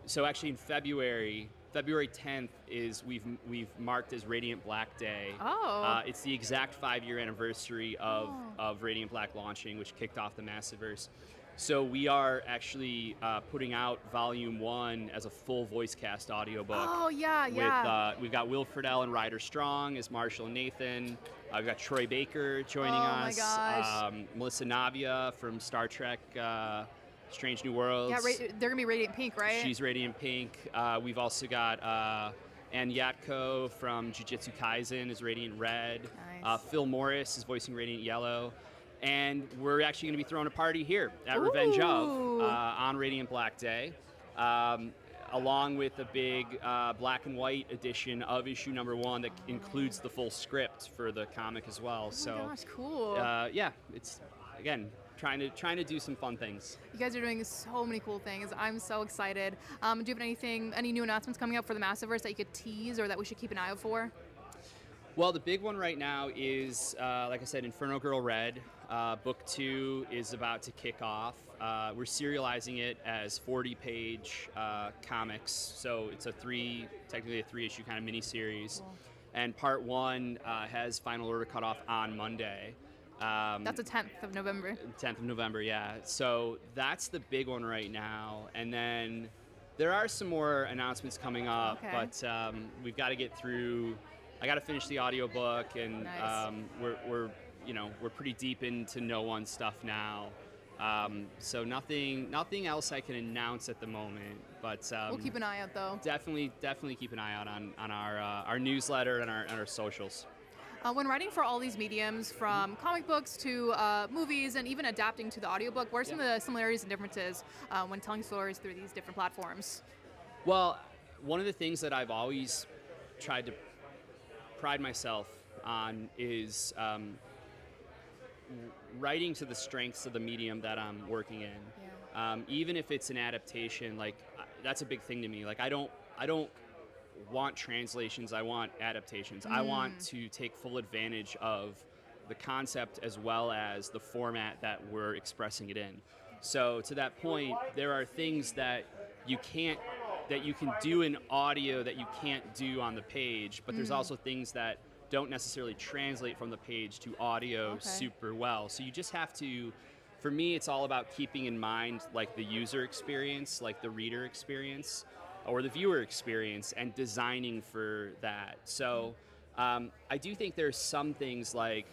So actually in February 10th is we've marked as Radiant Black Day. It's the exact 5-year anniversary of Radiant Black launching, which kicked off the Massiverse. So we are actually putting out Volume 1 as a full voice cast audiobook. We've got Will Friedle and Ryder Strong as Marshall and Nathan. We've got Troy Baker joining us. Melissa Navia from Star Trek Strange New Worlds. Yeah, they're going to be Radiant Pink, right? She's Radiant Pink. We've also got Ann Yatko from Jujutsu Kaisen as Radiant Red. Nice. Phil Morris is voicing Radiant Yellow. And we're actually going to be throwing a party here at Revenge of on Radiant Black Day, along with a big black and white edition of issue number 1 that includes the full script for the comic as well. Oh my gosh, cool. It's again trying to do some fun things. You guys are doing so many cool things. I'm so excited. Do you have any new announcements coming up for the Massiverse that you could tease or that we should keep an eye out for? Well, the big one right now is, like I said, Infernal Girl Red. Book 2 is about to kick off. We're serializing it as 40-page comics, so it's technically a 3-issue kind of miniseries. Cool. And part 1 has final order cut off on Monday. That's the 10th of November. 10th of November, yeah. So that's the big one right now. And then there are some more announcements coming up, but we've got to get through I got to finish the audiobook, and Nice. we're pretty deep into No One stuff now. So nothing else I can announce at the moment, but We'll keep an eye out though. definitely keep an eye out on our newsletter and our socials. When writing for all these mediums, from comic books to movies and even adapting to the audiobook, what are some of the similarities and differences when telling stories through these different platforms? Well, one of the things that I've always tried to pride myself on is writing to the strengths of the medium that I'm working in. Even if it's an adaptation, like that's a big thing to me. Like I don't want translations, I want adaptations. I want to take full advantage of the concept as well as the format that we're expressing it in. So to that point, there are things that you can do in audio that you can't do on the page, but there's also things that don't necessarily translate from the page to audio super well. So you just have to, for me, it's all about keeping in mind like the user experience, like the reader experience, or the viewer experience, and designing for that. So I do think there's some things like,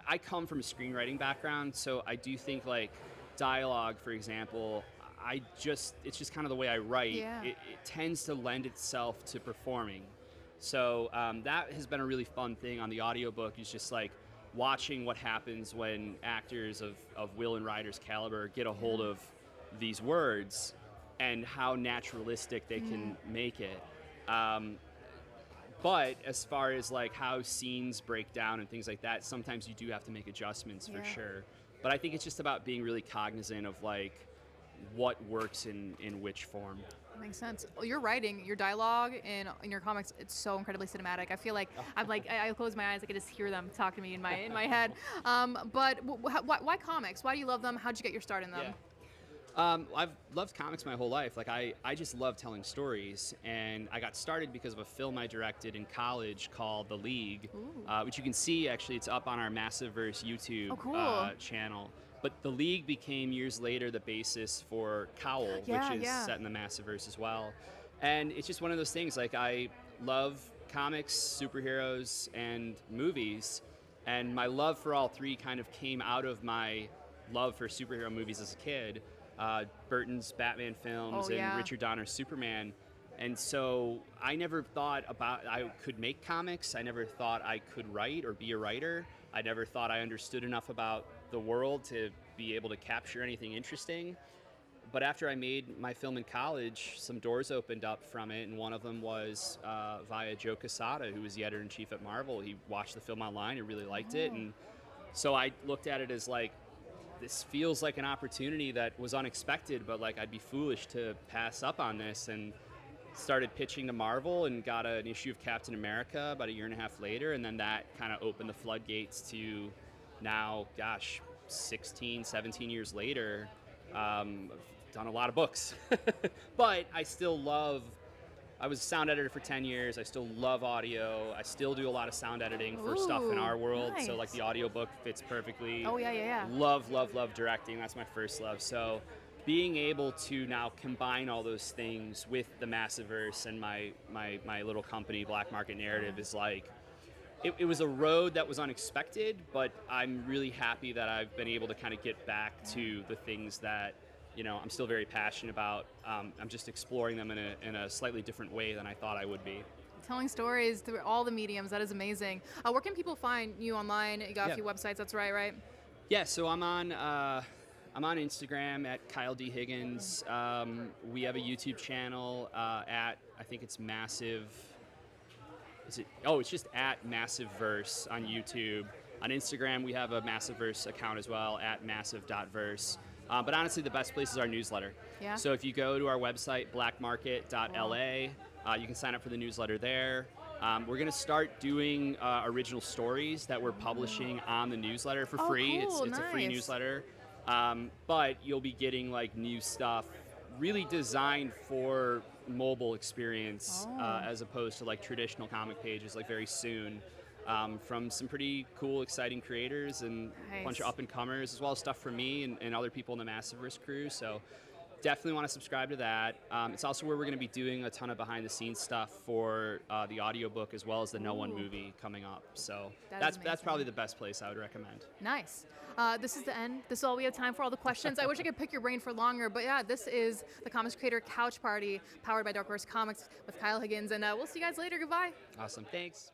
I come from a screenwriting background, so I do think like dialogue, for example, it's just kind of the way I write. Yeah. It tends to lend itself to performing. So that has been a really fun thing on the audiobook, is just like watching what happens when actors of Will and Ryder's caliber get a hold of these words and how naturalistic they can make it. But as far as like how scenes break down and things like that, sometimes you do have to make adjustments for sure. But I think it's just about being really cognizant of like what works in which form. That makes sense. Well, your writing, your dialogue in your comics, it's so incredibly cinematic. I feel like I'm like, I close my eyes, I can just hear them talk to me in my head. But why comics? Why do you love them? How'd you get your start in them? I've loved comics my whole life. Like I just love telling stories, and I got started because of a film I directed in college called The League, which you can see actually. It's up on our Massiveverse YouTube channel. But The League became years later the basis for Cowl, which is set in the Massiveverse as well. And it's just one of those things. Like I love comics, superheroes, and movies, and my love for all three kind of came out of my love for superhero movies as a kid. Burton's Batman films and Richard Donner's Superman. And so I never thought I could make comics. I never thought I could write or be a writer. I never thought I understood enough about the world to be able to capture anything interesting. But after I made my film in college, some doors opened up from it, and one of them was via Joe Quesada, who was the editor-in-chief at Marvel. He watched the film online and really liked it, and so I looked at it as like, this feels like an opportunity that was unexpected, but like I'd be foolish to pass up on this, and started pitching to Marvel and got an issue of Captain America about a year and a half later, and then that kind of opened the floodgates to now, gosh, 16, 17 years later, I've done a lot of books. But I still love, I was a sound editor for 10 years. I still love audio. I still do a lot of sound editing for stuff in our world. Nice. So like the audiobook fits perfectly. Oh, yeah. Love directing. That's my first love. So being able to now combine all those things with the Massiveverse and my little company, Black Market Narrative, is like, it was a road that was unexpected, but I'm really happy that I've been able to kind of get back to the things that, you know, I'm still very passionate about. I'm just exploring them in a slightly different way than I thought I would be. Telling stories through all the mediums, that is amazing. Where can people find you online? You got a few websites, that's right? Yeah, so I'm on Instagram at Kyle D. Higgins. We have a YouTube channel at, I think it's Massive. It's just at Massiveverse on YouTube. On Instagram, we have a Massiveverse account as well, at massive.verse. But honestly, the best place is our newsletter. Yeah. So if you go to our website, blackmarket.la, you can sign up for the newsletter there. We're going to start doing original stories that we're publishing on the newsletter for free. Cool. It's a free newsletter. But you'll be getting like new stuff really designed for mobile experience as opposed to like traditional comic pages, like very soon. From some pretty cool, exciting creators and a bunch of up-and-comers, as well as stuff from me and other people in the Massiveverse crew. So definitely want to subscribe to that. It's also where we're going to be doing a ton of behind-the-scenes stuff for the audiobook as well as the No One Ooh. movie coming up. So That is that's probably the best place I would recommend. Nice. This is the end. This is all we have time for, all the questions. I wish I could pick your brain for longer, but yeah, this is the Comics Creator Couch Party powered by Dark Horse Comics with Kyle Higgins, and we'll see you guys later. Goodbye. Awesome. Thanks.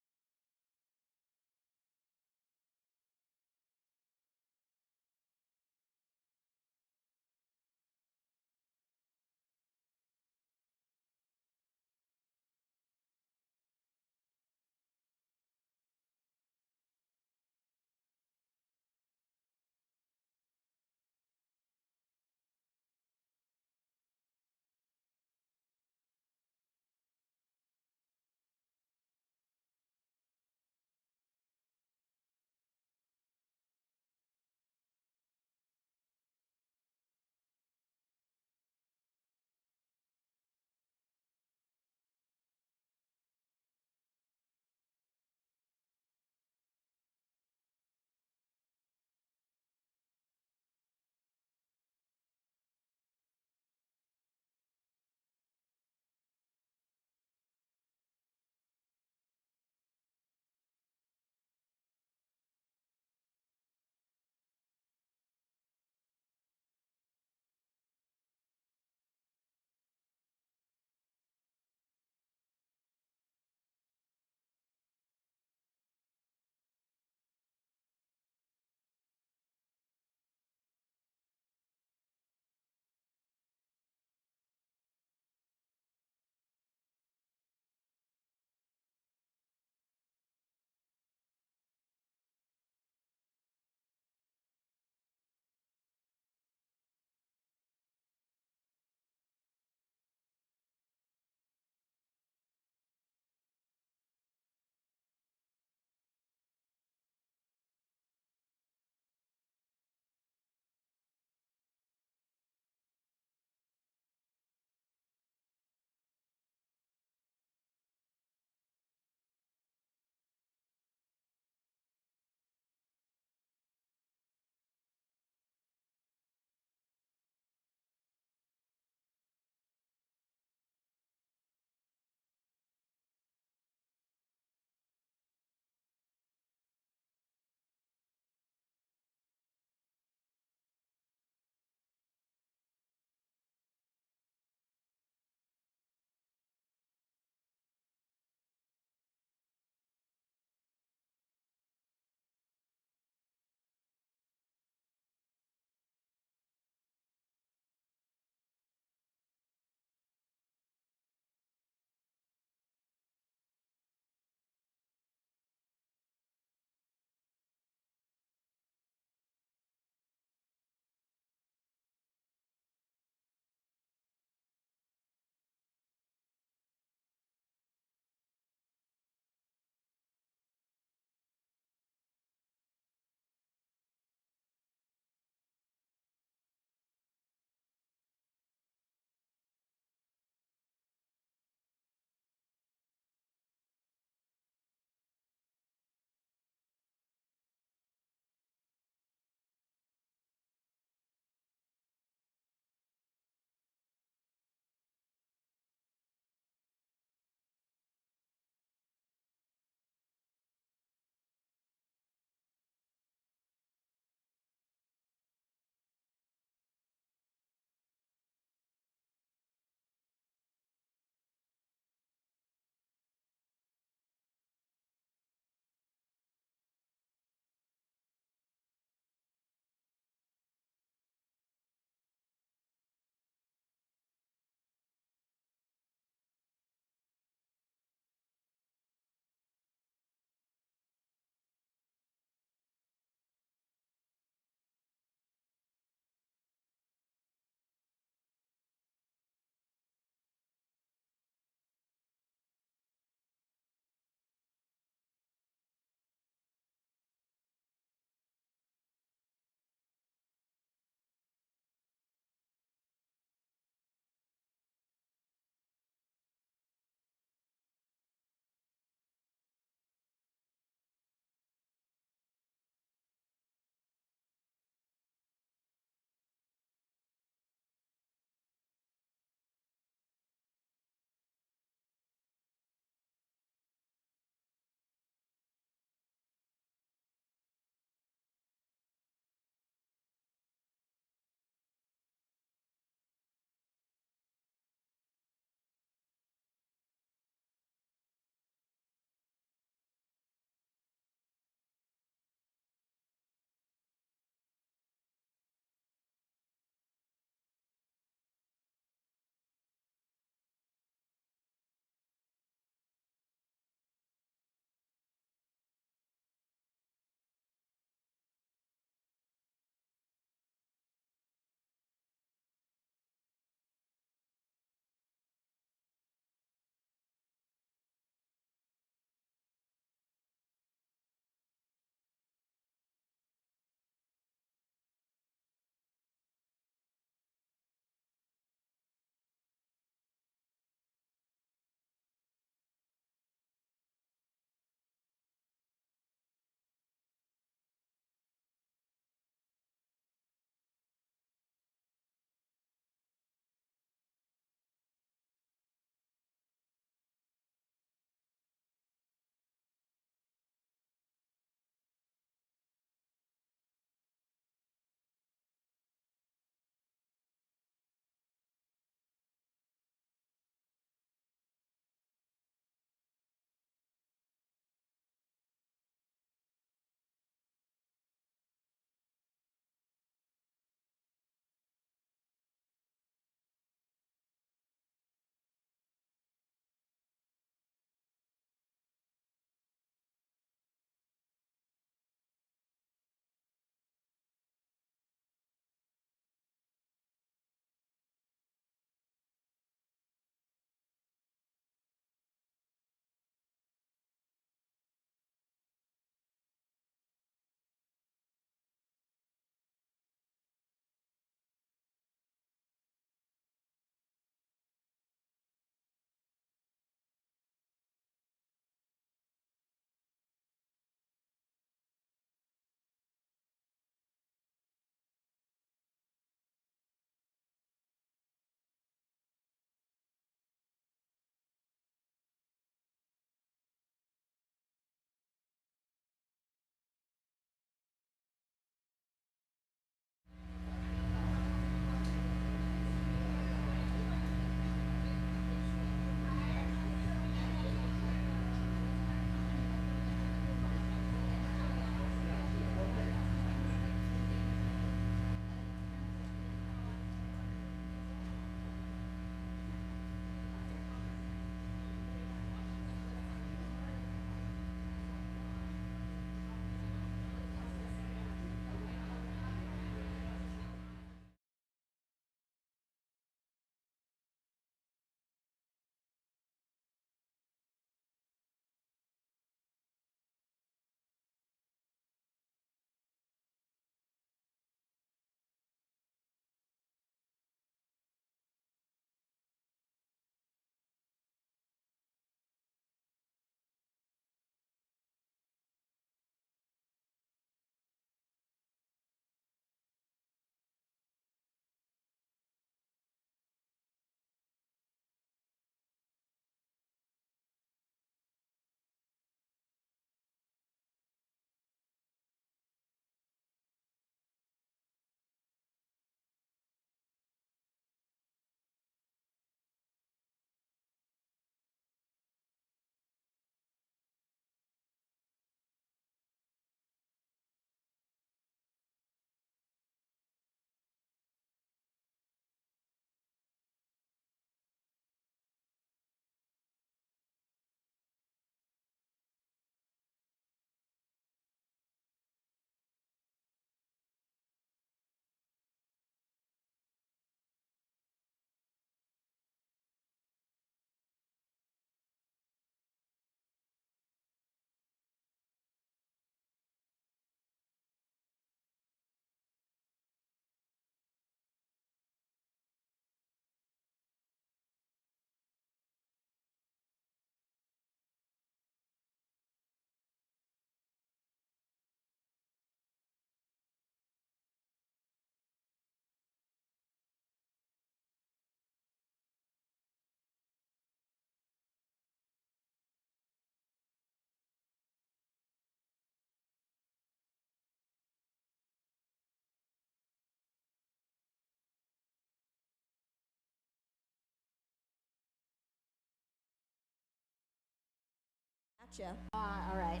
Gotcha. All right.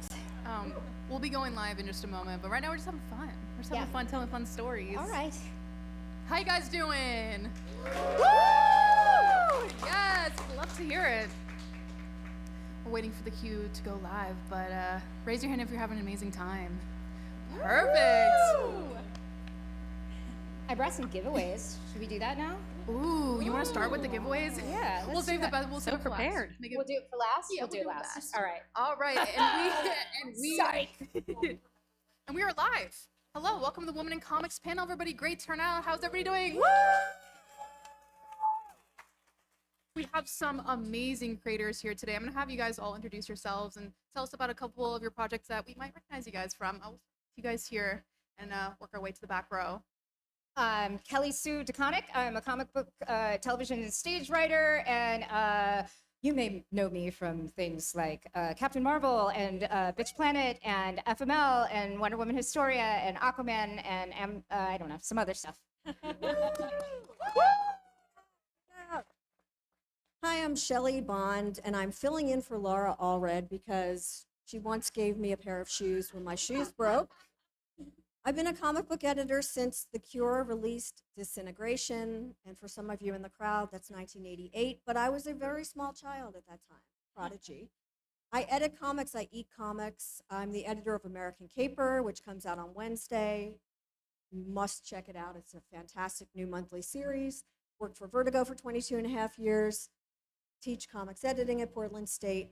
We'll be going live in just a moment, but right now we're just having fun. We're just having fun telling fun stories. All right. How you guys doing? Woo! Yes, love to hear it. We're waiting for the cue to go live, but raise your hand if you're having an amazing time. Perfect. I brought some giveaways. Should we do that now? Ooh, you want to start with the giveaways? Yeah, We'll save the best. We'll So save it for last. prepared. Make it- We'll do it for last. Yeah, we'll do it it last. All right. All right, and we and we are live. Hello, welcome to the Women in Comics panel, everybody. Great turnout. How's everybody doing? We have some amazing creators here today. I'm gonna have you guys all introduce yourselves and tell us about a couple of your projects that we might recognize you guys from. I'll see you guys here and work our way to the back row. I'm Kelly Sue DeConnick. I'm a comic book, television, and stage writer, and you may know me from things like Captain Marvel and Bitch Planet and FML and Wonder Woman Historia and Aquaman and I don't know, some other stuff. Hi, I'm Shelley Bond, and I'm filling in for Laura Allred because she once gave me a pair of shoes when my shoes broke. I've been a comic book editor since The Cure released Disintegration, and for some of you in the crowd, that's 1988, but I was a very small child at that time, prodigy. I edit comics, I eat comics. I'm the editor of American Caper, which comes out on Wednesday. You must check it out. It's a fantastic new monthly series. Worked for Vertigo for 22 and a half years. Teach comics editing at Portland State.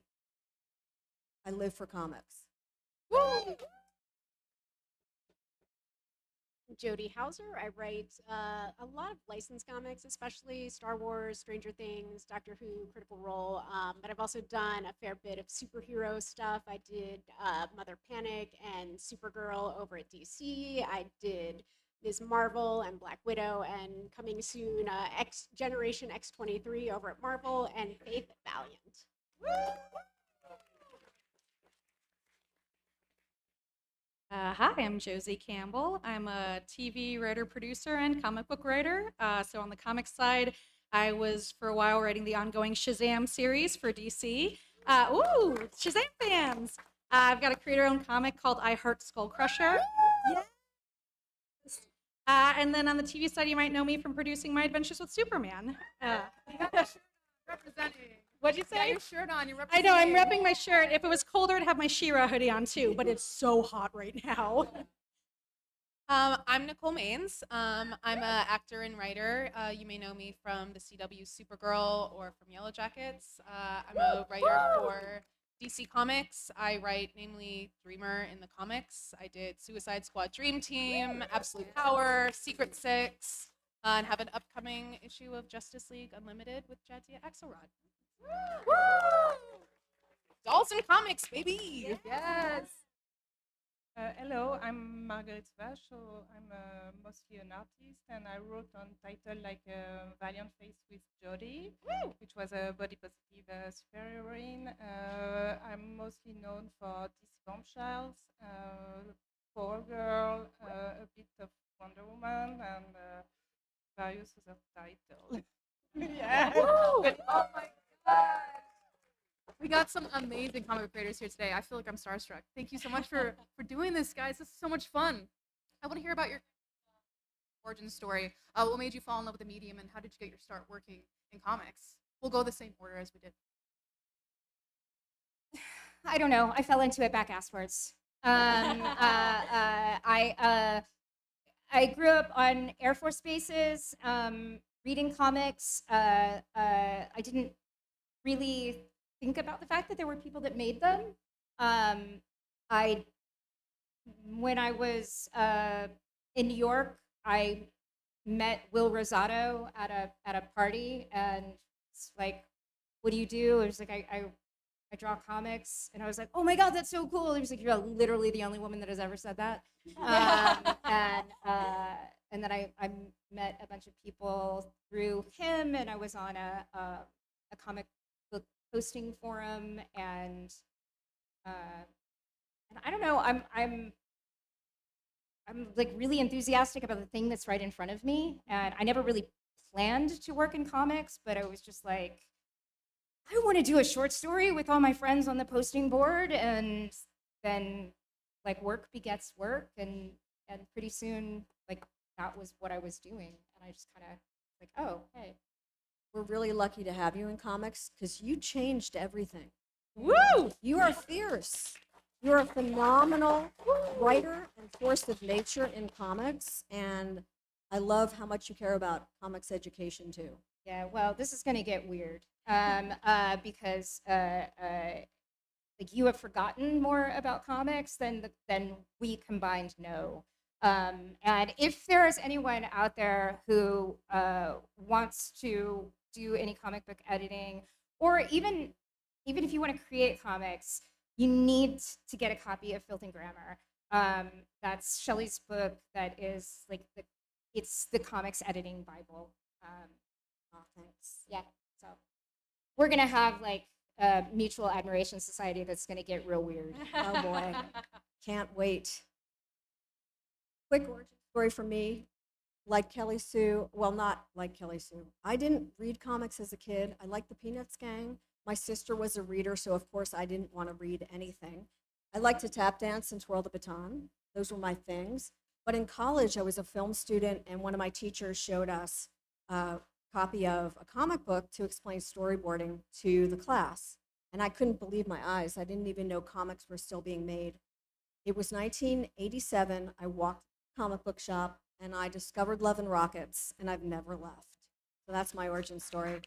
I live for comics. Woo! Jody Hauser. I write a lot of licensed comics, especially Star Wars, Stranger Things, Doctor Who, Critical Role. But I've also done a fair bit of superhero stuff. I did Mother Panic and Supergirl over at DC. I did Ms. Marvel and Black Widow, and coming soon, Generation X-23 over at Marvel, and Faith Valiant. Hi, I'm Josie Campbell. I'm a TV writer, producer, and comic book writer. So on the comic side, I was for a while writing the ongoing Shazam series for DC. Ooh, Shazam fans! I've got a creator-owned comic called I Heart Skull Crusher. Yes. And then on the TV side, you might know me from producing My Adventures with Superman. Representing. What'd you You got say? your shirt on. You're I know, I'm representing. repping my shirt. If it was colder, I'd have my She-Ra hoodie on too, but it's so hot right now. I'm Nicole Maines. I'm an actor and writer. You may know me from the CW Supergirl or from Yellow Jackets. I'm a writer for DC Comics. I write namely Dreamer in the comics. I did Suicide Squad Dream Team, Absolute Power, Secret Six, and have an upcoming issue of Justice League Unlimited with Jadzia Axelrod. Dolls and comics, baby! Yes! Hello, I'm Margaret Vache. I'm mostly an artist, and I wrote on title like Valiant Face with Jodie, which was a body positive superheroine. I'm mostly known for DC Bombshells, Power Girl, a bit of Wonder Woman, and various other titles. Yeah. Woo! Oh my God! We got some amazing comic creators here today. I feel like I'm starstruck. Thank you so much for doing this, guys. This is so much fun. I want to hear about your origin story. What made you fall in love with the medium, and how did you get your start working in comics? We'll go the same order as we did. I don't know. I fell into it back asswards. I grew up on Air Force bases, reading comics. I didn't really think about the fact that there were people that made them. When I was in New York, I met Will Rosato at a party, and it's like, "What do you do?" It was like, I draw comics, and I was like, "Oh my God, that's so cool!" He was like, "You're literally the only woman that has ever said that." And then I met a bunch of people through him, and I was on a comic book posting forum, and I don't know, I'm like really enthusiastic about the thing that's right in front of me, and I never really planned to work in comics, but I was just like, I want to do a short story with all my friends on the posting board, and then like work begets work, and pretty soon like that was what I was doing, and I just kind of like, oh, hey. We're really lucky to have you in comics because you changed everything. Woo! You are fierce. You're a phenomenal writer and force of nature in comics, and I love how much you care about comics education too. Yeah, well, this is going to get weird because like you have forgotten more about comics than we combined know. And if there is anyone out there who wants to do any comic book editing, or even if you want to create comics, you need to get a copy of Filth and Grammar. That's Shelley's book. That is like it's the comics editing Bible. Oh, thanks. Yeah. So we're gonna have like a mutual admiration society that's gonna get real weird. Oh boy, can't wait. Quick origin story for me. Like Kelly Sue, well, not like Kelly Sue. I didn't read comics as a kid. I liked the Peanuts gang. My sister was a reader, so of course I didn't want to read anything. I liked to tap dance and twirl the baton. Those were my things. But in college, I was a film student, and one of my teachers showed us a copy of a comic book to explain storyboarding to the class. And I couldn't believe my eyes. I didn't even know comics were still being made. It was 1987. I walked to the comic book shop, and I discovered Love and Rockets, and I've never left. So that's my origin story.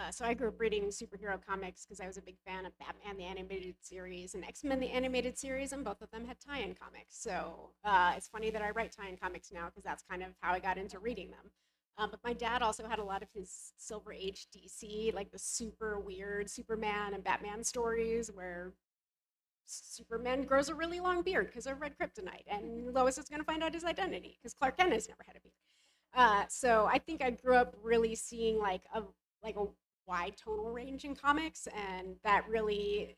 So I grew up reading superhero comics because I was a big fan of Batman the Animated Series and X-Men the Animated Series, and both of them had tie-in comics. So it's funny that I write tie-in comics now because that's kind of how I got into reading them. But my dad also had a lot of his Silver Age DC, like the super weird Superman and Batman stories where Superman grows a really long beard because of red kryptonite, and Lois is going to find out his identity because Clark Kent has never had a beard. So I think I grew up really seeing like a wide tonal range in comics, and that really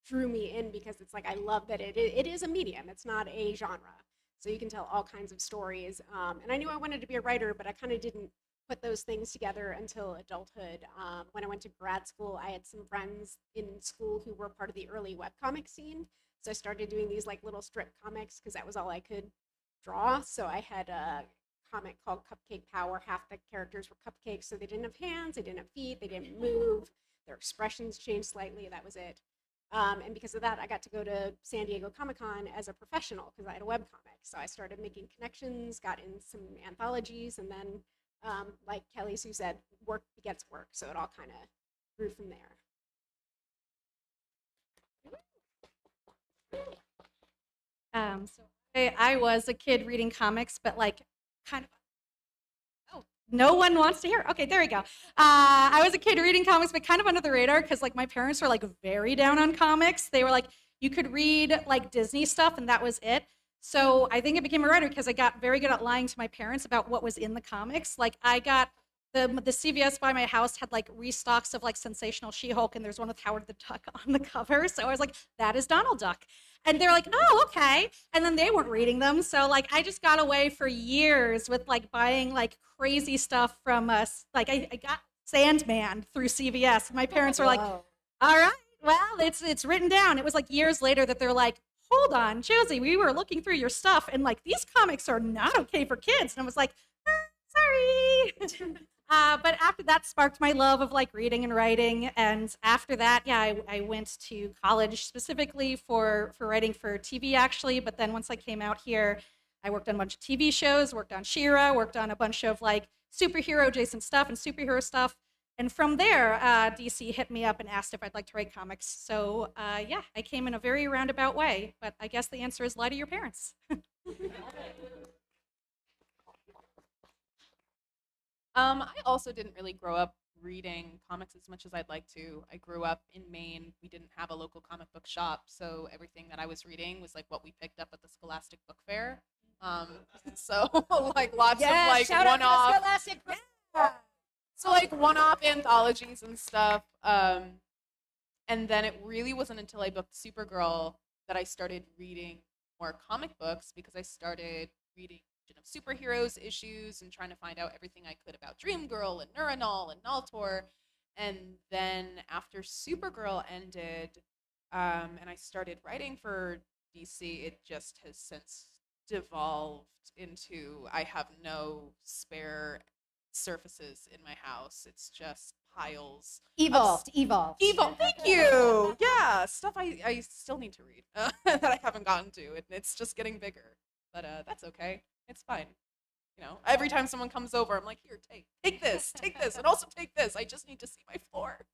drew me in because it's like I love that it is a medium. It's not a genre, so you can tell all kinds of stories. And I knew I wanted to be a writer, but I kind of didn't put those things together until adulthood. When I went to grad school, I had some friends in school who were part of the early webcomic scene, so I started doing these like little strip comics because that was all I could draw. So I had a comic called Cupcake Power. Half the characters were cupcakes, so they didn't have hands, they didn't have feet, they didn't move, their expressions changed slightly. That was it. And because of that, I got to go to San Diego Comic-Con as a professional because I had a webcomic. So I started making connections, got in some anthologies, and then like Kelly Sue said, work begets work. So it all kind of grew from there. So I was a kid reading comics, but like kind of. Oh, no one wants to hear. Okay, there we go. I was a kid reading comics, but kind of under the radar because like my parents were like very down on comics. They were like, you could read like Disney stuff, and that was it. So I think I became a writer because I got very good at lying to my parents about what was in the comics. Like I got the CVS by my house had like restocks of like Sensational She-Hulk, and there's one with Howard the Duck on the cover. So I was like, that is Donald Duck. And they're like, oh, okay. And then they weren't reading them. So like I just got away for years with like buying like crazy stuff from us. Like I got Sandman through CVS. My parents were like, all right, well, it's written down. It was like years later that they're like, hold on, Josie, we were looking through your stuff and like these comics are not okay for kids. And I was like, sorry. But after that sparked my love of like reading and writing. And after that, yeah, I went to college specifically for writing for TV actually. But then once I came out here, I worked on a bunch of TV shows, worked on She-Ra, worked on a bunch of like superhero adjacent stuff and superhero stuff. And from there, DC hit me up and asked if I'd like to write comics. So yeah, I came in a very roundabout way, but I guess the answer is lie to your parents. I also didn't really grow up reading comics as much as I'd like to. I grew up in Maine. We didn't have a local comic book shop, so everything that I was reading was like what we picked up at the Scholastic Book Fair. So like lots of like one-off. So like one-off anthologies and stuff. And then it really wasn't until I booked Supergirl that I started reading more comic books because I started reading of superheroes issues and trying to find out everything I could about Dream Girl and Neuronal and Naltor. And then after Supergirl ended, and I started writing for DC, it just has since devolved into I have no spare surfaces in my house. It's just piles. Evolved. Evolved. Thank you. Yeah, stuff I still need to read that I haven't gotten to, and it's just getting bigger. But that's okay. It's fine. You know, every time someone comes over, I'm like, here, take this, and also take this. I just need to see my floor.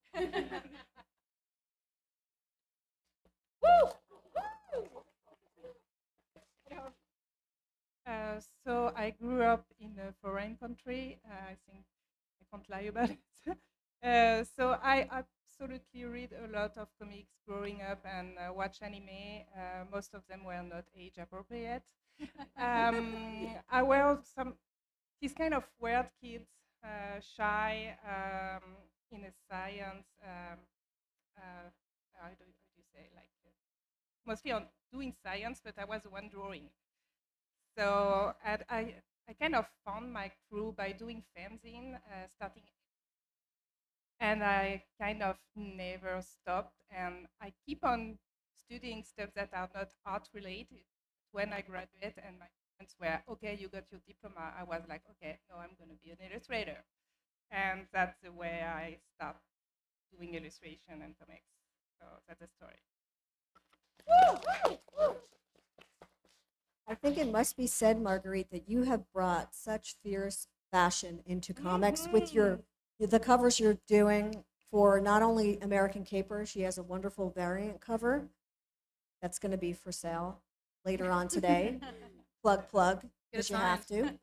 So I grew up in a foreign country. I think I can't lie about it. So I absolutely read a lot of comics growing up and watch anime. Most of them were not age appropriate. I were these kind of weird kids, shy, in a science. How do you say, like mostly on doing science, but I was the one drawing. So I kind of found my crew by doing fanzine, starting, and I kind of never stopped, and I keep on studying stuff that are not art related. When I graduate and my friends were, okay, you got your diploma, I was like, okay, no, I'm going to be an illustrator. And that's the way I start doing illustration and comics. So that's the story. I think it must be said, Marguerite, that you have brought such fierce fashion into comics with the covers you're doing for not only American Caper. She has a wonderful variant cover that's going to be for sale later on today. plug, because you have to.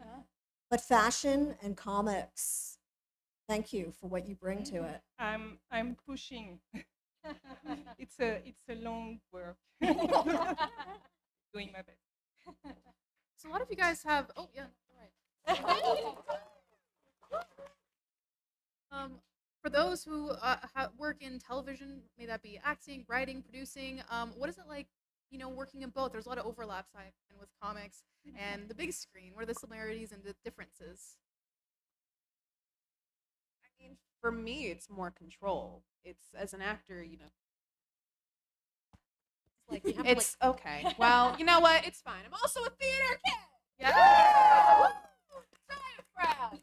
But fashion and comics, thank you for what you bring to it. I'm pushing. It's a long work. Doing my best. So a lot of you guys have. Oh yeah, all right. For those who work in television, may that be acting, writing, producing, what is it like? You know, working in both. There's a lot of overlaps I find with comics and the big screen. What are the similarities and the differences? I mean, for me, it's more control. It's as an actor, you know. Like you have It's okay. Well, you know what? It's fine. I'm also a theater kid. Yeah. So proud.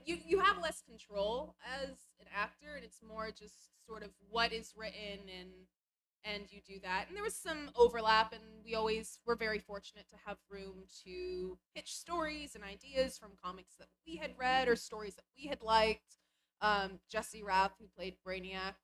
You have less control as an actor, and it's more just sort of what is written and you do that. And there was some overlap, and we always were very fortunate to have room to pitch stories and ideas from comics that we had read or stories that we had liked. Jesse Rath, who played Brainiac,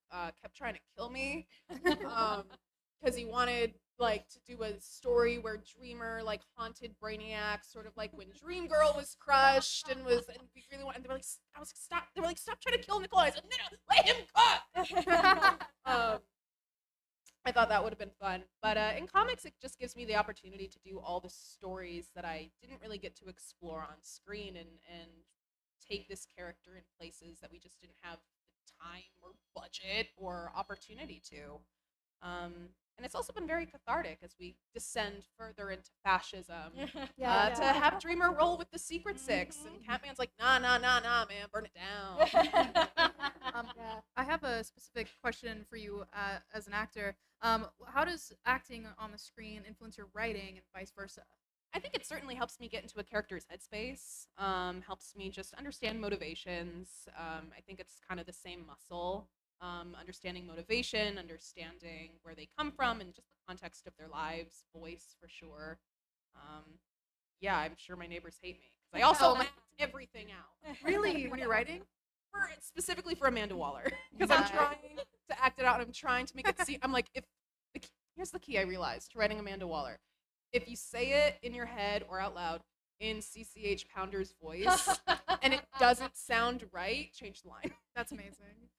kept trying to kill me because he wanted like to do a story where Dreamer like haunted Brainiac, sort of like when Dream Girl was crushed and we really wanted. And they were like, I was like, stop. They were like, stop trying to kill Nicole. I said, no, let him cut. I thought that would have been fun, but in comics, it just gives me the opportunity to do all the stories that I didn't really get to explore on screen and take this character in places that we just didn't have the time or budget or opportunity to. And it's also been very cathartic as we descend further into fascism. To have Dreamer roll with the Secret Six, and Catman's like, nah, man, burn it down. I have a specific question for you as an actor. How does acting on the screen influence your writing and vice versa? I think it certainly helps me get into a character's headspace, helps me just understand motivations. I think it's kind of the same muscle, understanding motivation, understanding where they come from, and just the context of their lives, voice for sure. Yeah, I'm sure my neighbors hate me, because I also act everything out. Really? When you're writing? Specifically for Amanda Waller, because I'm trying to act it out, and I'm trying to make it seem, I'm like, here's the key I realized to writing Amanda Waller. If you say it in your head or out loud in CCH Pounder's voice and it doesn't sound right, change the line. That's amazing.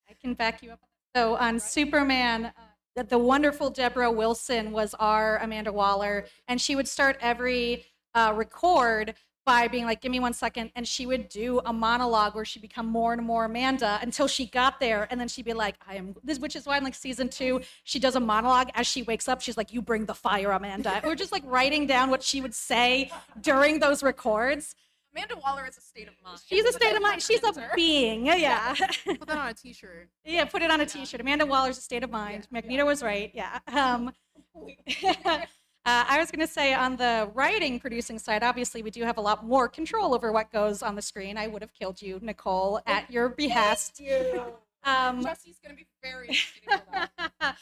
I can back you up. So on Superman, the wonderful Deborah Wilson was our Amanda Waller, and she would start every record by being like, give me 1 second. And she would do a monologue where she'd become more and more Amanda until she got there. And then she'd be like, I am this, which is why in like season 2, she does a monologue as she wakes up. She's like, you bring the fire, Amanda. And we're just like writing down what she would say during those records. Amanda Waller is a state of mind. She's a state of mind. She's a being. Yeah. Put that on a t-shirt. Yeah, put it on a t-shirt. Amanda Waller's a state of mind. Magneto was right. Yeah. I was going to say on the writing producing side, obviously we do have a lot more control over what goes on the screen. I would have killed you, Nicole, at your behest. Jesse's going to be very excited for that.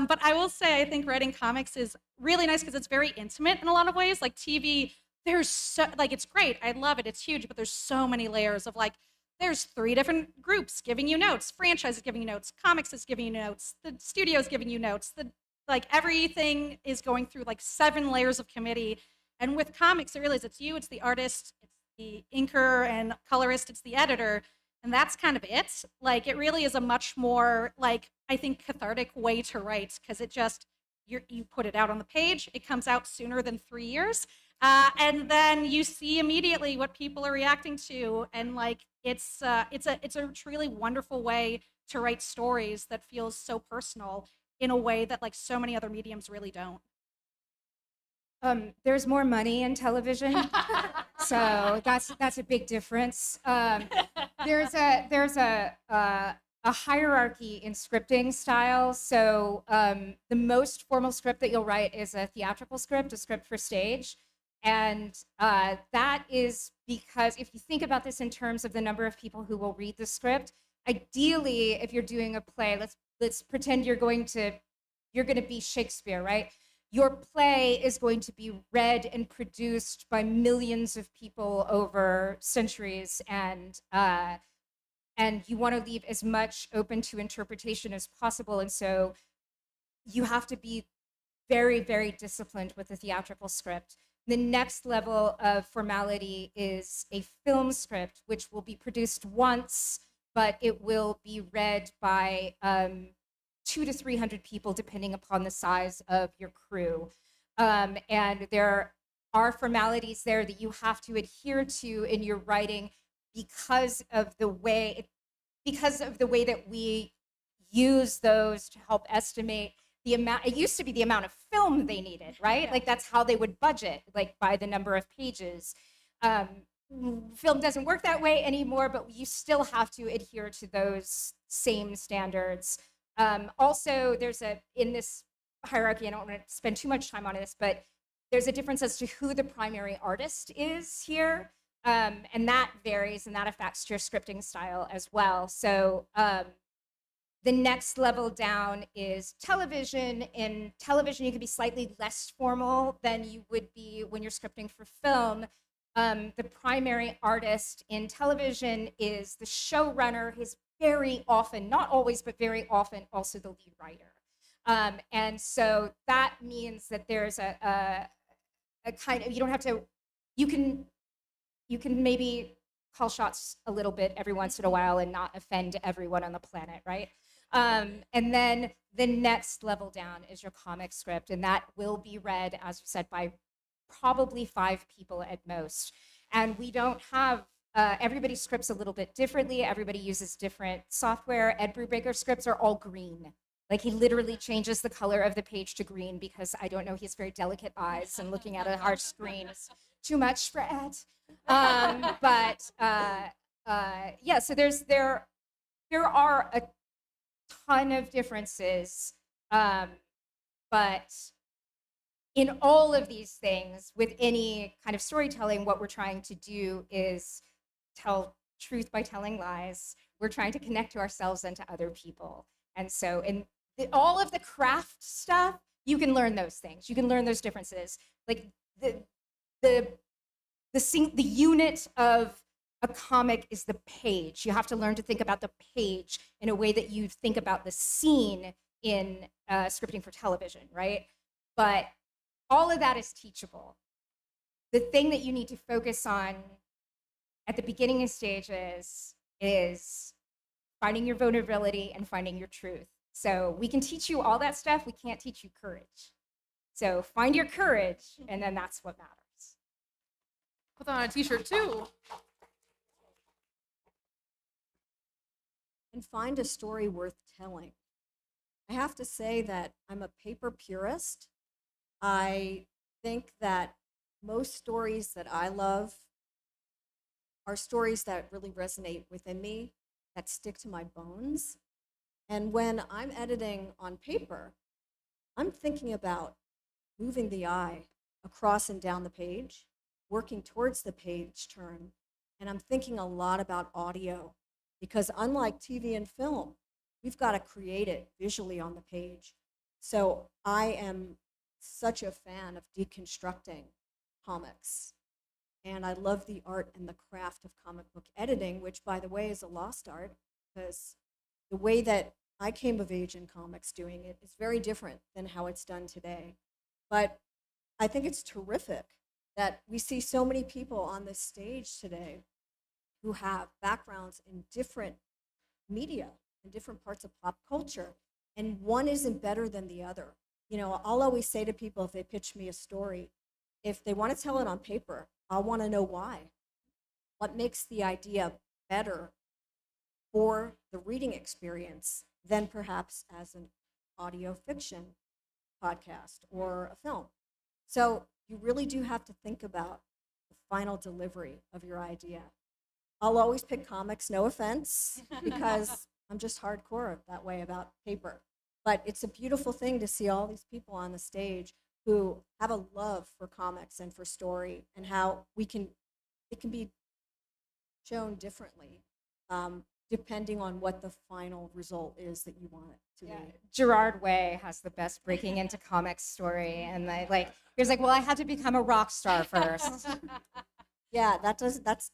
But I will say, I think writing comics is really nice because it's very intimate in a lot of ways. Like TV, there's so, like, it's great. I love it. It's huge, but there's so many layers of like, there's 3 different groups giving you notes. Franchise is giving you notes. Comics is giving you notes. The studio is giving you notes. Like everything is going through like 7 layers of committee. And with comics, it really is. It's you, it's the artist, it's the inker and colorist, it's the editor. And that's kind of it. Like it really is a much more like, I think, cathartic way to write because it just, you put it out on the page. It comes out sooner than 3 years. And then you see immediately what people are reacting to. And like, it's a truly wonderful way to write stories that feels so personal in a way that like so many other mediums really don't. There's more money in television, so that's a big difference. There's a hierarchy in scripting styles. So the most formal script that you'll write is a theatrical script, a script for stage, and that is because if you think about this in terms of the number of people who will read the script, ideally, if you're doing a play, let's pretend you're going to be Shakespeare, right? Your play is going to be read and produced by millions of people over centuries, and you want to leave as much open to interpretation as possible. And so you have to be very, very disciplined with the theatrical script. The next level of formality is a film script, which will be produced once, but it will be read by 200 to 300 people, depending upon the size of your crew. And there are formalities there that you have to adhere to in your writing because of the way that we use those to help estimate the amount. It used to be the amount of film they needed, right? Like that's how they would budget, like by the number of pages. Film doesn't work that way anymore, but you still have to adhere to those same standards. Also, in this hierarchy, I don't want to spend too much time on this, but there's a difference as to who the primary artist is here. And that varies and that affects your scripting style as well. So the next level down is television. In television, you can be slightly less formal than you would be when you're scripting for film. The primary artist in television is the showrunner. He's very often, not always, but very often also the lead writer. And so that means that there's a kind of, you don't have to, you can maybe call shots a little bit every once in a while and not offend everyone on the planet, right? And then the next level down is your comic script, and that will be read, as you said, by probably 5 people at most. And we don't have, everybody scripts a little bit differently. Everybody uses different software. Ed Brubaker's scripts are all green. Like he literally changes the color of the page to green because I don't know, he has very delicate eyes and looking at a harsh screen is too much for Ed. Yeah, so there are a ton of differences, but in all of these things, with any kind of storytelling, what we're trying to do is tell truth by telling lies. We're trying to connect to ourselves and to other people. And so in all of the craft stuff, you can learn those things. You can learn those differences. Like the unit of a comic is the page. You have to learn to think about the page in a way that you think about the scene in scripting for television, right? But all of that is teachable. The thing that you need to focus on at the beginning of stages is finding your vulnerability and finding your truth. So we can teach you all that stuff. We can't teach you courage. So find your courage, and then that's what matters. Put that on a t-shirt too. And find a story worth telling. I have to say that I'm a paper purist. I think that most stories that I love are stories that really resonate within me, that stick to my bones. And when I'm editing on paper, I'm thinking about moving the eye across and down the page, working towards the page turn, and I'm thinking a lot about audio because unlike TV and film, we've got to create it visually on the page. So I am such a fan of deconstructing comics. And I love the art and the craft of comic book editing, which, by the way, is a lost art because the way that I came of age in comics doing it is very different than how it's done today. But I think it's terrific that we see so many people on this stage today who have backgrounds in different media and different parts of pop culture, and one isn't better than the other. You know, I'll always say to people if they pitch me a story, if they want to tell it on paper, I'll want to know why. What makes the idea better for the reading experience than perhaps as an audio fiction podcast or a film. So you really do have to think about the final delivery of your idea. I'll always pick comics, no offense, because I'm just hardcore that way about paper. But it's a beautiful thing to see all these people on the stage who have a love for comics and for story and how it can be shown differently depending on what the final result is that you want it to be. Gerard Way has the best breaking into comics story, and he was like, well, I had to become a rock star first. Yeah, that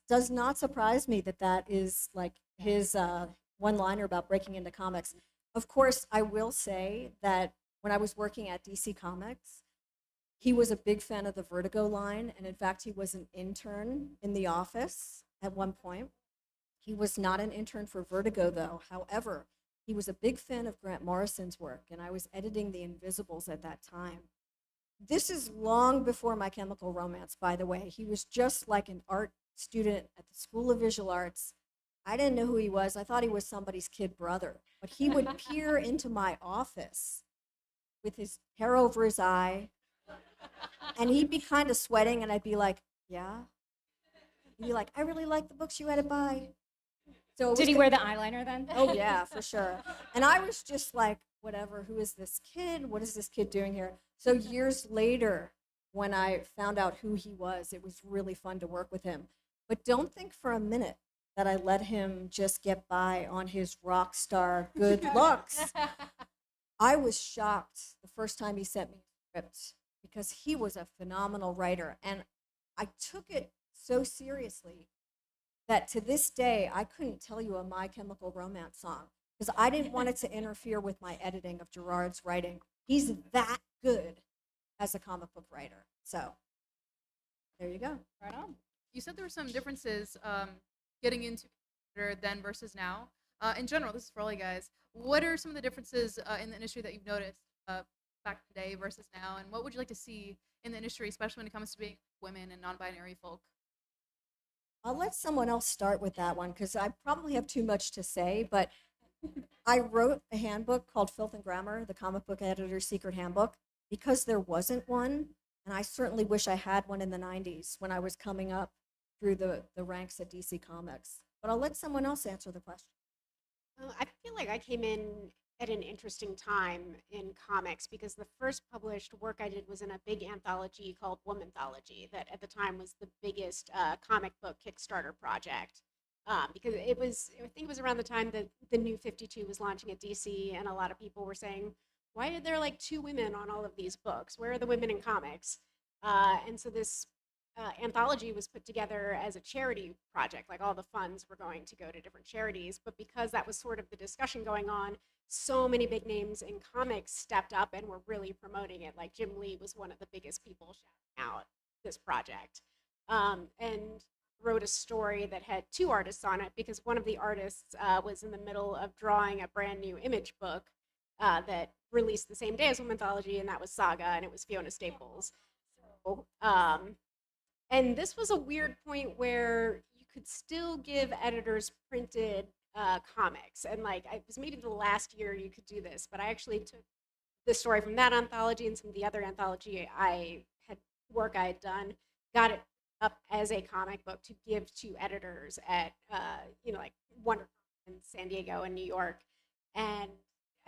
does not surprise me that is like his one-liner about breaking into comics. Of course, I will say that when I was working at DC Comics, he was a big fan of the Vertigo line, and in fact, he was an intern in the office at one point. He was not an intern for Vertigo, though. However, he was a big fan of Grant Morrison's work, and I was editing The Invisibles at that time. This is long before My Chemical Romance, by the way. He was just like an art student at the School of Visual Arts. I didn't know who he was. I thought he was somebody's kid brother. But he would peer into my office with his hair over his eye, and he'd be kind of sweating, and I'd be like, yeah? He'd be like, I really like the books you edit by. So Did he wear the eyeliner then? Oh, yeah, for sure. And I was just like, whatever, who is this kid? What is this kid doing here? So years later, when I found out who he was, it was really fun to work with him. But don't think for a minute that I let him just get by on his rock star good looks. I was shocked the first time he sent me a script because he was a phenomenal writer. And I took it so seriously that to this day, I couldn't tell you a My Chemical Romance song because I didn't want it to interfere with my editing of Gerard's writing. He's that good as a comic book writer. So there you go. Right on. You said there were some differences getting into then versus now. In general, this is for all you guys. What are some of the differences in the industry that you've noticed back today versus now? And what would you like to see in the industry, especially when it comes to being women and non-binary folk? I'll let someone else start with that one because I probably have too much to say, but I wrote a handbook called Filth and Grammar, the comic book editor's secret handbook, because there wasn't one, and I certainly wish I had one in the 90s when I was coming up through the ranks at DC Comics. But I'll let someone else answer the question. I feel like I came in at an interesting time in comics because the first published work I did was in a big anthology called Womanthology that at the time was the biggest comic book Kickstarter project. Because I think it was around the time that the New 52 was launching at DC, and a lot of people were saying, why are there like 2 women on all of these books? Where are the women in comics? And so this anthology was put together as a charity project, like all the funds were going to go to different charities, but because that was sort of the discussion going on, so many big names in comics stepped up and were really promoting it. Like Jim Lee was one of the biggest people shouting out this project, and wrote a story that had 2 artists on it because one of the artists was in the middle of drawing a brand new Image book that released the same day as Womanthology, and that was Saga, and it was Fiona Staples. So, And this was a weird point where you could still give editors printed comics. And like, it was maybe the last year you could do this, but I actually took the story from that anthology and some of the other anthology I had done, got it up as a comic book to give to editors at, like WonderCon in San Diego and New York. And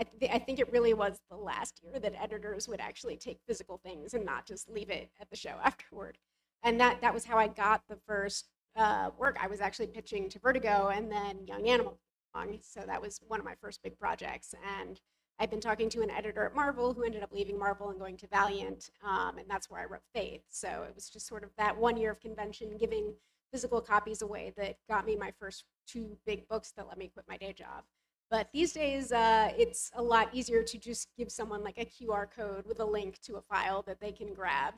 I think it really was the last year that editors would actually take physical things and not just leave it at the show afterward. And that was how I got the first work. I was actually pitching to Vertigo, and then Young Animal came along. So that was one of my first big projects. And I've been talking to an editor at Marvel who ended up leaving Marvel and going to Valiant, and that's where I wrote Faith. So it was just sort of that 1 year of convention, giving physical copies away, that got me my first 2 big books that let me quit my day job. But these days, it's a lot easier to just give someone like a QR code with a link to a file that they can grab.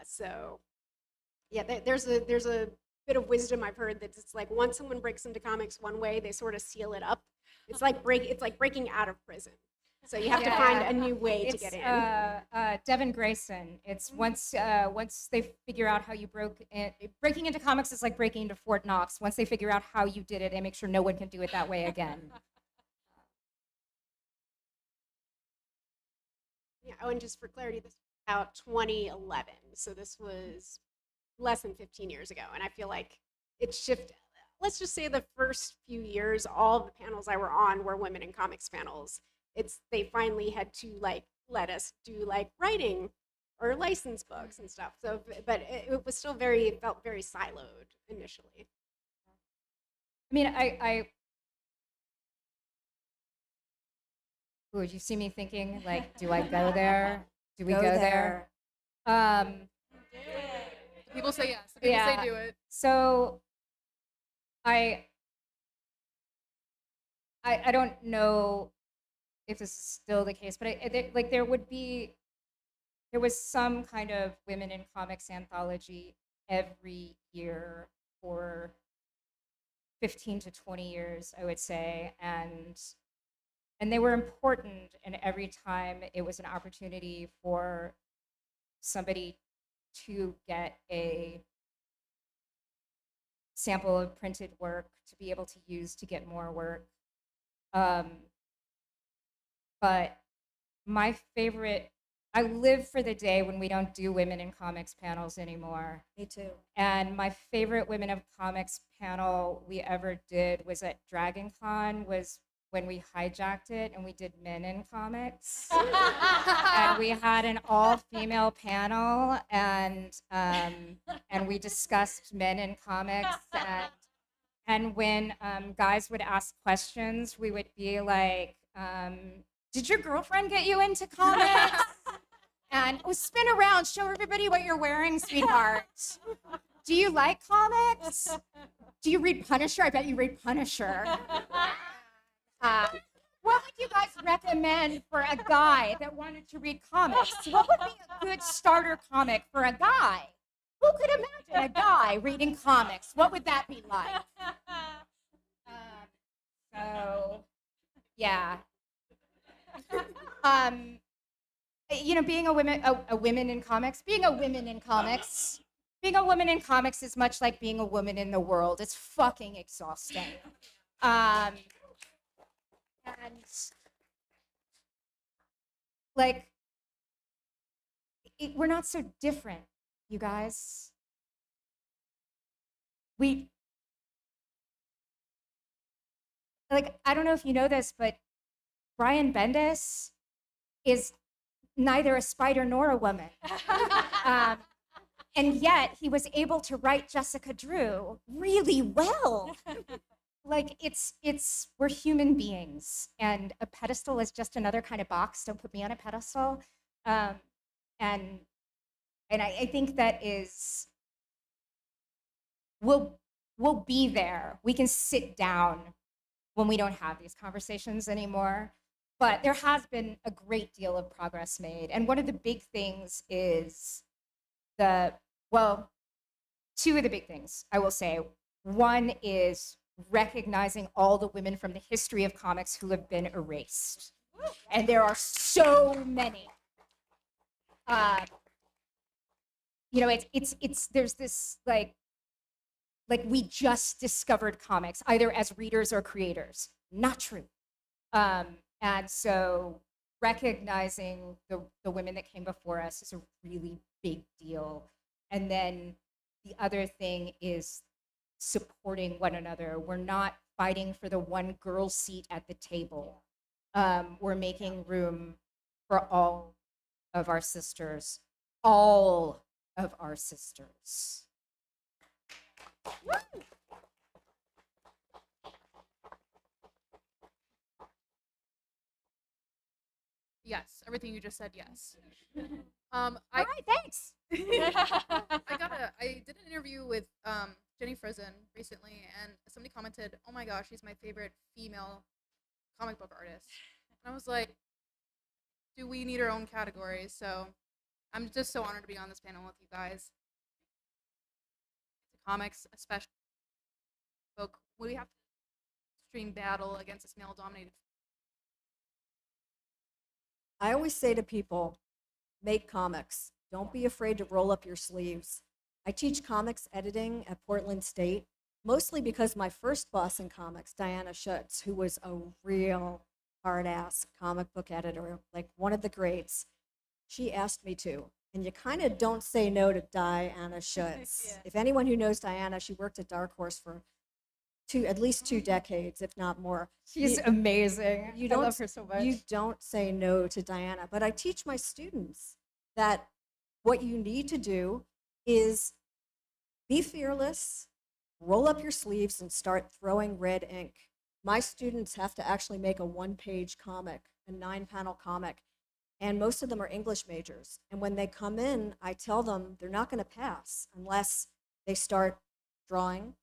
So yeah, there's a bit of wisdom I've heard that it's like once someone breaks into comics one way, they sort of seal it up. It's like breaking out of prison. So you have to find a new way to get in. Devin Grayson. It's once they figure out how you broke in. Breaking into comics is like breaking into Fort Knox. Once they figure out how you did it, and make sure no one can do it that way again. Yeah. Oh, and just for clarity, this was out 2011. So this was less than 15 years ago, and I feel like it shifted. Let's just say the first few years, all the panels I were on were women in comics panels. They finally had to like let us do like writing or license books and stuff. So, but it was still it felt very siloed initially. I mean, would you see me thinking like, do I go there? Do we go there? People say yes. People say do it. So I don't know if this is still the case, but there was some kind of women in comics anthology every year for 15 to 20 years, I would say, and they were important. And every time it was an opportunity for somebody to get a sample of printed work to be able to use to get more work. But my favorite, I live for the day when we don't do women in comics panels anymore. Me too. And my favorite women of comics panel we ever did was at Dragon Con, was when we hijacked it and we did men in comics. And we had an all-female panel, and we discussed men in comics. And when guys would ask questions, we would be like, did your girlfriend get you into comics? And spin around, show everybody what you're wearing, sweetheart. Do you like comics? Do you read Punisher? I bet you read Punisher. What would you guys recommend for a guy that wanted to read comics? What would be a good starter comic for a guy? Who could imagine a guy reading comics? What would that be like? So, yeah. Being a woman in comics, being a woman in comics is much like being a woman in the world. It's fucking exhausting. And like, we're not so different, you guys. I don't know if you know this, but Brian Bendis is neither a spider nor a woman. And yet he was able to write Jessica Drew really well. We're human beings, and a pedestal is just another kind of box. Don't put me on a pedestal. And I think that is, we'll be there. We can sit down when we don't have these conversations anymore. But there has been a great deal of progress made. And one of the big things is two of the big things, I will say. One is recognizing all the women from the history of comics who have been erased. And there are so many. you know, it's there's this like we just discovered comics either as readers or creators. Not true. And so recognizing the women that came before us is a really big deal. And then the other thing is supporting one another. We're not fighting for the one girl seat at the table. We're making room for all of our sisters, all of our sisters. Yes, everything you just said, yes. All right, thanks. I did an interview with Jenny Frison recently, and somebody commented, "Oh my gosh, she's my favorite female comic book artist." And I was like, "Do we need our own category?" So I'm just so honored to be on this panel with you guys. Comics, especially book, we have to extreme battle against this male-dominated. I always say to people, make comics. Don't be afraid to roll up your sleeves. I teach comics editing at Portland State, mostly because my first boss in comics, Diana Schutz, who was a real hard-ass comic book editor, like one of the greats, she asked me to. And you kind of don't say no to Diana Schutz. Yeah. If anyone who knows Diana, she worked at Dark Horse for at least 2 decades, if not more. She's amazing. You I don't, love her so much. You don't say no to Diana. But I teach my students that what you need to do is be fearless, roll up your sleeves, and start throwing red ink. My students have to actually make a 1-page comic, a 9-panel comic, and most of them are English majors. And when they come in, I tell them they're not going to pass unless they start drawing,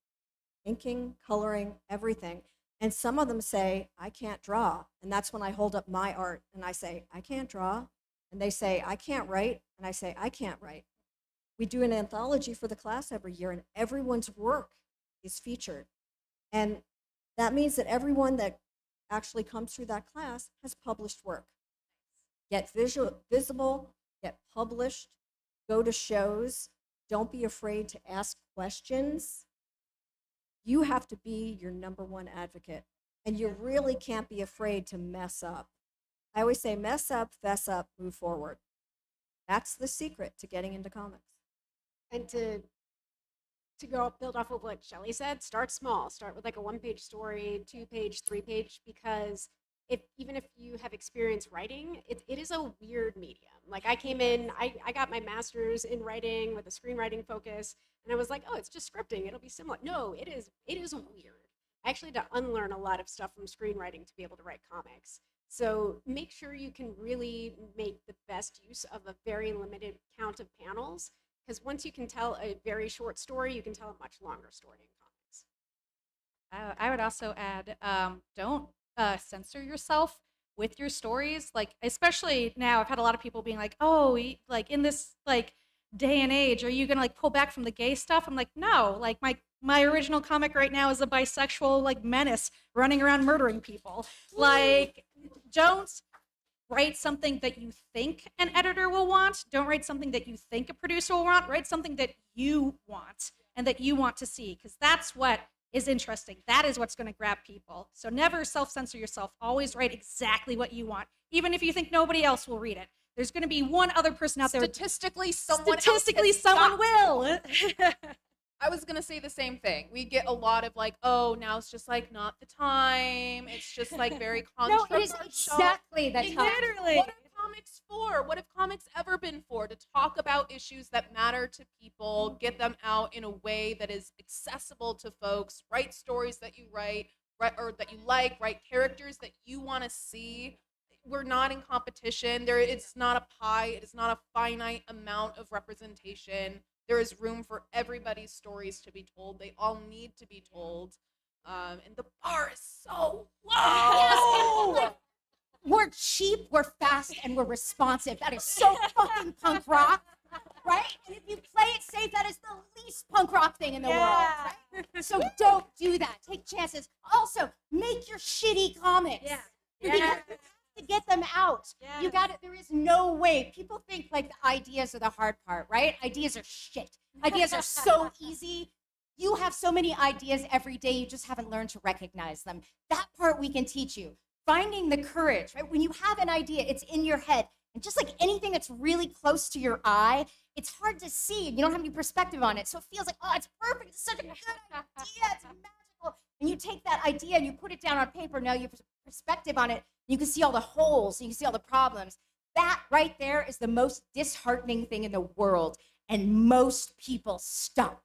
inking, coloring, everything. And some of them say, I can't draw. And that's when I hold up my art and I say, I can't draw. And they say, I can't write. And I say, I can't write. We do an anthology for the class every year, and everyone's work is featured. And that means that everyone that actually comes through that class has published work. Get visible, get published, go to shows. Don't be afraid to ask questions. You have to be your #1 advocate, and you really can't be afraid to mess up. I always say, mess up, fess up, move forward. That's the secret to getting into comics. And to go build off of what Shelley said, start small. Start with like a 1-page story, 2-page, 3-page, because even if you have experience writing, it is a weird medium. Like I came in, I got my master's in writing with a screenwriting focus, and I was like, oh, it's just scripting. It'll be similar. No, it is weird. I actually had to unlearn a lot of stuff from screenwriting to be able to write comics. So make sure you can really make the best use of a very limited count of panels, because once you can tell a very short story, you can tell a much longer story in comics. I would also add, don't censor yourself with your stories. Like, especially now, I've had a lot of people being like, oh, like in this like day and age, are you gonna like pull back from the gay stuff? I'm like, no, like my original comic right now is a bisexual like menace running around murdering people. Like, don't write something that you think an editor will want. Don't write something that you think a producer will want. Write something that you want and that you want to see, because that's what is interesting. That is what's going to grab people. So never self-censor yourself. Always write exactly what you want, even if you think nobody else will read it. There's going to be one other person out there. Statistically, someone will. I was gonna say the same thing. We get a lot of like, oh, now it's just like not the time. It's just like very No, controversial. it is exactly the time. Literally. What are comics for? What have comics ever been for? To talk about issues that matter to people, get them out in a way that is accessible to folks, write stories that you write or that you like, write characters that you want to see. We're not in competition. It's not a pie. It is not a finite amount of representation. There is room for everybody's stories to be told. They all need to be told. And the bar is so low. Yes, like, we're cheap, we're fast, and we're responsive. That is so fucking punk rock, right? And if you play it safe, that is the least punk rock thing in the world. Right? So don't do that. Take chances. Also, make your shitty comics. Yeah. Because to get them out. You got it. There is no way. People think like the ideas are the hard part, right? Ideas are shit. Ideas are so easy. You have so many ideas every day. You just haven't learned to recognize them. That part we can teach you. Finding the courage, right? When you have an idea, it's in your head. And just like anything that's really close to your eye, it's hard to see. You don't have any perspective on it. So it feels like, oh, it's perfect. It's such a good idea. It's magical. And you take that idea and you put it down on paper. Now you have perspective on it. You can see all the holes. You can see all the problems. That right there is the most disheartening thing in the world. And most people stop.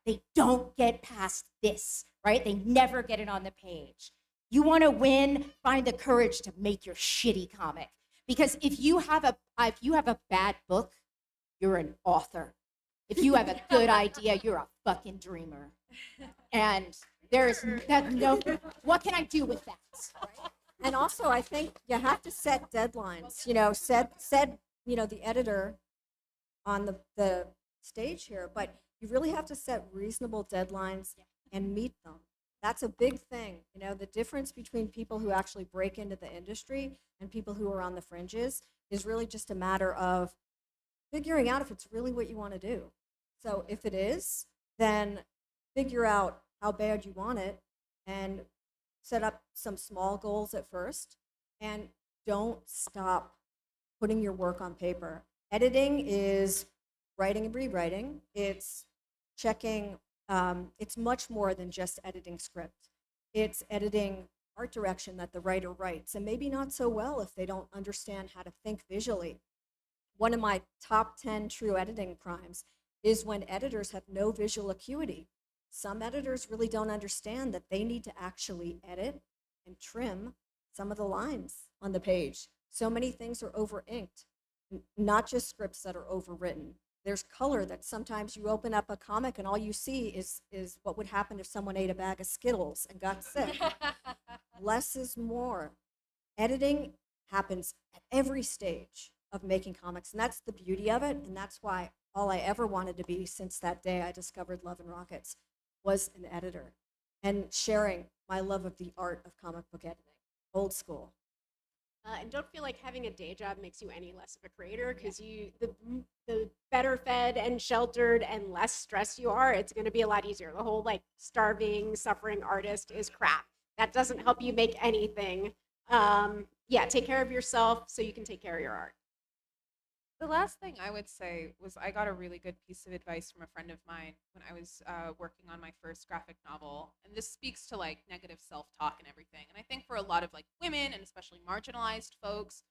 They don't get past this, right? They never get it on the page. You want to win, find the courage to make your shitty comic. Because if you have a bad book, you're an author. If you have a good idea, you're a fucking dreamer. And there is no, what can I do with that? Right? And also, I think you have to set deadlines. You know, set the editor on the stage here, but you really have to set reasonable deadlines and meet them. That's a big thing. You know, the difference between people who actually break into the industry and people who are on the fringes is really just a matter of figuring out if it's really what you want to do. So if it is, then figure out how bad you want it and set up some small goals at first, and don't stop putting your work on paper. Editing is writing and rewriting. It's checking. It's much more than just editing script. It's editing art direction that the writer writes, and maybe not so well if they don't understand how to think visually. One of my top 10 true editing crimes is when editors have no visual acuity. Some editors really don't understand that they need to actually edit and trim some of the lines on the page. So many things are over-inked, not just scripts that are overwritten. There's color that sometimes you open up a comic and all you see is what would happen if someone ate a bag of Skittles and got sick. Less is more. Editing happens at every stage of making comics, and that's the beauty of it, and that's why all I ever wanted to be since that day I discovered Love and Rockets was an editor and sharing my love of the art of comic book editing, old school. And don't feel like having a day job makes you any less of a creator, because the better fed and sheltered and less stressed you are, it's going to be a lot easier. The whole like starving, suffering artist is crap. That doesn't help you make anything. Take care of yourself so you can take care of your art. The last thing I would say was I got a really good piece of advice from a friend of mine when I was working on my first graphic novel. And this speaks to like negative self-talk and everything. And I think for a lot of like women and especially marginalized folks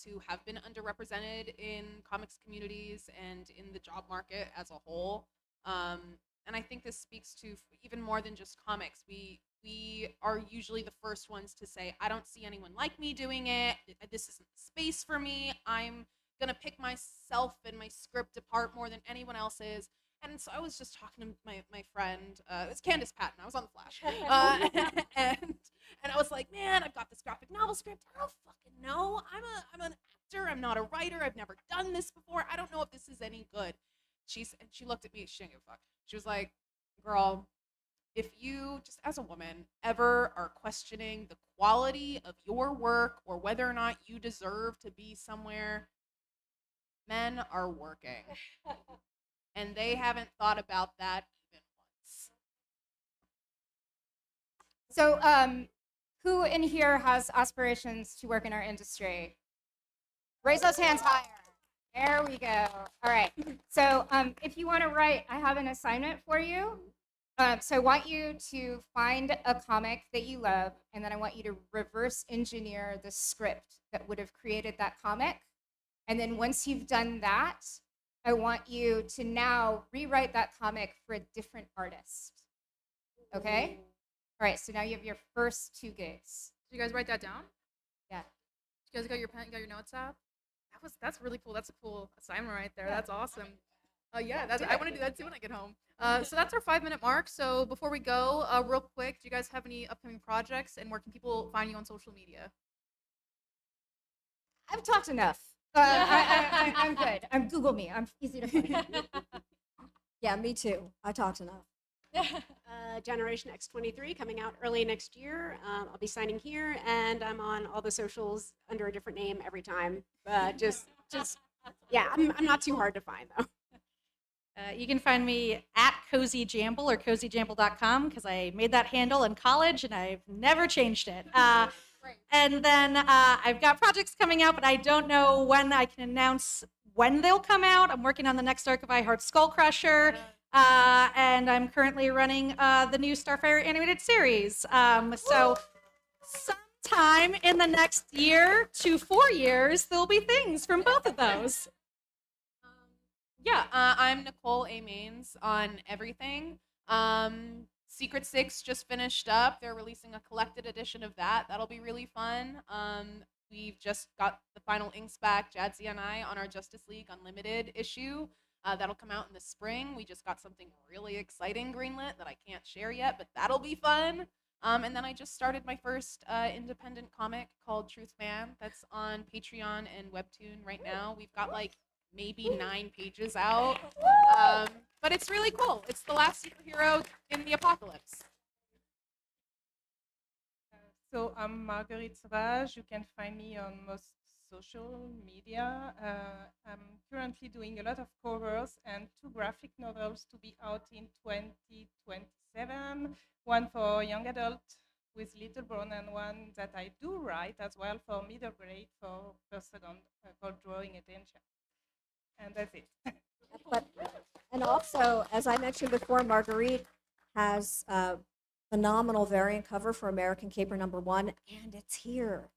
who have been underrepresented in comics communities and in the job market as a whole. And I think this speaks to even more than just comics. We are usually the first ones to say, I don't see anyone like me doing it. This isn't the space for me. I'm gonna pick myself and my script apart more than anyone else is. And so I was just talking to my friend, it's Candace Patton, I was on The Flash. And I was like, man, I've got this graphic novel script. I don't fucking know. I'm an actor, I'm not a writer, I've never done this before. I don't know if this is any good. She looked at me, she didn't give a fuck. She was like, girl, if you, just as a woman, ever are questioning the quality of your work or whether or not you deserve to be somewhere, men are working. And they haven't thought about that even once. So, who in here has aspirations to work in our industry? Raise those hands higher. There we go. All right. So, if you want to write, I have an assignment for you. So I want you to find a comic that you love, and then I want you to reverse engineer the script that would have created that comic. And then once you've done that, I want you to now rewrite that comic for a different artist. Okay? All right, so now you have your first 2 gigs. Did you guys write that down? Yeah. You guys got your pen, got your notes app? That's really cool. That's a cool assignment right there. That's awesome. I want to do that too when I get home. So that's our 5-minute mark. So before we go, real quick, do you guys have any upcoming projects, and where can people find you on social media? I've talked enough. I'm good. Google me. I'm easy to find. Yeah, me too. I talked enough. Generation X23 coming out early next year. I'll be signing here, and I'm on all the socials under a different name every time. Yeah, I'm not too hard to find though. You can find me at Cozy Jamble or cozyjamble.com because I made that handle in college and I've never changed it. And then I've got projects coming out, but I don't know when I can announce when they'll come out. I'm working on the next arc of I Heart Skull Crusher, and I'm currently running the new Starfire animated series. So sometime in the next year to 4 years, there'll be things from both of those. Yeah, I'm Nicole A. Maines on everything. Secret Six just finished up. They're releasing a collected edition of that. That'll be really fun. We've just got the final inks back, Jadzi and I, on our Justice League Unlimited issue. That'll come out in the spring. We just got something really exciting greenlit that I can't share yet, but that'll be fun. And then I just started my first independent comic called Truth Man. That's on Patreon and Webtoon right now. We've got like maybe 9 pages out. But it's really cool. It's the last superhero in the apocalypse. So I'm Marguerite Sauvage. You can find me on most social media. I'm currently doing a lot of covers and 2 graphic novels to be out in 2027. One for young adult with Little Brown, and one that I do write as well for middle grade for first second called Drawing Attention. And that's it. And also, as I mentioned before, Marguerite has a phenomenal variant cover for American Caper #1, and it's here.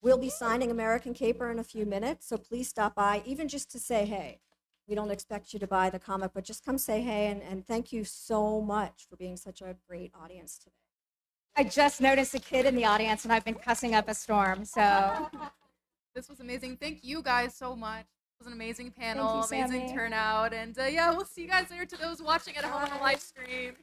We'll be signing American Caper in a few minutes, so please stop by, even just to say hey. We don't expect you to buy the comic, but just come say hey, and thank you so much for being such a great audience today. I just noticed a kid in the audience, and I've been cussing up a storm, so. This was amazing. Thank you guys so much. It was an amazing panel, Thank you, amazing Sammy. turnout, and yeah, we'll see you guys later to those watching at home on the live stream.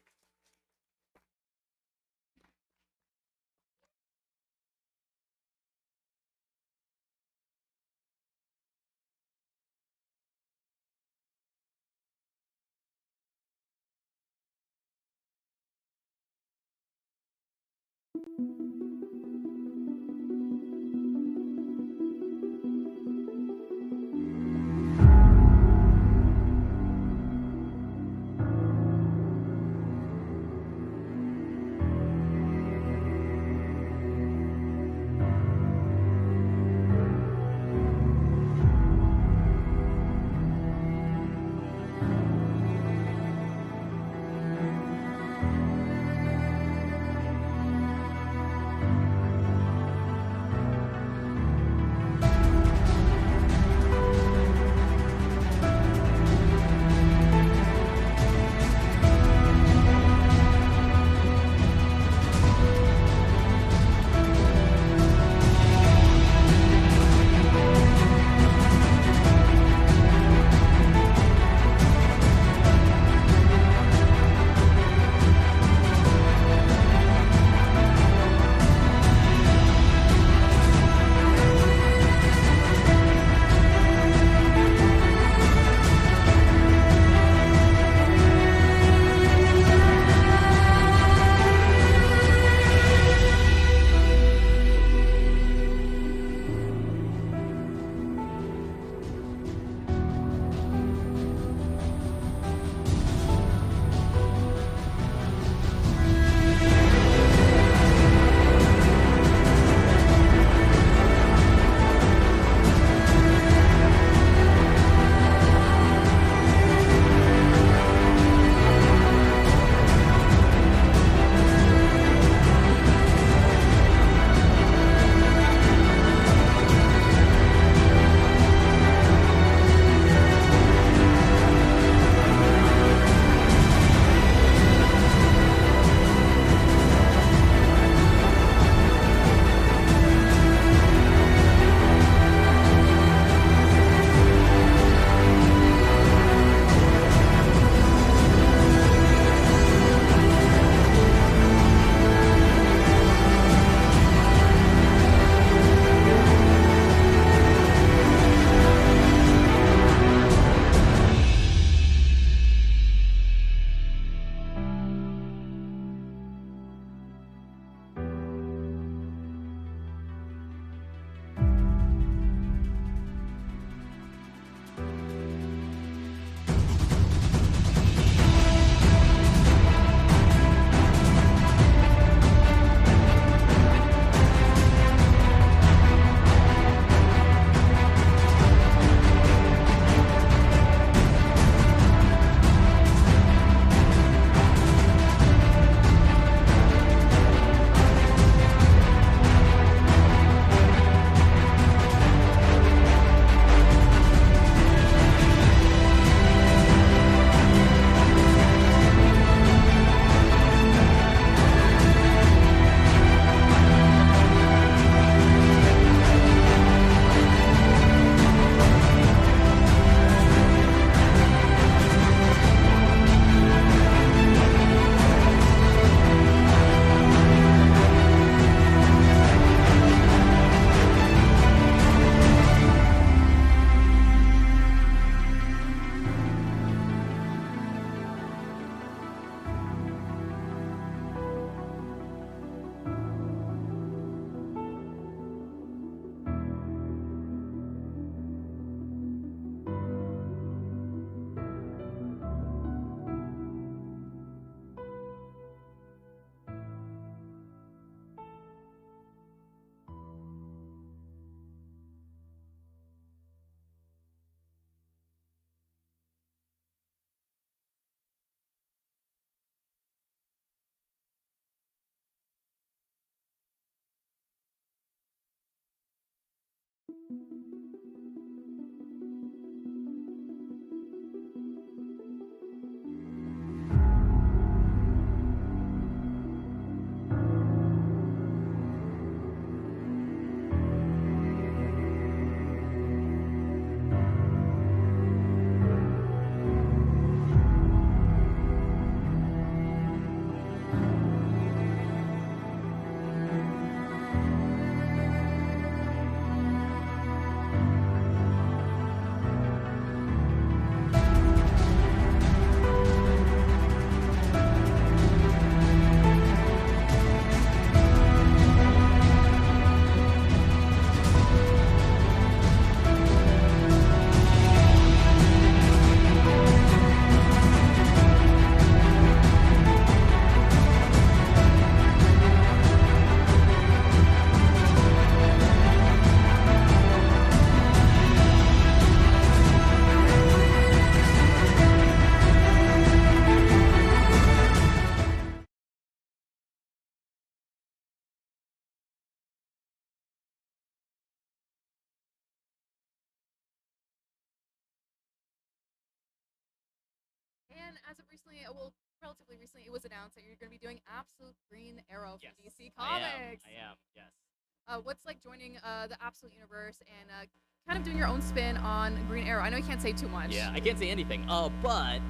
And as of recently, well, relatively recently, it was announced that you're going to be doing Absolute Green Arrow from DC Comics. I am, yes. What's like joining the Absolute universe and kind of doing your own spin on Green Arrow? I know you can't say too much. Yeah, I can't say anything. But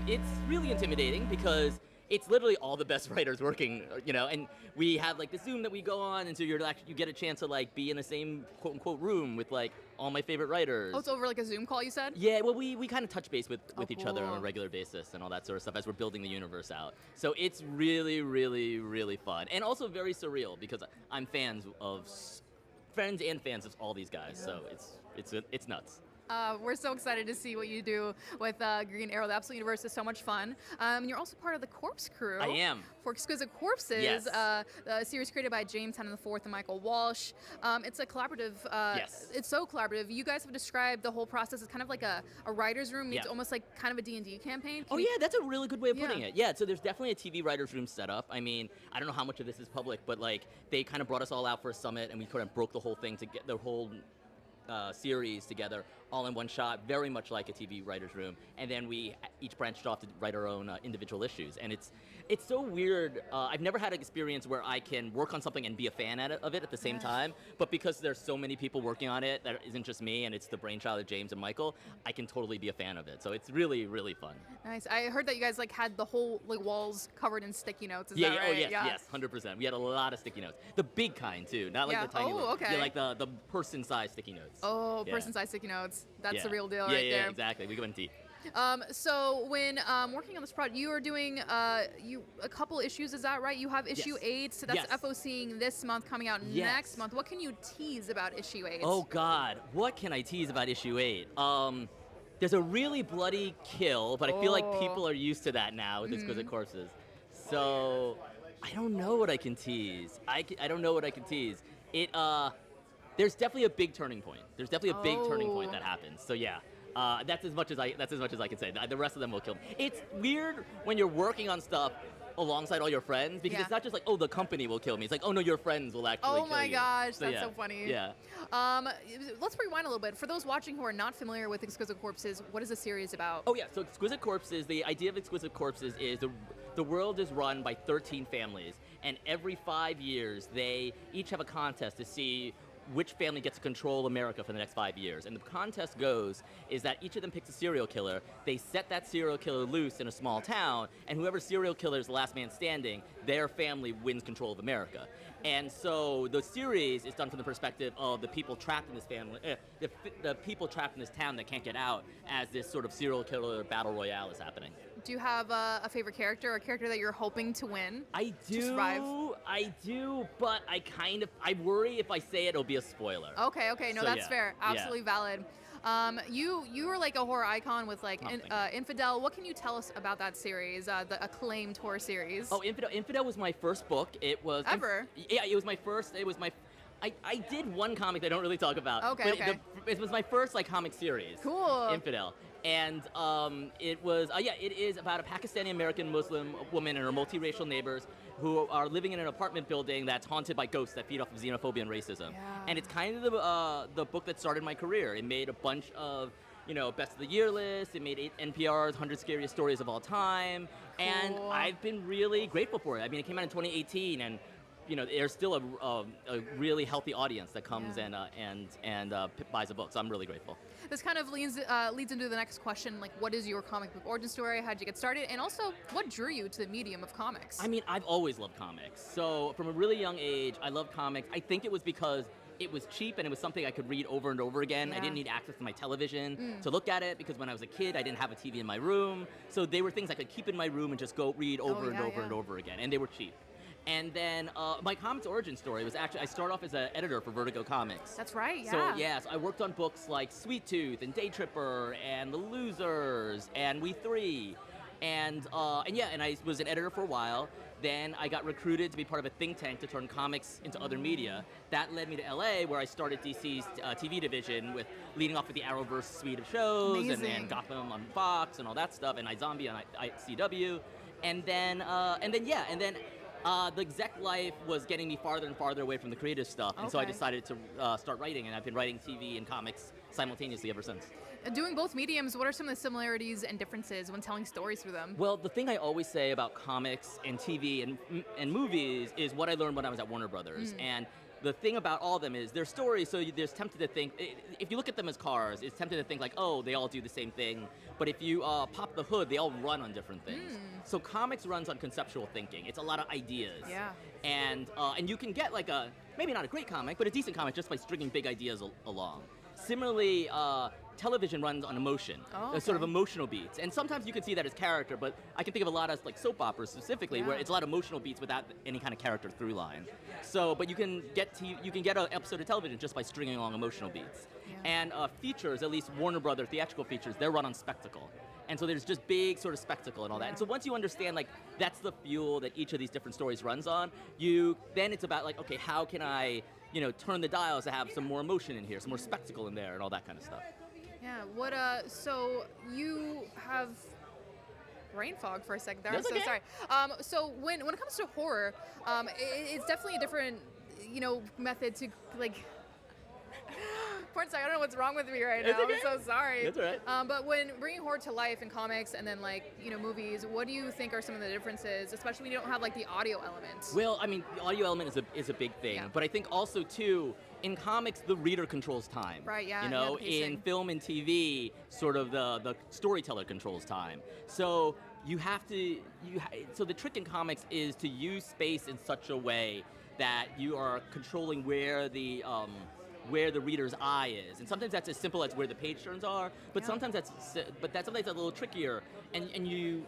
it's really intimidating because it's literally all the best writers working, and we have like the Zoom that we go on, and so you get a chance to like be in the same quote unquote room with like all my favorite writers. Oh, it's over like a Zoom call, you said? Yeah, well, we kind of touch base with each other on a cool. regular basis and all that sort of stuff as we're building the universe out. So it's really, really, really fun, and also very surreal because I'm friends and fans of all these guys. So it's nuts. We're so excited to see what you do with Green Arrow. The Absolute Universe is so much fun. You're also part of the Corpse Crew. I am. For Exquisite Corpses, Yes. a series created by James Hennon IV and Michael Walsh. It's a collaborative. Yes. It's so collaborative. You guys have described the whole process as kind of like a writer's room. It's Yeah. almost like kind of a D&D campaign. Oh yeah, that's a really good way of putting Yeah. it. Yeah, so there's definitely a TV writers room set up. I mean, I don't know how much of this is public, but like they kind of brought us all out for a summit, and we kind of broke the whole thing to get the whole series together all in one shot, very much like a TV writer's room. And then we each branched off to write our own individual issues. And it's so weird. I've never had an experience where I can work on something and be a fan of it at the same time. But because there's so many people working on it, that isn't just me, and it's the brainchild of James and Michael, I can totally be a fan of it. So it's really, really fun. Nice. I heard that you guys like had the whole like walls covered in sticky notes. Is Yeah, that yeah, right? oh yes, 100%. We had a lot of sticky notes. The big kind too, not like Yeah. the tiny Oh, little. okay. Yeah, like the person-sized sticky notes. Oh, Yeah. person-sized sticky notes. That's Yeah. the real deal yeah, right yeah, there. exactly. We go in deep. So when working on this project, you are doing a couple issues. Is that right? You have issue Yes. 8. So that's Yes. FOCing this month, coming out Yes. next month. What can you tease about issue 8? Oh God, what can I tease about issue 8? There's a really bloody kill, but I feel like people are used to that now with Exquisite Corpses. So I don't know what I can tease. I don't know what I can tease. There's definitely a big turning point. There's definitely a big turning point that happens. So yeah. That's as much as I can say. The rest of them will kill me. It's weird when you're working on stuff alongside all your friends because Yeah. it's not just like, oh, the company will kill me. It's like, oh no, your friends will actually Oh kill my you. gosh, So, that's yeah. so funny. Yeah. Let's rewind a little bit. For those watching who are not familiar with Exquisite Corpses, what is the series about? Oh yeah, so Exquisite Corpses, the idea of Exquisite Corpses is the world is run by 13 families, and every 5 years they each have a contest to see which family gets to control America for the next 5 years. And the contest goes is that each of them picks a serial killer, they set that serial killer loose in a small town, and whoever serial killer is the last man standing, their family wins control of America. And so the series is done from the perspective of the people trapped in this family, the people trapped in this town that can't get out as this sort of serial killer battle royale is happening. Do you have a favorite character or a character that you're hoping to win? I To survive? do, but I worry if I say it, it'll be a spoiler. Okay, no, So, that's yeah, fair. yeah. Absolutely valid. You were like a horror icon with like Infidel. What can you tell us about that series, the acclaimed horror series? Oh, Infidel was my first book. It was Ever? Yeah, it was my first. It was my. I did one comic that I don't really talk about. Okay, but it was my first like comic series. Cool. Infidel. And it was, it is about a Pakistani American Muslim woman and her multiracial neighbors who are living in an apartment building that's haunted by ghosts that feed off of xenophobia and racism. And it's kind of the book that started my career. It made a bunch of, best of the year lists. It made NPR's 100 Scariest Stories of All Time. And Cool. I've been really grateful for it. I mean, it came out in 2018, and there's still a really healthy audience that comes and buys a book. So I'm really grateful. This kind of leads into the next question, like what is your comic book origin story? How'd you get started? And also, what drew you to the medium of comics? I mean, I've always loved comics. So from a really young age, I loved comics. I think it was because it was cheap and it was something I could read over and over again. I Yeah. didn't need access to my television to look at it because when I was a kid, I didn't have a TV in my room. So they were things I could keep in my room and just go read over and over and over again. And they were cheap. And then my comics origin story was actually, I started off as an editor for Vertigo Comics. That's right, yeah. So yes, I worked on books like Sweet Tooth and Day Tripper and The Losers and We Three. And I was an editor for a while. Then I got recruited to be part of a think tank to turn comics into other media. That led me to LA, where I started DC's TV division, leading off with the Arrowverse suite of shows, and Gotham on Fox and all that stuff, and iZombie on CW. And then The exec life was getting me farther and farther away from the creative stuff, and so I Okay. decided to start writing, and I've been writing TV and comics simultaneously ever since. Doing both mediums, what are some of the similarities and differences when telling stories through them? Well, the thing I always say about comics and TV and movies is what I learned when I was at Warner Brothers. And the thing about all of them is they're stories, so there's tempted to think, if you look at them as cars, it's tempted to think like, oh, they all do the same thing. But if you pop the hood, they all run on different things. So comics runs on conceptual thinking. It's a lot of ideas. Yeah. And you can get like maybe not a great comic, but a decent comic just by stringing big ideas along. Similarly, television runs on emotion, sort of emotional beats. And sometimes you can see that as character, but I can think of a lot as like soap operas specifically, where it's a lot of emotional beats without any kind of character through line. So, but you can get an episode of television just by stringing along emotional beats. And features, at least Warner Brothers theatrical features, they're run on spectacle. And so there's just big sort of spectacle and all that. And so once you understand like that's the fuel that each of these different stories runs on, then it's about like, okay, how can I, turn the dials to have some more emotion in here, some more spectacle in there, and all that kind of stuff. Yeah. What? So you have brain fog for a second there. That's I'm so okay. sorry. So when it comes to horror, it's definitely a different, method to like. Porn star, I don't know what's wrong with me right now. It's okay. I'm so sorry. That's all right. But when bringing horror to life in comics and then movies, what do you think are some of the differences, especially when you don't have like the audio element? Well, I mean, the audio element is a big thing, but I think also too, in comics, the reader controls time. Right, yeah, the the pacing. in film and TV, sort of the storyteller controls time. So you have to, so the trick in comics is to use space in such a way that you are controlling where the reader's eye is, and sometimes that's as simple as where the page turns are, but sometimes sometimes that's a little trickier, and you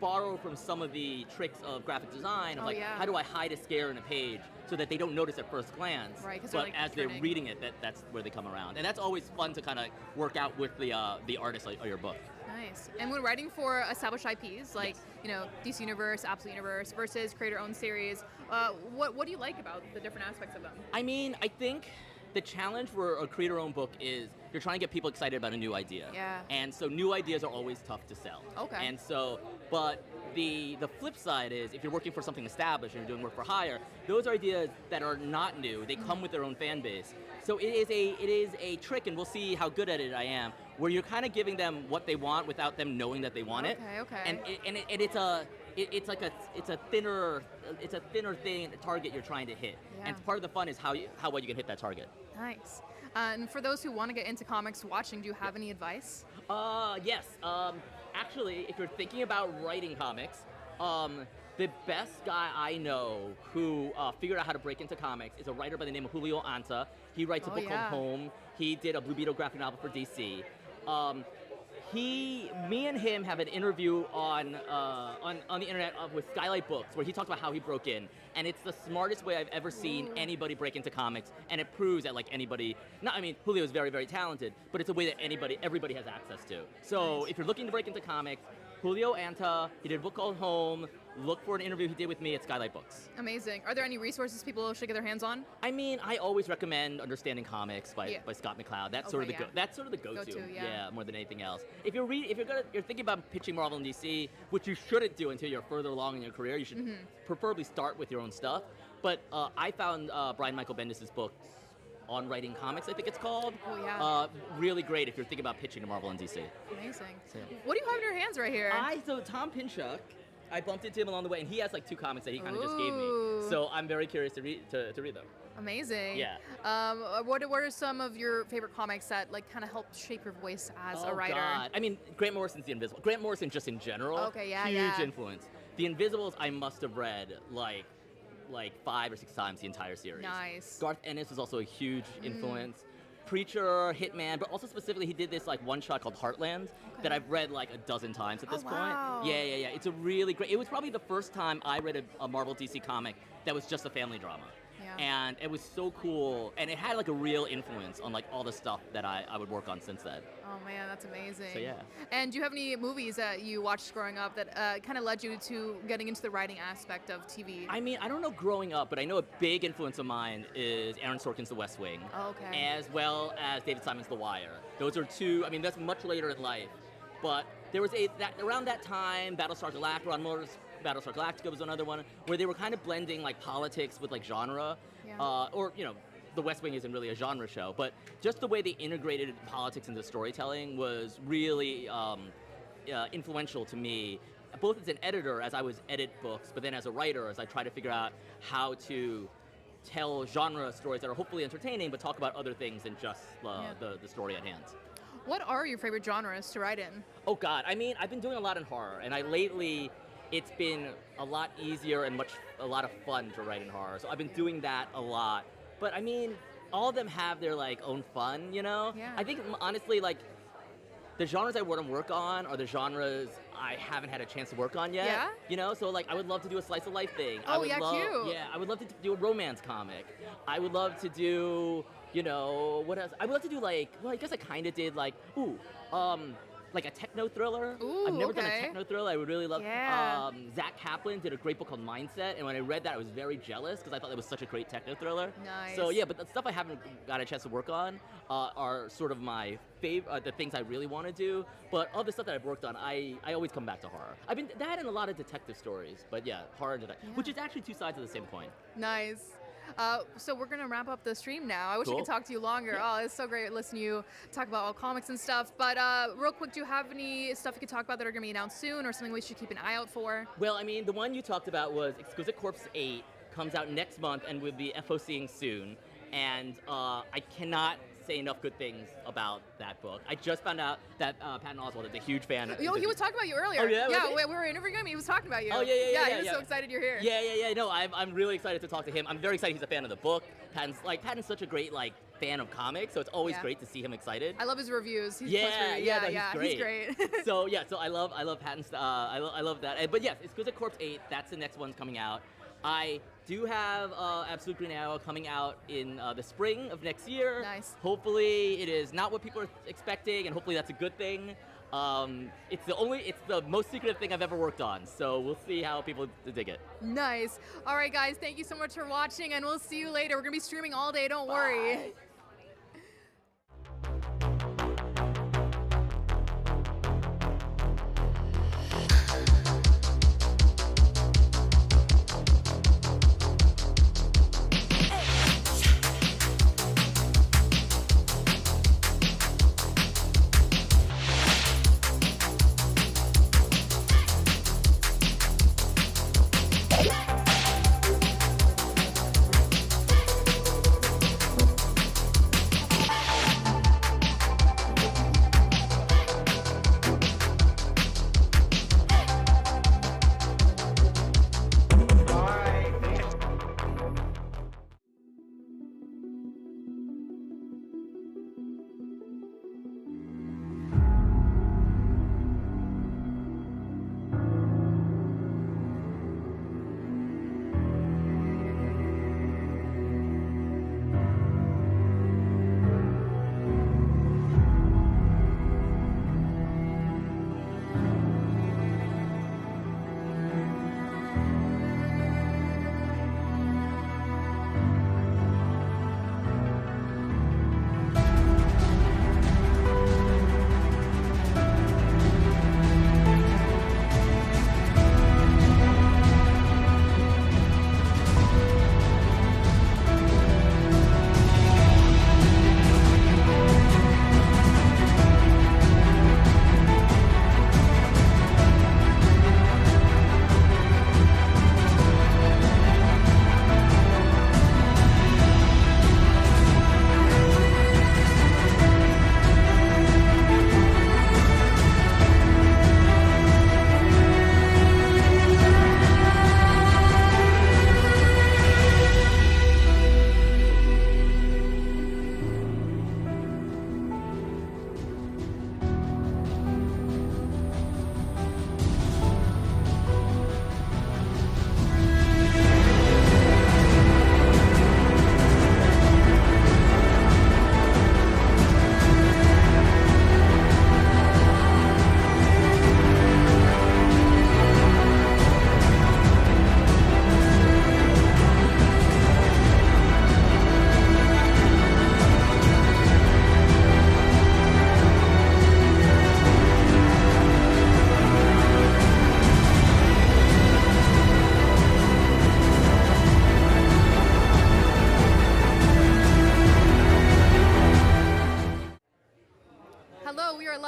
borrow from some of the tricks of graphic design of how do I hide a scare in a page so that they don't notice at first glance, Right, 'cause but they're, like, as they're turning. reading it, that's where they come around, and that's always fun to kind of work out with the artist of your book. Nice. And when writing for established IPs like DC Universe, Absolute Universe versus creator-owned series, what do you like about the different aspects of them? I mean, I think the challenge for a creator-owned book is you're trying to get people excited about a new idea. Yeah. And so new ideas are always tough to sell. Okay. And so, but the flip side is if you're working for something established and you're doing work for hire, those are ideas that are not new. They come with their own fan base. So it is a trick, and we'll see how good at it I am, where you're kind of giving them what they want without them knowing that they want it. Okay. And it's a thinner thing, target you're trying to hit. Yeah. And part of the fun is how well you can hit that target. Nice. And for those who want to get into comics watching, do you have any advice? Yes. Actually, if you're thinking about writing comics, the best guy I know who figured out how to break into comics is a writer by the name of Julio Anta. He writes a book called Home. He did a Blue Beetle graphic novel for DC. Me and him have an interview on the internet with Skylight Books where he talks about how he broke in, and it's the smartest way I've ever seen anybody break into comics, and it proves that like anybody, Julio is very, very talented, but it's a way that everybody has access to. So if you're looking to break into comics, Julio Anta, he did a book called Home. Look for an interview he did with me at Skylight Books. Amazing. Are there any resources people should get their hands on? I mean, I always recommend Understanding Comics by Scott McCloud. That's sort of that's sort of the go-to. Yeah. More than anything else. If you're thinking about pitching Marvel and DC, which you shouldn't do until you're further along in your career, you should preferably start with your own stuff. But I found Brian Michael Bendis' book On Writing Comics, I think it's called. Really great if you're thinking about pitching to Marvel and DC. Amazing. So, What do you have in your hands right here? So Tom Pinchuk, I bumped into him along the way, and he has like 2 comics that he kind of just gave me. So I'm very curious to read them. Amazing. Yeah. What are some of your favorite comics that like kind of helped shape your voice as a writer? God. I mean, Grant Morrison's The Invisible. Grant Morrison just in general. Okay, yeah, huge yeah. influence. The Invisibles I must have read like 5 or 6 times the entire series. Nice. Garth Ennis was also a huge influence. Preacher, Hitman, but also specifically he did this like one shot called Heartland that I've read like a dozen times at this wow. point. Yeah. It's a really great. It was probably the first time I read a Marvel DC comic that was just a family drama. Yeah. And it was so cool, and it had like a real influence on like all the stuff that I would work on since then. Oh man, that's amazing. So yeah. And do you have any movies that you watched growing up that kind of led you to getting into the writing aspect of TV? I mean, I don't know growing up, but I know a big influence of mine is Aaron Sorkin's The West Wing. Okay. As well as David Simon's The Wire. Those are 2, I mean, that's much later in life, but there was around that time, Battlestar Galactica, Battlestar Galactica was another one, where they were kind of blending like politics with like genre, Yeah. or The West Wing isn't really a genre show, but just the way they integrated politics into storytelling was really influential to me, both as an editor, as I was edit books, but then as a writer, as I try to figure out how to tell genre stories that are hopefully entertaining, but talk about other things than just the story at hand. What are your favorite genres to write in? Oh God, I mean, I've been doing a lot in horror, and lately it's been a lot easier and a lot of fun to write in horror. So I've been doing that a lot. But I mean, all of them have their like own fun, you know? Yeah. I think honestly, like the genres I want to work on are the genres I haven't had a chance to work on yet. Yeah? You know, so like I would love to do a slice of life thing. Oh, I would yeah, love, cute. Yeah, I would love to do a romance comic. I would love to do, what else? I would love to do like, well, I guess I kind of did like, like a techno thriller. Ooh, I've never done a okay. techno thriller. I would really love. Yeah. Zach Kaplan did a great book called Mindset, and when I read that, I was very jealous because I thought it was such a great techno thriller. Nice. So yeah, but the stuff I haven't got a chance to work on are sort of my favorite, the things I really want to do. But all the stuff that I've worked on, I always come back to horror. I've been that and a lot of detective stories, but yeah, horror and detective, which is actually two sides of the same coin. Nice. So we're gonna wrap up the stream now. I wish I Cool. could talk to you longer. Oh, it's so great listening to you talk about all comics and stuff. But real quick, do you have any stuff you could talk about that are gonna be announced soon, or something we should keep an eye out for? Well, I mean, the one you talked about was Exquisite Corpse 8, comes out next month and will be FOCing soon. And I cannot say enough good things about that book. I just found out that Patton Oswalt is a huge fan. Yo, he was talking about you earlier. Oh, yeah? Was he? we were interviewing him. He was talking about you. Oh, yeah. He was so excited you're here. Yeah. No, I'm really excited to talk to him. I'm very excited he's a fan of the book. Patton's such a great fan of comics, so it's always Yeah. great to see him excited. I love his reviews. He's Yeah, he's great. So I love Patton's. I love that. But yes, Exquisite Corpse 8. That's the next one's coming out. I do have Absolute Green Arrow coming out in the spring of next year. Nice. Hopefully, it is not what people are expecting, and hopefully that's a good thing. It's the most secretive thing I've ever worked on, so we'll see how people dig it. Nice. All right, guys, thank you so much for watching, and we'll see you later. We're gonna be streaming all day. Don't worry.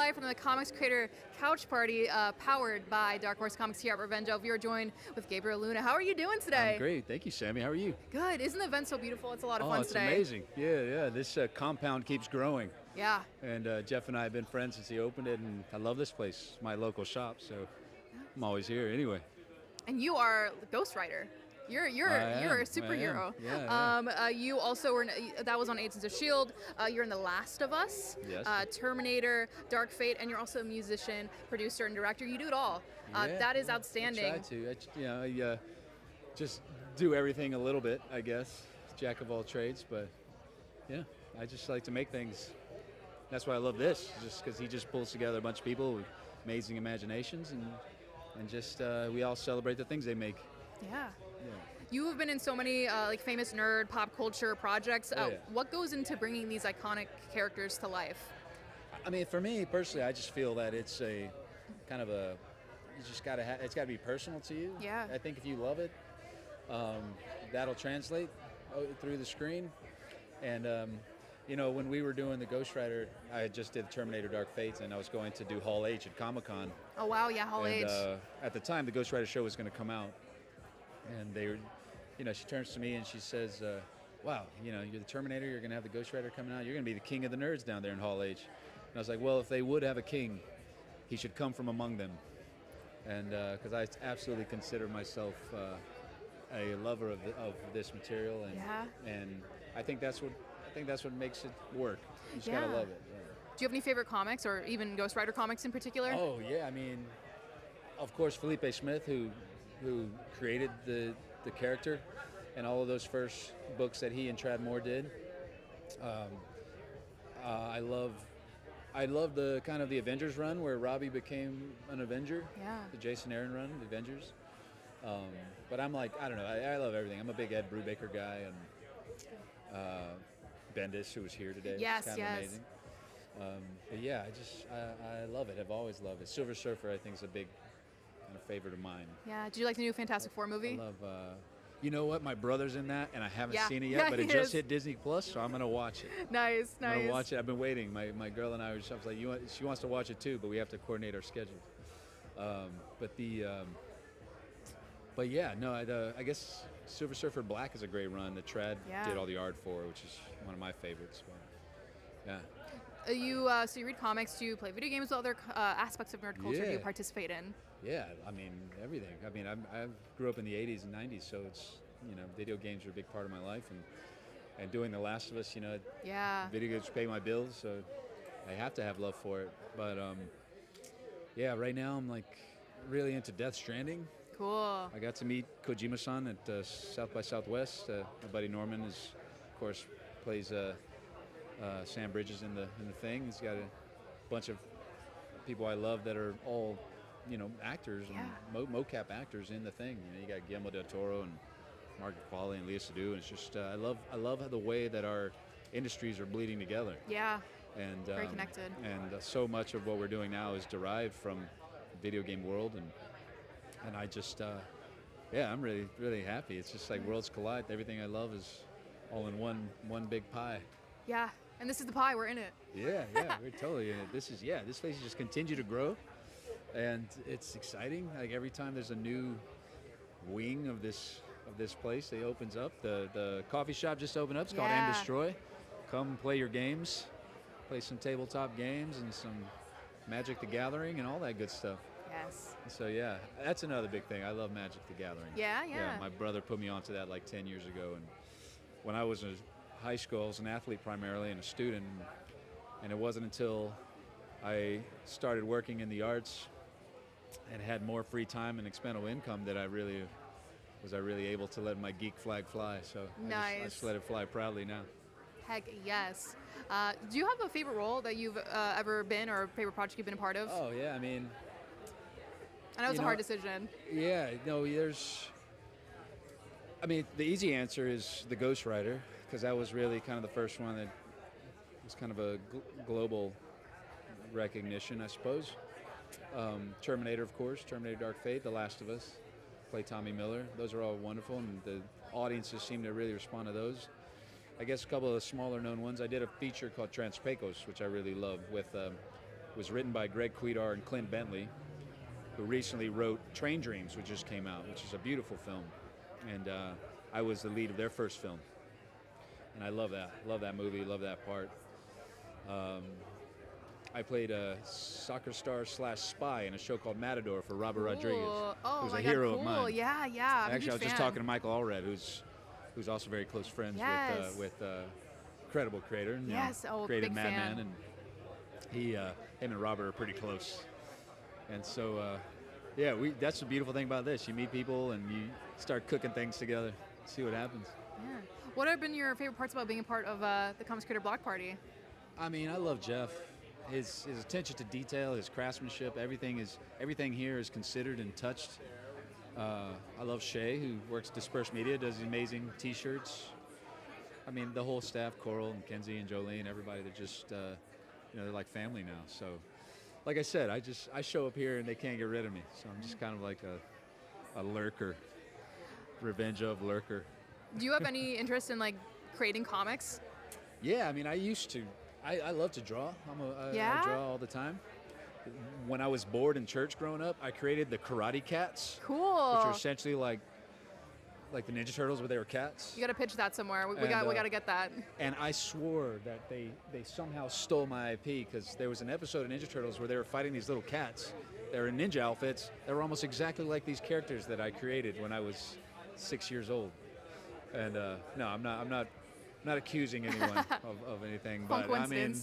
live from the Comics Creator Couch Party, powered by Dark Horse Comics here at Revenge. We are joined with Gabriel Luna. How are you doing today? I'm great. Thank you, Sammy. How are you? Good. Isn't the event so beautiful? It's a lot of fun it's today. amazing. Yeah. This compound keeps growing. Yeah. And Jeff and I have been friends since he opened it, and I love this place. It's my local shop, so I'm always here anyway. And you are the Ghost Rider. You're a superhero. Yeah. You also were that was on Agents of Shield. You're in The Last of Us, Yes. Terminator, Dark Fate, and you're also a musician, producer, and director. You do it all. Yeah, That is outstanding. I try to. I just do everything a little bit, I guess. Jack of all trades, but yeah, I just like to make things. That's why I love this, just because he just pulls together a bunch of people with amazing imaginations, and just we all celebrate the things they make. Yeah. You have been in so many like famous nerd pop culture projects. Yeah. What goes into bringing these iconic characters to life? I mean, for me personally, I just feel that it's a kind of a, you just gotta it's gotta be personal to you. Yeah. I think if you love it, that'll translate through the screen. And when we were doing the Ghost Rider, I just did Terminator Dark Fate, and I was going to do Hall H at Comic-Con. Oh wow, yeah, Hall H. At the time, the Ghost Rider show was going to come out, and they were, she turns to me and she says, "Wow, you're the Terminator. You're going to have the Ghost Rider coming out. You're going to be the king of the nerds down there in Hall H." And I was like, "Well, if they would have a king, he should come from among them," and because I absolutely consider myself a lover of this material, and I think that's what makes it work. You just gotta love it. Yeah. Do you have any favorite comics, or even Ghost Rider comics in particular? Oh yeah, I mean, of course, Felipe Smith, who created the character, and all of those first books that he and Trad Moore did. I love the kind of the Avengers run where Robbie became an Avenger. Yeah. The Jason Aaron run, the Avengers. But I'm like, I don't know. I love everything. I'm a big Ed Brubaker guy, and Bendis, who was here today. Yes, kind of amazing. But yeah, I love it. I've always loved it. Silver Surfer, I think, is a big kind of favorite of mine. Yeah. Did you like the new Fantastic Four movie? I love. You know what? My brother's in that, and I haven't Yeah. seen it yet, Yeah, but it he just is. hit Disney Plus, so I'm gonna watch it. Nice. I'm gonna watch it. I've been waiting. My girl and I was like, she wants to watch it too, but we have to coordinate our schedules. But yeah, no, I guess Silver Surfer Black is a great run that Trad did all the art for, which is one of my favorites. But, yeah. So you read comics? Do you play video games? What other aspects of nerd culture do you Yeah. participate in? Yeah, I mean everything. I mean I grew up in the '80s and '90s, so it's video games are a big part of my life, and doing The Last of Us, Yeah. video games pay my bills, so I have to have love for it. But yeah, right now I'm like really into Death Stranding. Cool. I got to meet Kojima-san at South by Southwest. My buddy Norman is, of course, plays Sam Bridges in the thing. He's got a bunch of people I love that are all, actors and mocap actors in the thing. You got Guillermo del Toro and Margaret Qualley and Lea Seydoux, and it's just I love the way that our industries are bleeding together. Yeah. And very connected. And so much of what we're doing now is derived from the video game world, and I just I'm really, really happy. It's just like worlds collide. Everything I love is all in one big pie. Yeah. And this is the pie. We're in it. Yeah, we're totally in it. This place has just continue to grow, and it's exciting. Like every time there's a new wing of this place that opens up. The coffee shop just opened up. It's called And Destroy. Come play your games, play some tabletop games and some Magic the Gathering and all that good stuff. Yes. So yeah, that's another big thing. I love Magic the Gathering. Yeah. My brother put me onto that like 10 years ago, and when I was in high school, I was an athlete primarily and a student, and it wasn't until I started working in the arts and had more free time and expendable income that I really able to let my geek flag fly. So I just let it fly proudly now. Heck yes. Do you have a favorite role that you've ever been, or a favorite project you've been a part of? Oh yeah, I mean, I know it's a hard decision. Yeah, no, the easy answer is The Ghost Rider, because that was really kind of the first one that was kind of a global recognition, I suppose. Terminator, of course, Terminator Dark Fate, The Last of Us, play Tommy Miller. Those are all wonderful, and the audiences seem to really respond to those. I guess a couple of the smaller known ones. I did a feature called Transpecos, which I really love, with was written by Greg Cuidar and Clint Bentley, who recently wrote Train Dreams, which just came out, which is a beautiful film. And I was the lead of their first film. And I love that movie, love that part. I played a soccer star / spy in a show called Matador for Robert Rodriguez, Oh who's my a God, hero cool. of mine. Yeah, yeah. I'm a Actually, huge I was just fan. talking to Michael Allred, who's also very close friends Yes. with incredible creator, you know, Yes, oh, created big Madman, fan. and him and Robert are pretty close. And so, yeah, that's the beautiful thing about this. You meet people and you start cooking things together, see what happens. Yeah. What have been your favorite parts about being a part of the Comics Creator Block Party? I mean, I love Jeff. His attention to detail, his craftsmanship, everything here is considered and touched. I love Shay, who works at Dispersed Media, does amazing T-shirts. I mean, the whole staff, Coral and Kenzie and Jolene, everybody, they're just, they're like family now. So, like I said, I show up here and they can't get rid of me. So I'm just kind of like a lurker, revenge of lurker. Do you have any interest in like creating comics? Yeah, I mean, I used to. I love to draw. Yeah? I draw all the time. When I was bored in church growing up, I created the Karate Cats. Cool. Which are essentially like the Ninja Turtles, but they were cats. You got to pitch that somewhere. We And, got to get that. And I swore that they somehow stole my IP, because there was an episode of Ninja Turtles where they were fighting these little cats. They were in ninja outfits. They were almost exactly like these characters that I created when I was 6 years old. And no, I'm not accusing anyone of anything, but I mean,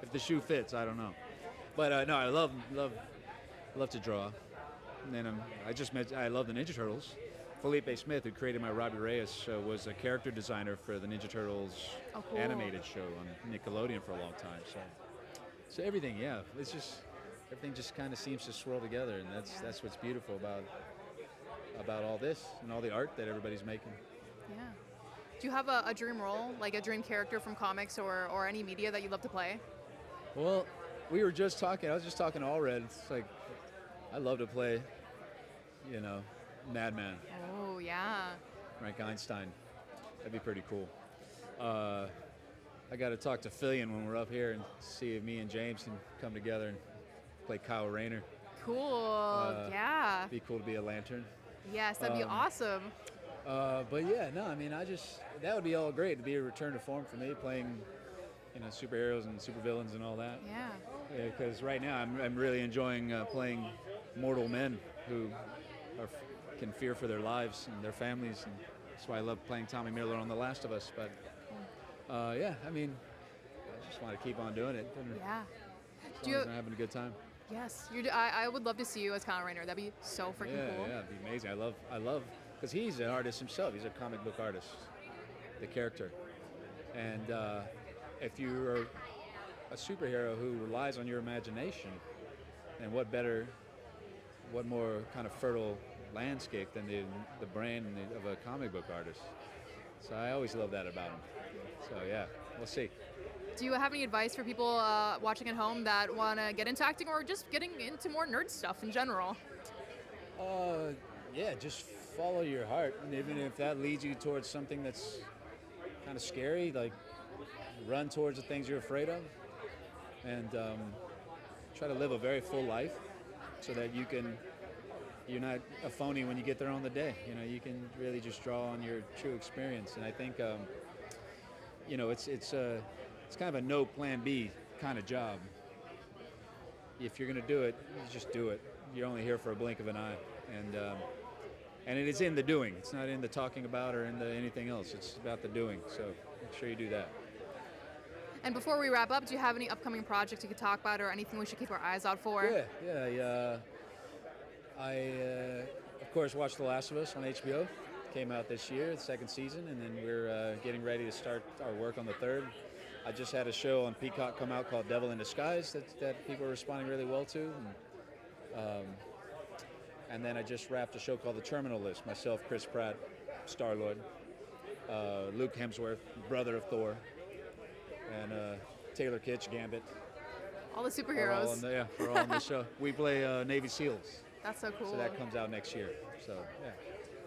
if the shoe fits, I don't know. But no, I love to draw. And then I love the Ninja Turtles. Felipe Smith, who created my Robbie Reyes show, was a character designer for the Ninja Turtles cool. animated show on Nickelodeon for a long time. So everything, yeah, everything just kind of seems to swirl together, and that's what's beautiful about all this and all the art that everybody's making. Yeah. Do you have a dream role, like a dream character from comics or any media that you'd love to play? Well, I was just talking to Allred. It's like, I'd love to play, Madman. Oh, yeah. Frank Einstein. That'd be pretty cool. I got to talk to Fillion when we're up here and see if me and James can come together and play Kyle Rayner. Cool. Yeah. Be cool to be a Lantern. Yes, that'd be awesome. But yeah, no, I mean, that would be all great to be a return to form for me, playing, superheroes and supervillains and all that. Yeah. Because right now I'm really enjoying playing mortal men who can fear for their lives and their families, and that's why I love playing Tommy Miller on The Last of Us. But yeah, I mean, I just want to keep on doing it. Yeah. As long as I'm having a good time. Yes, I would love to see you as Kyle Rayner. That'd be so freaking cool. Yeah, it'd be amazing. I love, because he's an artist himself. He's a comic book artist, the character. And if you're a superhero who relies on your imagination, then what more kind of fertile landscape than the brain of a comic book artist. So I always love that about him. So yeah, we'll see. Do you have any advice for people watching at home that want to get into acting or just getting into more nerd stuff in general? Yeah, just follow your heart, and even if that leads you towards something that's kind of scary, like run towards the things you're afraid of, and try to live a very full life, so that you're not a phony when you get there on the day. You can really just draw on your true experience, and I think it's kind of a no plan B kind of job. If you're going to do it, you just do it. You're only here for a blink of an eye, and it is in the doing. It's not in the talking about or in the anything else. It's about the doing. So make sure you do that. And before we wrap up, do you have any upcoming projects you could talk about or anything we should keep our eyes out for? Yeah. I of course watched The Last of Us on HBO. Came out this year, the second season, and then we're getting ready to start our work on the third. I just had a show on Peacock come out called Devil in Disguise that people are responding really well to. And then I just wrapped a show called The Terminal List. Myself, Chris Pratt, Star-Lord, Luke Hemsworth, brother of Thor, and Taylor Kitsch, Gambit. All the superheroes. We're all on the show. We play Navy SEALs. That's so cool. So that comes out next year. So, yeah.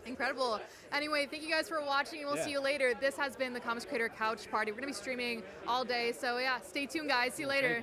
Incredible. Anyway, thank you guys for watching, and we'll see you later. This has been the Comics Creator Couch Party. We're going to be streaming all day, so yeah, stay tuned, guys. See you later.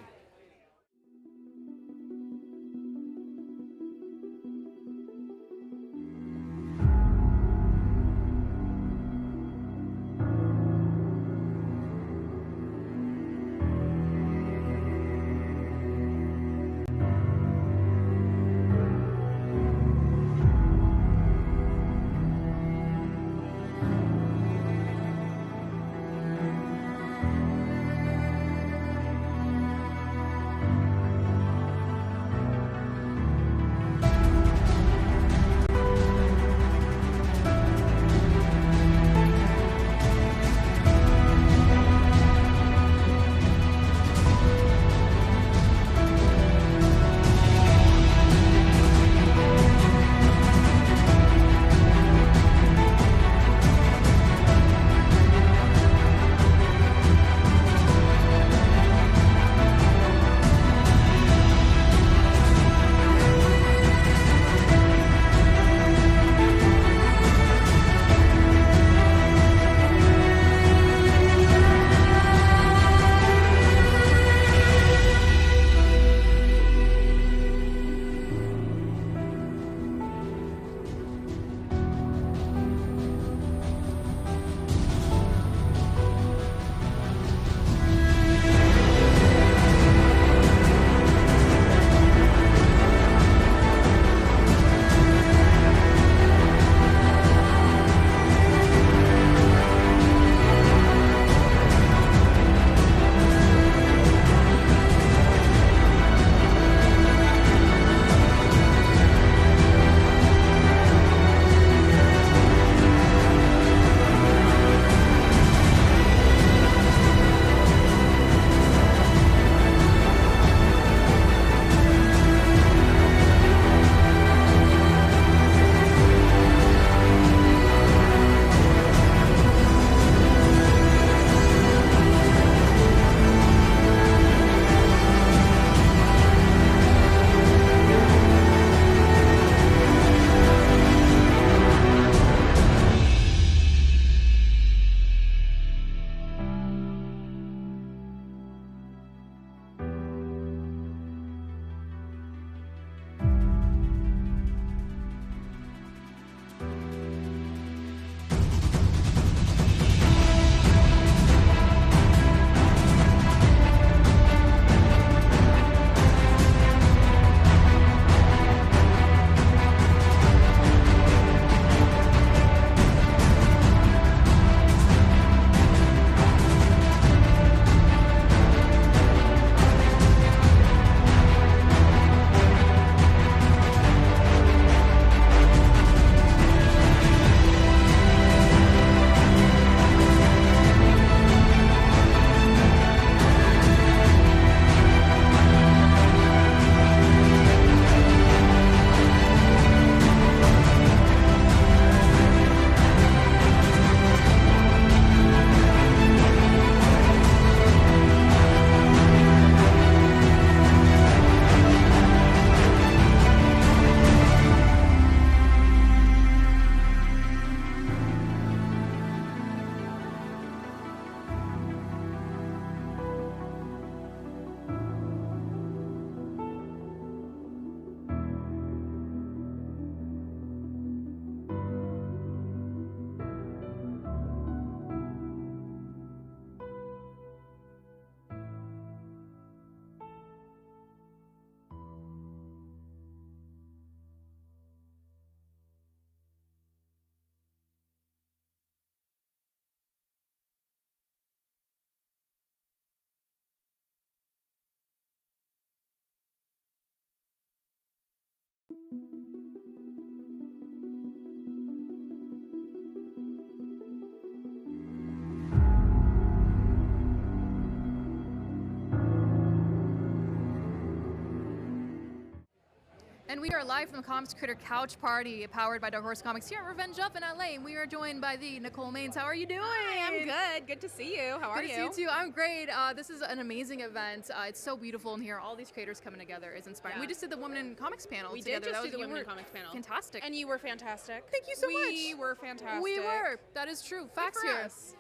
And we are live from the Comics Critter Couch Party, powered by Dark Horse Comics here at Revenge Up in LA. And we are joined by the Nicole Maines. How are you doing? Hi, I'm good. Good to see you. How are Good you? to see you too. I'm great. This is an amazing event. It's so beautiful in here. All these creators coming together is inspiring. Yeah. We just did the Women in Comics panel We together. did just That do the you Women in were Comics panel. Fantastic. And you were fantastic. Thank you so much. We were fantastic. We were. That is true. Facts for here. us.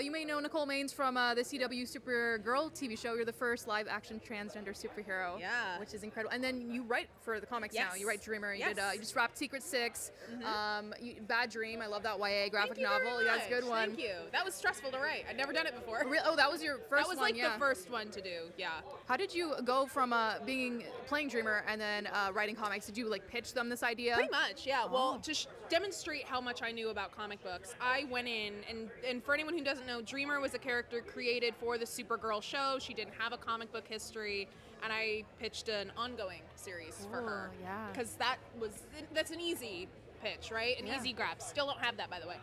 You may know Nicole Maines from the CW Supergirl TV show. You're the first live-action transgender superhero. Yeah. Which is incredible. And then you write for the comics now. Yes. You write Dreamer. You Yes. did. You just wrapped Secret Six. Bad Dream. I love that YA graphic Thank you very novel. Yeah, it's a good much. one. Thank you. That was stressful to write. I'd never done it before. Oh, that was your first one. That was like yeah. the first one to do. Yeah. How did you go from playing Dreamer and then writing comics? Did you like pitch them this idea? Pretty much, yeah. Oh. Well, to demonstrate how much I knew about comic books, I went in, and for anyone who doesn't know, Dreamer was a character created for the Supergirl show. She didn't have a comic book history, and I pitched an ongoing series for her. yeah. Because that's an easy pitch, right? An Yeah. easy grab. Still don't have that, by the way.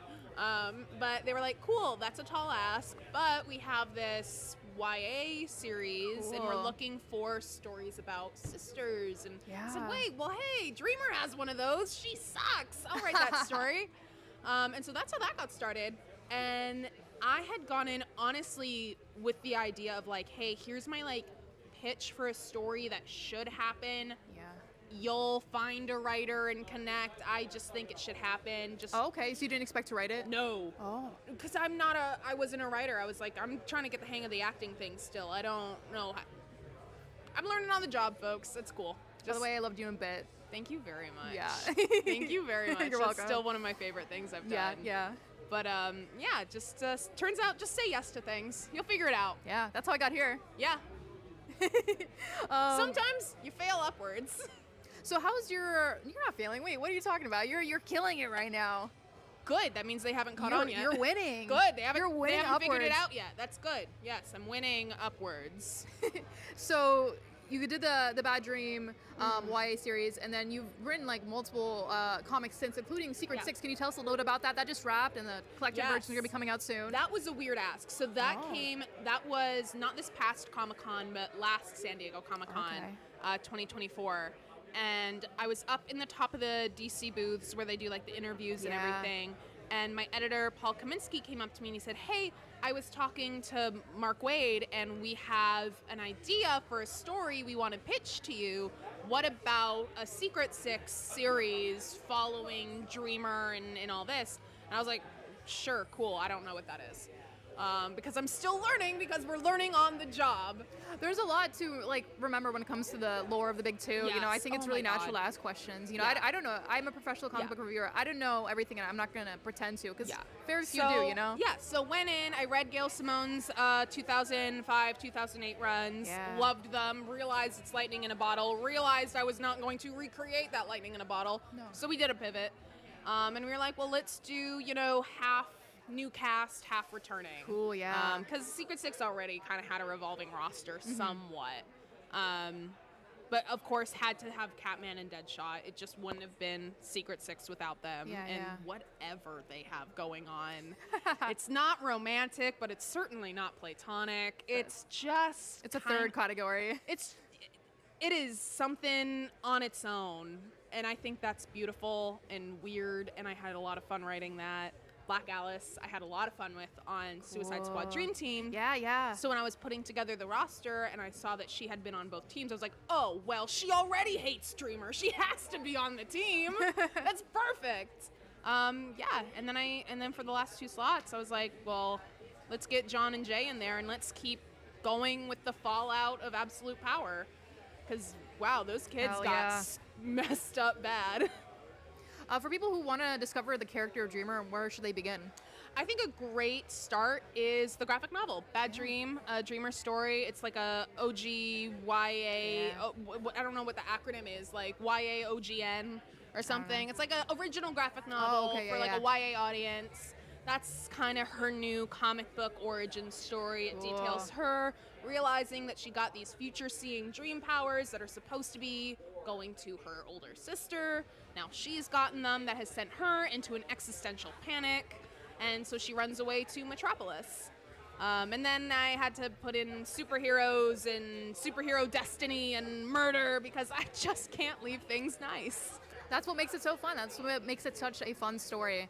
But they were like, cool, that's a tall ask, but we have this YA series, and we're Cool. looking for stories about sisters. And I said, Yeah. wait, well, hey, Dreamer has one of those. She sucks. I'll write that story. And so that's how that got started. And I had gone in, honestly, with the idea of like, hey, here's my like pitch for a story that should happen. Yeah. You'll find a writer and connect. I just think it should happen. Just Oh, okay, so you didn't expect to write it? No. Oh. Because I wasn't a writer. I was like, I'm trying to get the hang of the acting thing still. I don't know. I'm learning on the job, folks. It's cool. By the way, I loved you in Bit. Thank you very much. Yeah. Thank you very much. You're That's welcome. still one of my favorite things I've Yeah, done. yeah. But yeah, just turns out just say yes to things. You'll figure it out. Yeah, that's how I got here. Yeah. Sometimes you fail upwards. So how's you're not failing. Wait, what are you talking about? You're killing it right now. Good. That means they haven't caught You're- on yet. you're winning. Good. They haven't. You're winning They haven't figured it upwards. out yet. That's good. Yes, I'm winning upwards. So you did the Bad Dream YA series, and then you've written like multiple comics since, including Secret Yeah. Six. Can you tell us a little bit about that? That just wrapped, and the collective version is gonna be coming out soon. That was a weird ask. So that Oh. that was not this past Comic-Con, but last San Diego Comic-Con, Okay. 2024. And I was up in the top of the DC booths where they do like the interviews and Yeah. everything. And my editor, Paul Kaminsky, came up to me and he said, hey, I was talking to Mark Waid and we have an idea for a story we want to pitch to you. What about a Secret Six series following Dreamer and all this? And I was like, sure, cool. I don't know what that is. Because I'm still learning, because we're learning on the job. There's a lot to like remember when it comes to the lore of the big two. You know, I Yes. think it's Oh really my natural God. to ask questions. You know, Yeah. I don't know. I'm a professional comic Yeah. book reviewer. I don't know everything, and I'm not gonna pretend to, because Yeah. very few do. You know. Yeah, so went in, I read Gail Simone's 2005, 2008 runs, Yeah. loved them, realized it's lightning in a bottle, realized I was not going to recreate that lightning in a bottle. No. So we did a pivot. And we were like, well, let's do, half new cast, half returning. Cool, yeah. Because Secret Six already kind of had a revolving roster Mhm. somewhat. But of course had to have Catman and Deadshot. It just wouldn't have been Secret Six without them. Yeah, and yeah. whatever they have going on. It's not romantic, but it's certainly not platonic. It's just It's a third category. It is something on its own. And I think that's beautiful and weird, and I had a lot of fun writing that. Black Alice, I had a lot of fun with on Suicide Squad Cool. Dream Team. Yeah, yeah. So when I was putting together the roster and I saw that she had been on both teams, I was like, oh, well, she already hates Dreamer. She has to be on the team. That's perfect. Yeah, and then for the last two slots, I was like, well, let's get John and Jay in there and let's keep going with the fallout of Absolute Power. Because, wow, those kids Hell got yeah. messed up bad. For people who want to discover the character of Dreamer, where should they begin? I think a great start is the graphic novel, Bad Dream, a Dreamer story. It's like a OG YA, I don't know what the acronym is, like YA OGN or something. It's like an original graphic novel okay, for yeah, like a YA audience. That's kind of her new comic book origin story. It details Cool. her realizing that she got these future-seeing dream powers that are supposed to be going to her older sister. Now she's gotten them. That has sent her into an existential panic. And so she runs away to Metropolis. And then I had to put in superheroes and superhero destiny and murder because I just can't leave things nice. That's what makes it so fun. That's what makes it such a fun story.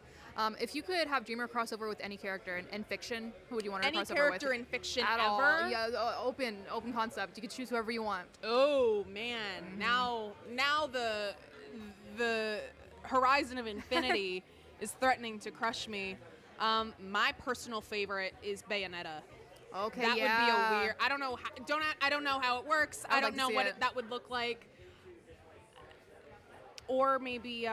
If you could have Dreamer crossover with any character in fiction, who would you want to Any crossover character with? in fiction At ever? all. Yeah, open concept. You could choose whoever you want. Oh man, now the horizon of infinity is threatening to crush me. My personal favorite is Bayonetta. Okay, that would be yeah. a weird. I don't know. I don't know how it works. I I would don't like to know see what it. that would look like. Or maybe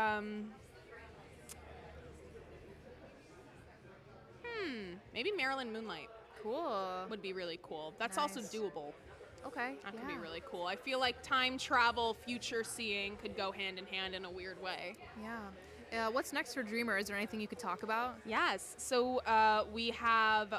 maybe Marilyn Moonlight. Cool. Would be really cool. That's also Nice. doable. Okay. That could be yeah. really cool. I feel like time travel, future seeing could go hand in hand in a weird way. Yeah. What's next for Dreamer? Is there anything you could talk about? Yes. So we have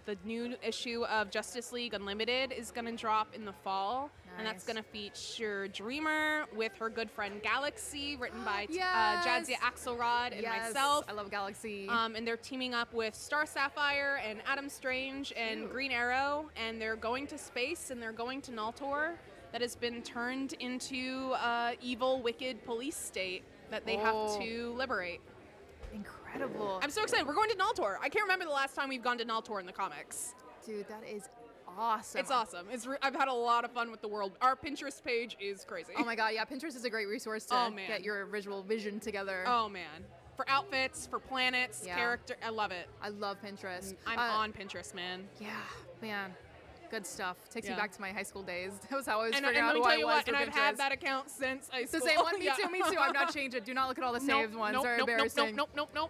the new issue of Justice League Unlimited is going to drop in the fall. And that's Nice. going to feature Dreamer with her good friend Galaxy, written by Yes. Jadzia Axelrod and Yes, myself. I love Galaxy. And they're teaming up with Star Sapphire and Adam Strange and Green Arrow. And they're going to space and they're going to Naltor that has been turned into evil, wicked police state that they have to liberate. Incredible. I'm so excited. We're going to Naltor. I can't remember the last time we've gone to Naltor in the comics. Dude, that is awesome. It's awesome. I've had a lot of fun with the world. Our Pinterest page is crazy. Oh my god, yeah, Pinterest is a great resource to Oh, man. get your visual vision together. Oh man. For outfits, for planets, Yeah. character. I love it. I love Pinterest. I'm on Pinterest, man. Yeah, man. Good stuff. Takes me Yeah. back to my high school days. That was how I was And figuring let out me who tell I you was what, with and I've had Pinterest. that account since high It's the school. same one. Me Yeah. too. Me too. I've not changed it. Do not look at all the saved ones. Nope, They're nope, embarrassing. Nope.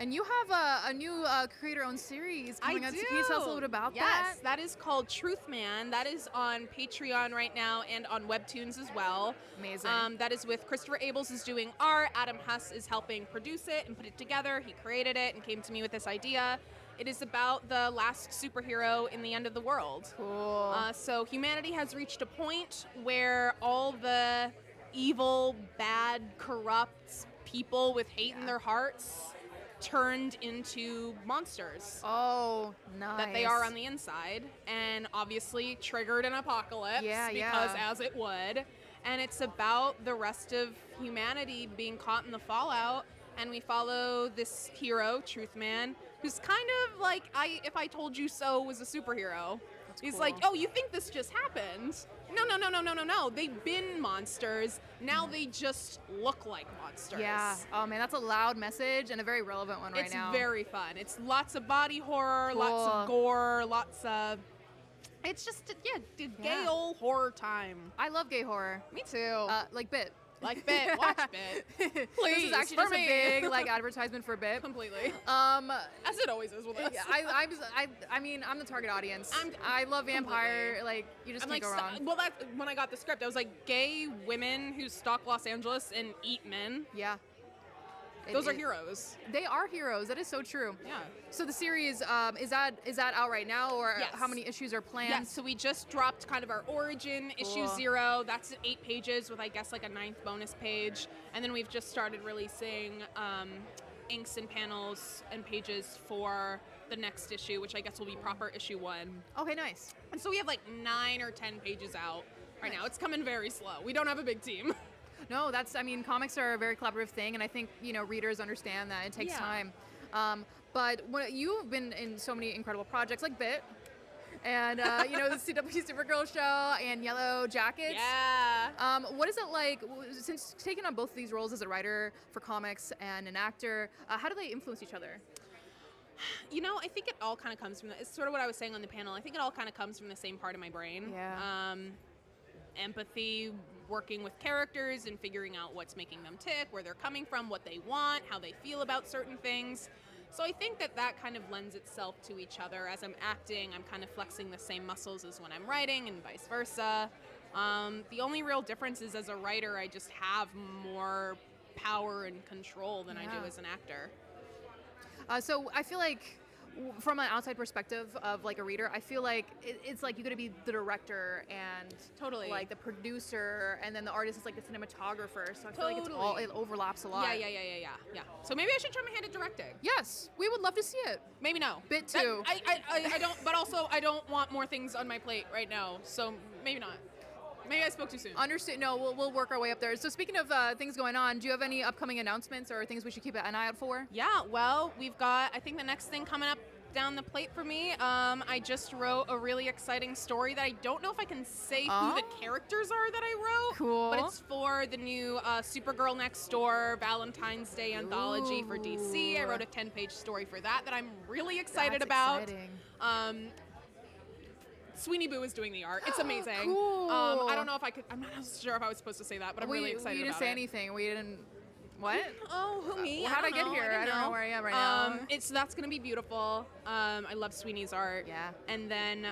And you have a new creator-owned series coming I out. do. So can you tell us a little bit about Yes, that is called Truth Man. That is on Patreon right now and on Webtoons as well. Amazing. That is with Christopher Abels is doing art. Adam Huss is helping produce it and put it together. He created it and came to me with this idea. It is about the last superhero in the end of the world. Cool. So humanity has reached a point where all the evil, bad, corrupt people with hate in their hearts turned into monsters. Oh, nice. That they are on the inside, and obviously triggered an apocalypse Yeah, because yeah. as it would. And it's about the rest of humanity being caught in the fallout, and we follow this hero, Truth Man, who's kind of like if I told you so was a superhero. He's cool. like, oh, you think this just happened? No. They've been monsters. Now they just look like monsters. Yeah. Oh man, that's a loud message and a very relevant one right It's now. very fun. It's lots of body horror, lots of Cool. gore, lots of. It's just gay Yeah. old horror time. I love gay horror. Me too. Like Bit. Like Bit, watch Bit. This Please, is actually for just me. a big like advertisement for Bit. Completely. As it always is with us. I mean, I'm the target audience. I love vampire. Like you just I'm can't like, go wrong. well, that's when I got the script. I was like, gay women who stalk Los Angeles and eat men. Yeah. Those are heroes. They are heroes. That is so true. Yeah. So the series is that out right now, or Yes. how many issues are planned? Yes, so we just dropped kind of our origin, issue Cool. 0. That's at 8 pages with, I guess, like a 9th bonus page. And then we've just started releasing inks and panels and pages for the next issue, which I guess will be proper issue 1. Okay, nice. And so we have like 9 or 10 pages out right now. It's coming very slow. We don't have a big team. No, comics are a very collaborative thing, and I think, readers understand that it takes Yeah. time. But you've been in so many incredible projects like Bit, and, the CW Supergirl show, and Yellow Jackets. Yeah. What is it like, since taking on both of these roles as a writer for comics and an actor, how do they influence each other? I think it all kind of comes from it's sort of what I was saying on the panel. I think it all kind of comes from the same part of my brain. Yeah. Empathy, working with characters and figuring out what's making them tick, where they're coming from, what they want, how they feel about certain things. So I think that kind of lends itself to each other. As I'm acting, I'm kind of flexing the same muscles as when I'm writing and vice versa. The only real difference is as a writer, I just have more power and control than I do Yeah. as an actor. So I feel like from an outside perspective of like a reader, I feel like it's like you're gonna be the director and Totally. like the producer, and then the artist is like the cinematographer. So I feel like it overlaps a lot. Yeah. So maybe I should try my hand at directing. Yes, we would love to see it. Maybe no. Bit That- 2. I don't. But also, I don't want more things on my plate right now. So maybe not. Maybe I spoke too soon. Understood. No, we'll work our way up there. So speaking of things going on, do you have any upcoming announcements or things we should keep an eye out for? Yeah, well, we've got, I think the next thing coming up down the plate for me, I just wrote a really exciting story that I don't know if I can say who the characters are that I wrote. Cool. But it's for the new Supergirl Next Door Valentine's Day anthology for DC. I wrote a 10-page story for that I'm really excited That's about. exciting. Sweeney Boo is doing the art. It's amazing. Cool. I don't know if I could, I'm not sure if I was supposed to say that, but I'm really excited We didn't about say it. anything. We didn't. What? Oh, who me? Well, how'd I get don't know. here? I don't know where I am right now. That's gonna be beautiful. I love Sweeney's art. Yeah. And then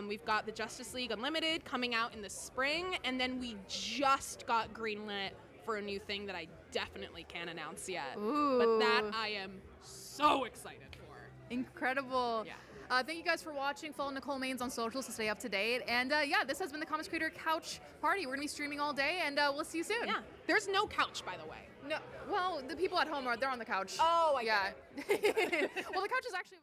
we've got the Justice League Unlimited coming out in the spring, and then we just got greenlit for a new thing that I definitely can't announce yet. But that I am so excited for. Incredible. Yeah. Thank you guys for watching. Follow Nicole Maines on socials to stay up to date. And yeah, this has been the Comics Creator Couch Party. We're going to be streaming all day, and we'll see you soon. Yeah. There's no couch, by the way. No, well, the people at home they're on the couch. Oh, yeah. Well, the couch is actually.